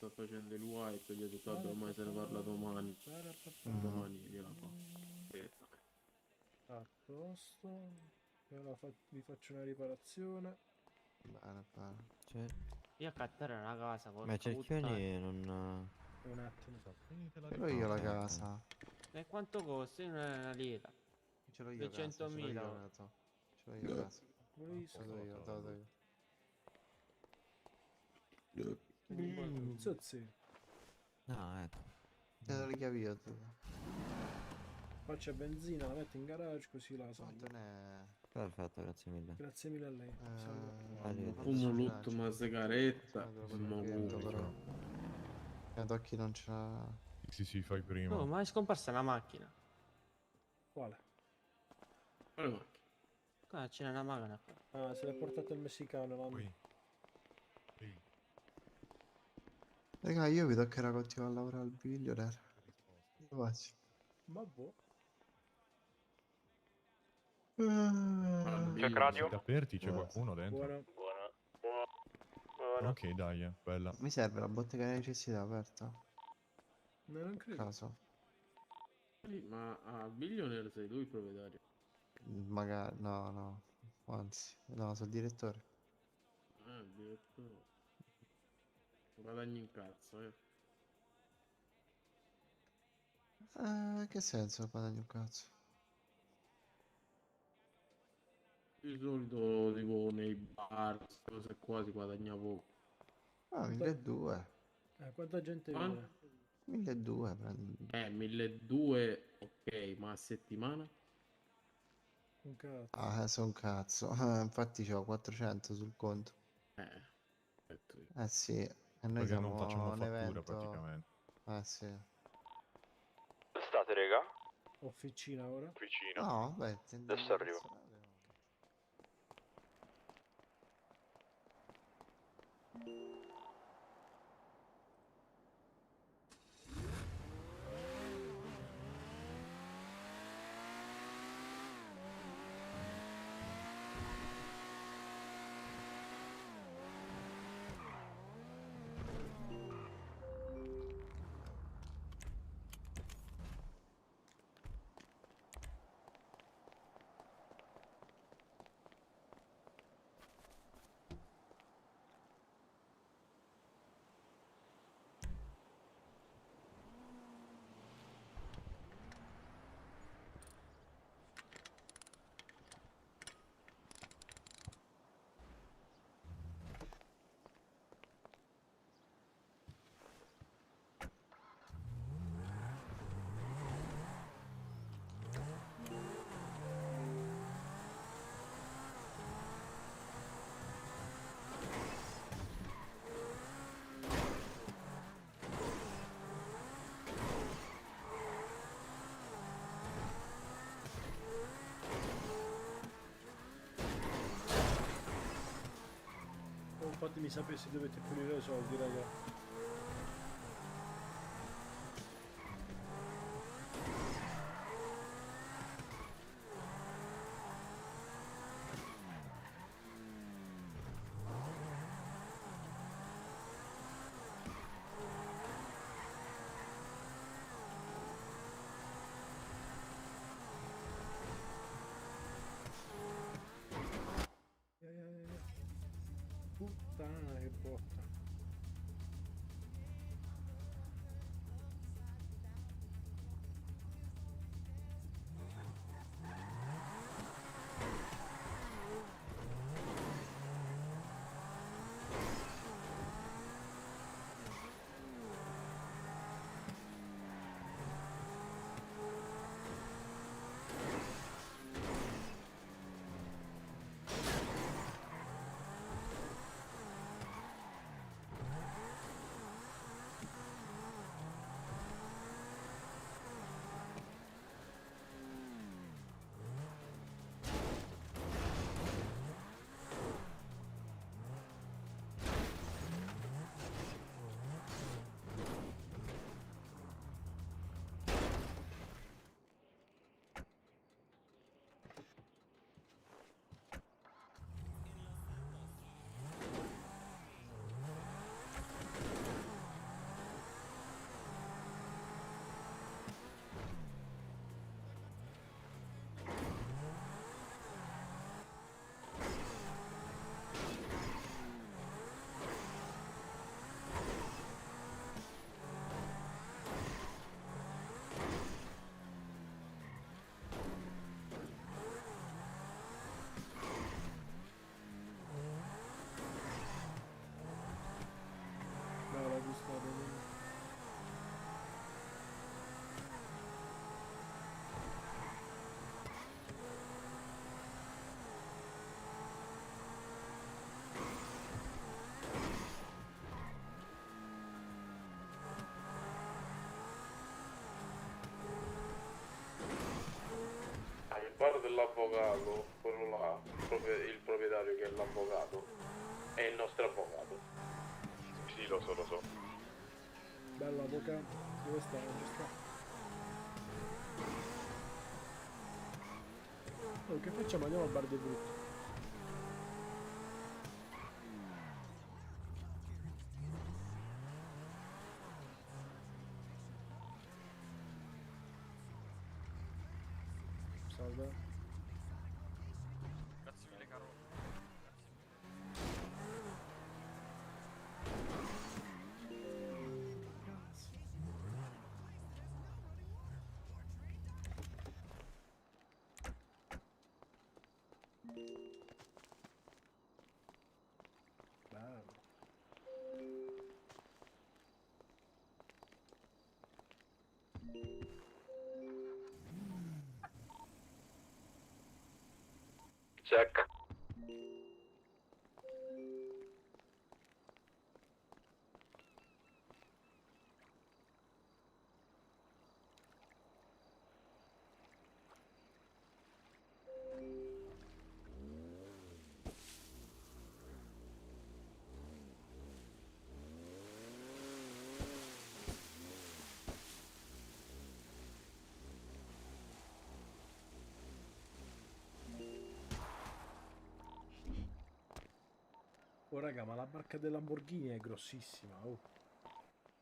E: facendo il white, gli ho detto vabbè ormai se ne parla domani. Domani gliela fa.
A: A posto. Vi faccio una riparazione.
N: Bene, bene.
V: Cioè...
I: Io a cattare una casa con
V: Ma cerchioni non...
A: Un attimo.
N: Però io la casa.
I: E quanto costa? Io non è una lira.
N: Ce l'ho io
I: 200.000.
N: Ce l'ho io casa. Ce l'ho io, te lo do io.
A: Zozzi.
V: No, ecco.
N: Te lo richiavi io tu.
A: Faccia benzina, la metti in garage così la sai.
V: Perfetto, grazie mille.
A: Grazie mille a lei.
E: Fumo l'ultima sigaretta.
N: Tocchi non c'ha.
R: Sì, fai prima.
I: Oh, ma è scomparsa la macchina.
A: Quale?
E: Quale macchina?
I: Qua c'è una macchina qua.
A: Ah, se l'è portato il messicano.
N: Raga, io vi toccherà continuare a lavorare al billionaire. Lo faccio.
A: Ma boh.
R: C'è radio? Siete aperti? C'è qualcuno dentro?
A: Buona.
R: Ok, dai, bella.
N: Mi serve la bottega di necessità aperta?
A: Non credo.
N: Caso.
E: Ma a Billionaire sei tu il proprietario?
N: Magari, no. Anzi, no, sono il direttore.
E: Il direttore. Guadagni in cazzo,
N: Che senso guadagni un cazzo?
E: Di solito tipo nei bar, queste cose qua si guadagna poco.
N: Ah, 1200.
A: Quanta gente viene?
N: 1200 prendi.
E: 1200, ok, ma a settimana?
A: Un cazzo.
N: Ah, sono un cazzo. Infatti c'ho 400 sul conto. Sì. E noi
R: Perché
N: siamo
R: non facciamo
N: un
R: fattura
N: evento.
R: praticamente.
N: Sì.
D: Dove state, raga?
A: Officina ora?
D: Officina.
N: No, beh,
D: adesso arrivo.
A: fatemi sapere se dovete pulire i soldi, raga. Puttana che botta.
E: Bar dell'avvocato, quello là, il proprietario che è l'avvocato, è il nostro avvocato.
D: Sì, lo so, lo so.
A: Bello avvocato, dove sta? Dove sta? Oh, che facciamo? Andiamo al bar dei brutti. Salve.
G: Grazie mille, caro.
A: Bello.
D: Check.
A: Oh raga, ma la barca del Lamborghini è grossissima, oh.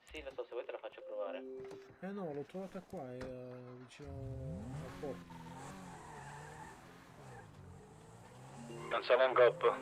U: Sì, lo so, se vuoi te la faccio provare.
A: Eh no, l'ho trovata qua, è vicino al porto.
D: Lanciamo un gop.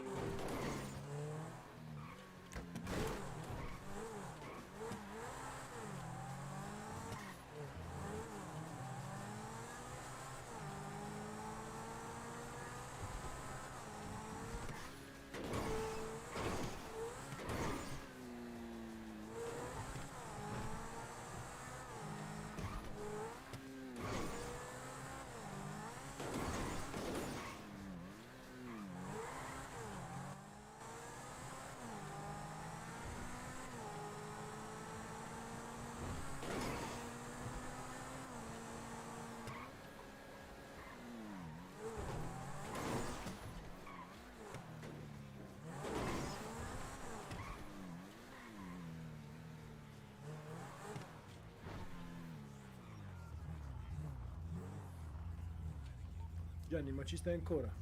A: Gianni, ma ci stai ancora?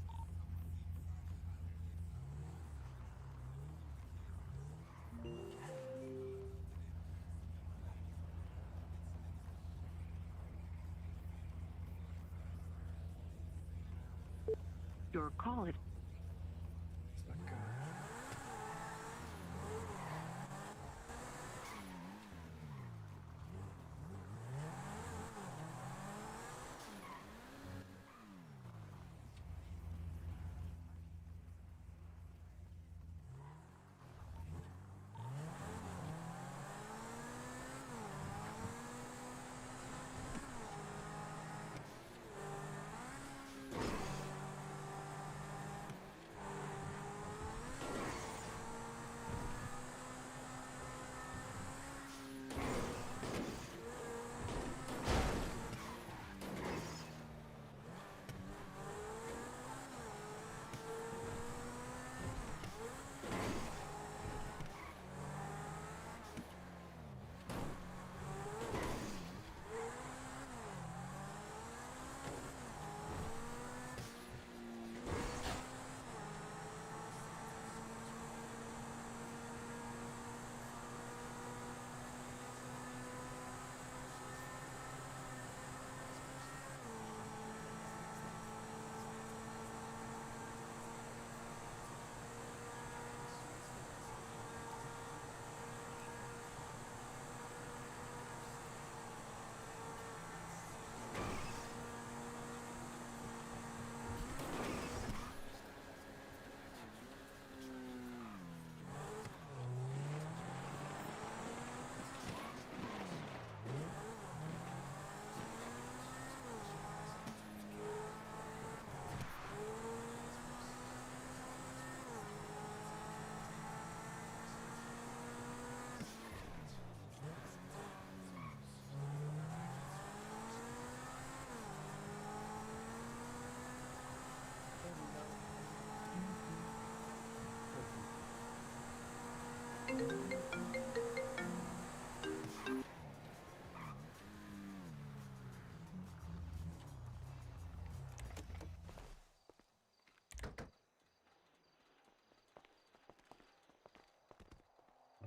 Q: Your call is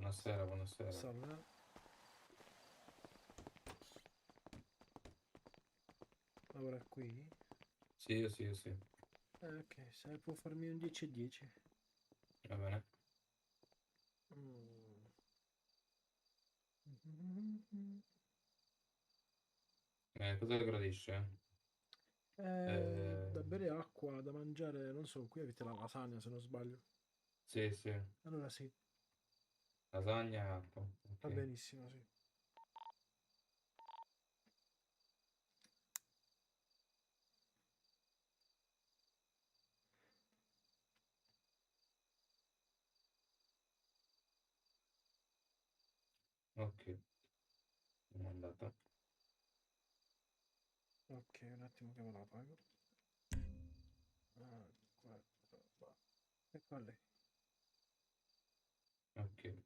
J: Buonasera, buonasera.
A: Salve. Lavora qui?
J: Sì, sì, sì.
A: Ok, se può farmi un 10 e 10.
J: Va bene. Cosa gradisce?
A: Da bere, acqua, da mangiare, non so, qui avete la lasagna se non sbaglio.
J: Sì, sì.
A: Allora sì,
J: Lasagna e acqua.
A: va
J: Ok.
A: benissimo, sì.
J: Ok. È andata.
A: Ok, un attimo che me la pago. Ah, qua. E qua lei.
J: Ok.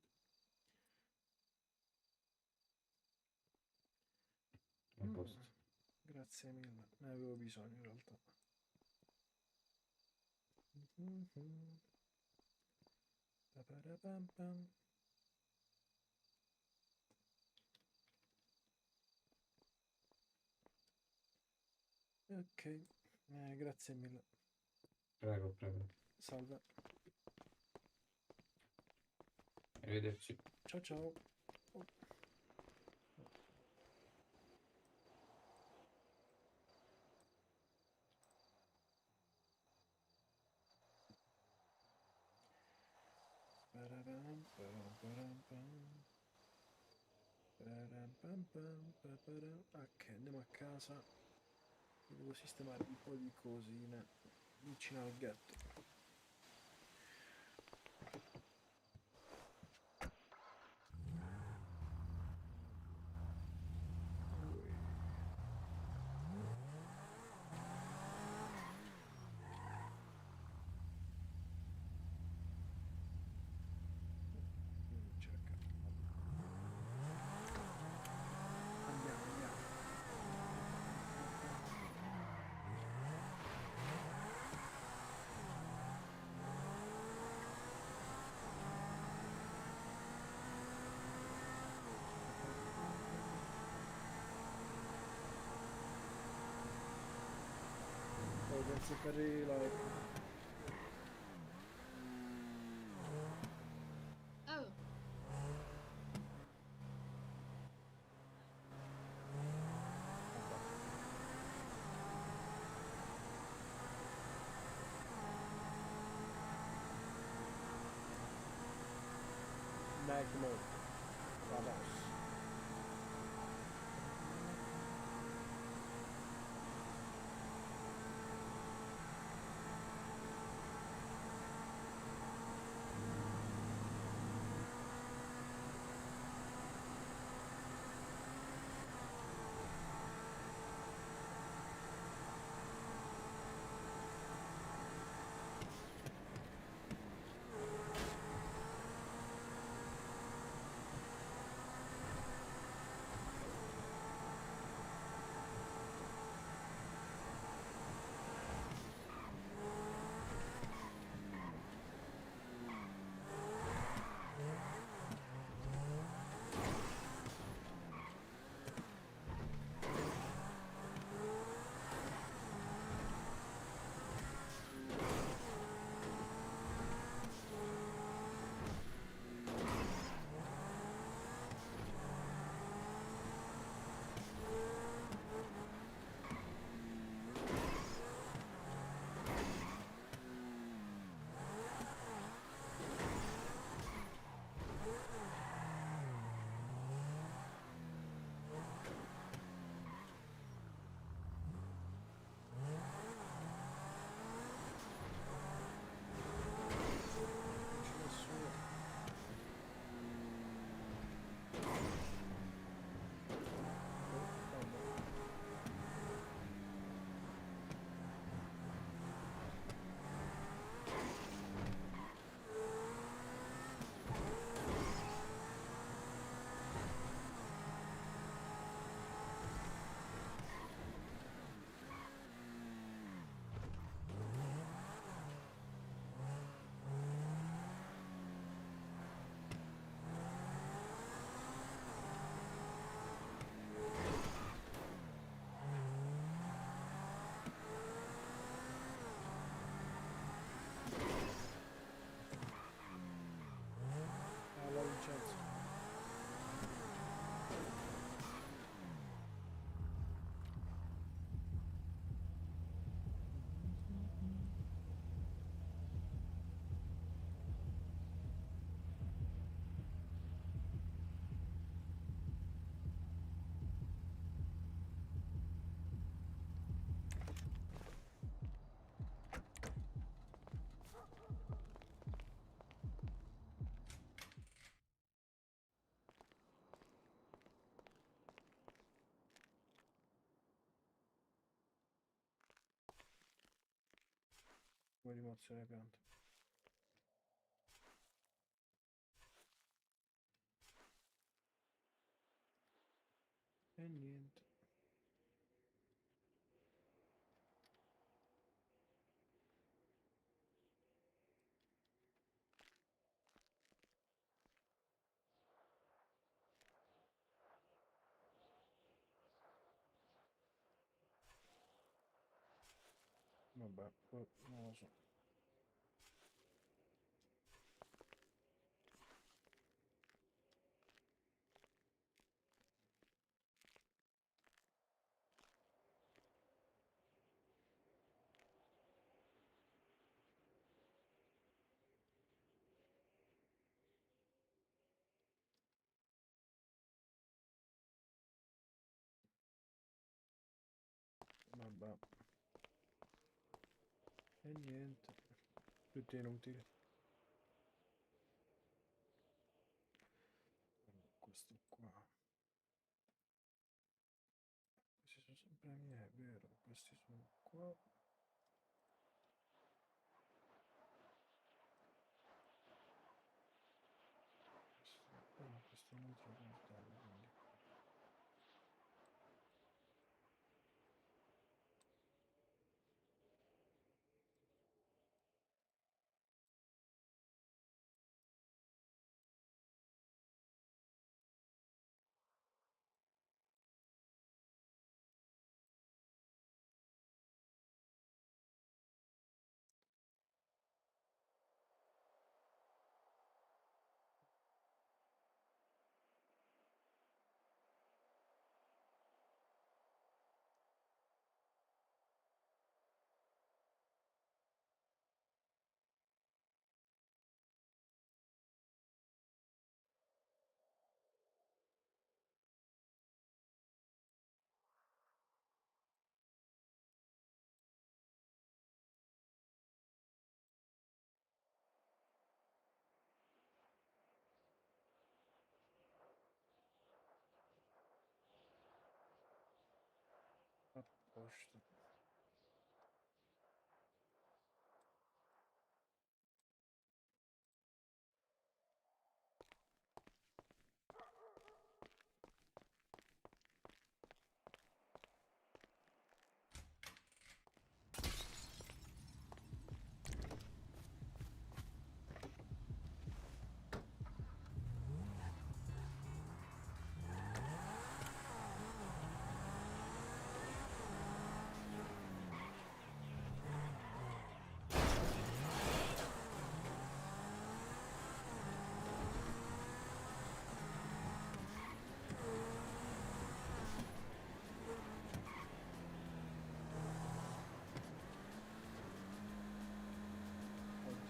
J: A posto.
A: Grazie mille, ne avevo bisogno in realtà. Pa-pa-ra-pam-pam. Ok, grazie mille.
J: Prego, prego.
A: Salve.
J: Arrivederci.
A: Ciao ciao. Oh. Pararam, param, param, pam. Pararam, pam, pam, paparam. Ok, andiamo a casa. Devo sistemare un po' di cosine vicino al ghetto. Andiamo. Grazie per i like.
M: Oh.
A: Magno. Vamos. Alla Vincenzo. Come rimozione piante. E niente. Vabbè, poi non lo so. Vabbè. E niente. Tutti inutili. Questo qua. Questi sono sempre miei, è vero. Questi sono qua. Questo non lo portare, quindi. posto.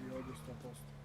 A: Oddio, odio sto posto.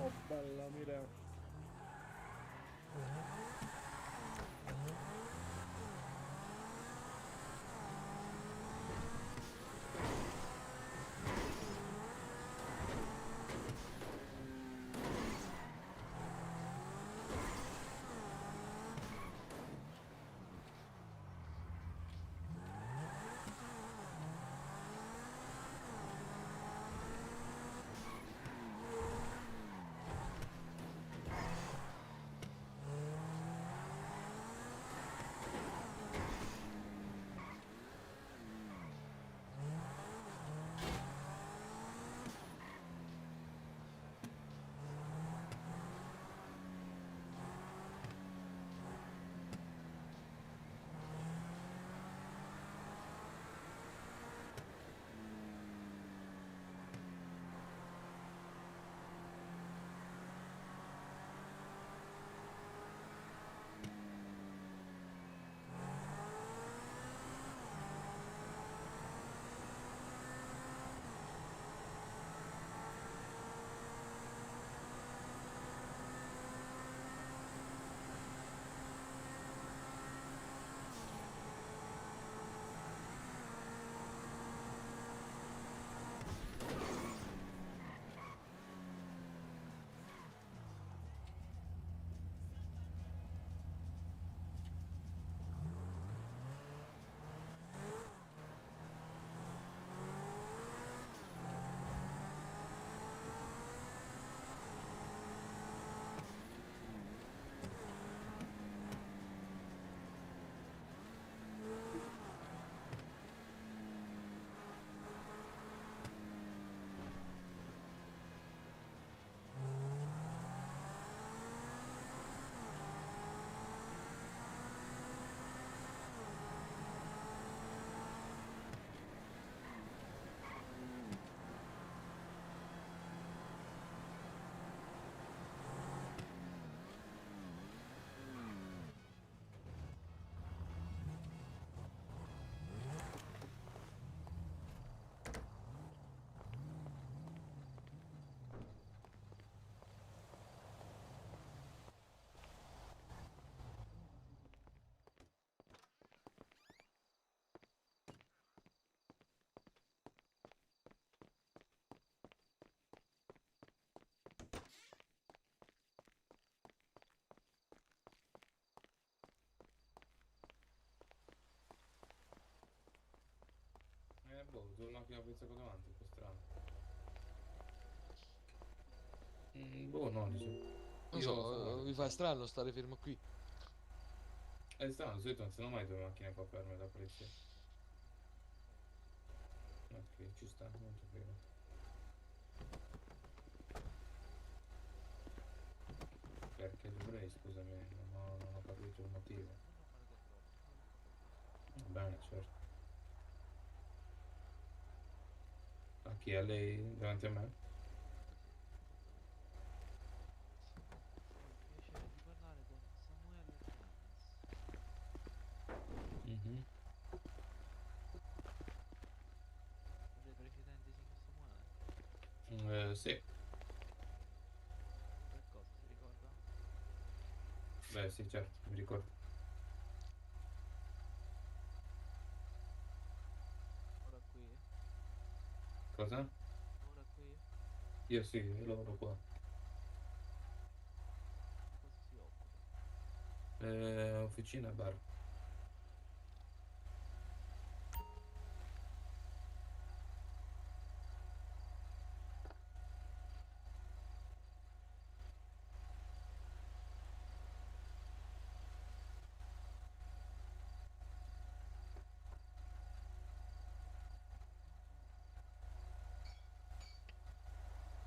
A: Oh, bella mira.
J: boh, torno anche a pezzo davanti, un po' strano. Boh, no, dice.
M: Non so, mi fa strano stare fermo qui.
J: È strano, di solito non sono mai due macchine qua ferme da polizia. Ok, ci sta, molto bene. Perché dovrei, scusami, non ho capito il motivo. Va bene, certo. A chi? A lei davanti a me?
O: Piacere di parlare con Samuele
J: Mhm.
O: dei precedenti, signor Samuele.
J: Sì.
O: Per cosa si ricorda?
J: Beh, sì, certo, mi ricordo.
O: Ora qui?
J: Cosa?
O: Ora qui?
J: Io sì, io lavoro qua.
O: Cosa si occupa?
J: Officina bar.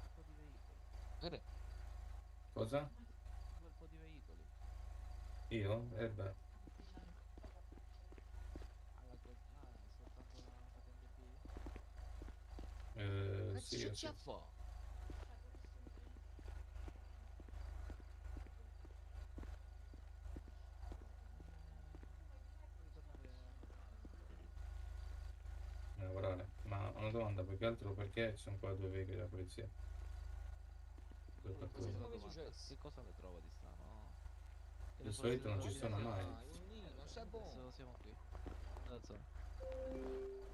O: Un po' di veicoli.
J: Cosa?
O: Un bel po' di veicoli.
J: Io? Beh.
O: Soltanto la patente B?
J: Sì, io sì. Lavorare. Ma una domanda, più che altro perché ci sono qua due veicoli della polizia? Due pattuglie.
O: Che cosa le trova di strano?
J: Di solito non ci sono mai.
O: Adesso siamo qui. Nella zona.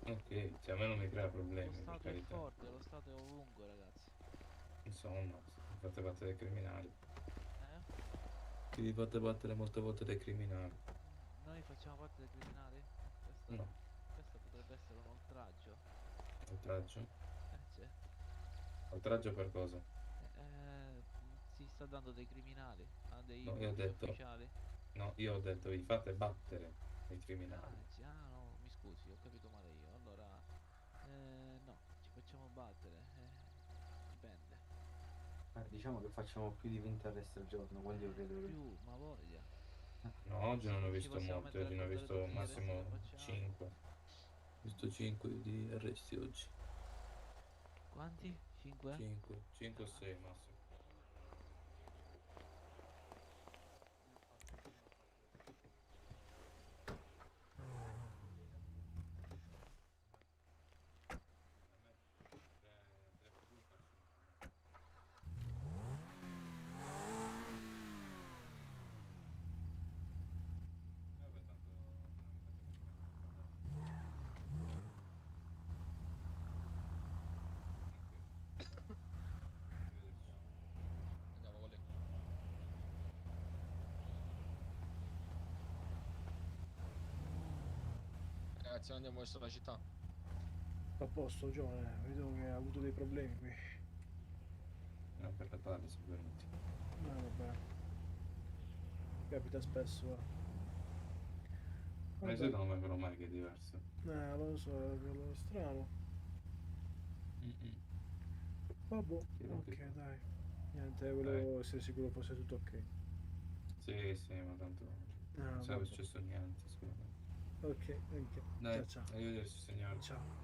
J: Ok, cioè a me non mi crea
O: Lo
J: problemi, per
O: Stato è
J: carità.
O: forte, lo Stato è ovunque, ragazzi.
J: Insomma, fate battere dai criminali.
O: Eh?
J: Vi fate battere molte volte dai criminali.
O: Noi facciamo parte dei criminali?
J: No.
O: Questo potrebbe essere un oltraggio.
J: Oltraggio?
O: C'è.
J: Oltraggio per cosa?
O: Si sta dando dei criminali a dei
J: No, io ho
O: pubblici
J: detto.
O: ufficiali.
J: No, io ho detto vi fate battere dai criminali.
O: No, mi scusi, ho capito male io. Allora, no, ci facciamo battere. Dipende.
P: Diciamo che facciamo più di 20 arresti al giorno, quindi io credo che...
O: Più, ma voglia.
J: No, oggi non ho visto
O: possiamo
J: molti,
O: mettere
J: oggi
O: a
J: ne ho
O: contare
J: visto
O: tutti gli arresti che
J: massimo
O: facciamo.
J: 5. Ho visto 5 di arresti oggi.
O: Quanti? 5?
J: 5 o 6 massimo.
M: Andiamo lì. Ragazzi, andiamo verso la città.
A: A posto, giovane, vedo che ha avuto dei problemi qui.
J: No, per le palle sono venuti.
A: No, vabbè. Capita spesso,
J: Ma di solito non vengono mai che è diverso.
A: lo so, è quello strano. Vabbè, ok, dai. Niente, volevo essere sicuro fosse tutto ok.
J: Sì, ma tanto non sarebbe
A: vabbè.
J: successo niente, sicuramente.
A: Ok, ok.
J: Dai,
A: Ciao.
J: arrivederci signore.
A: Ciao.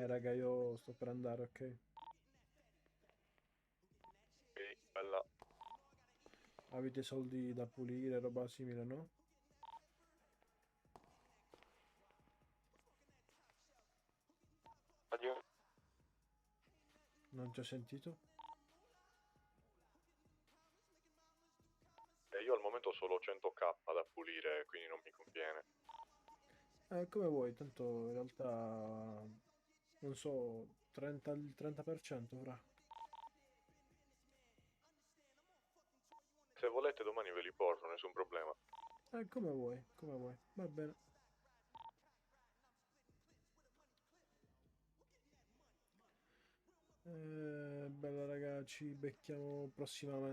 A: Raga, io sto per andare, ok?
D: Ok, bella.
A: Avete soldi da pulire, roba simile, no?
D: Addio.
A: Non ti ho sentito?
D: Io al momento ho solo 100k da pulire, quindi non mi conviene.
A: Come vuoi, tanto in realtà non so, 30, il 30% fra.
D: Se volete domani ve li porto, nessun problema.
A: Come vuoi, va bene. Bella raga, ci becchiamo prossimamente.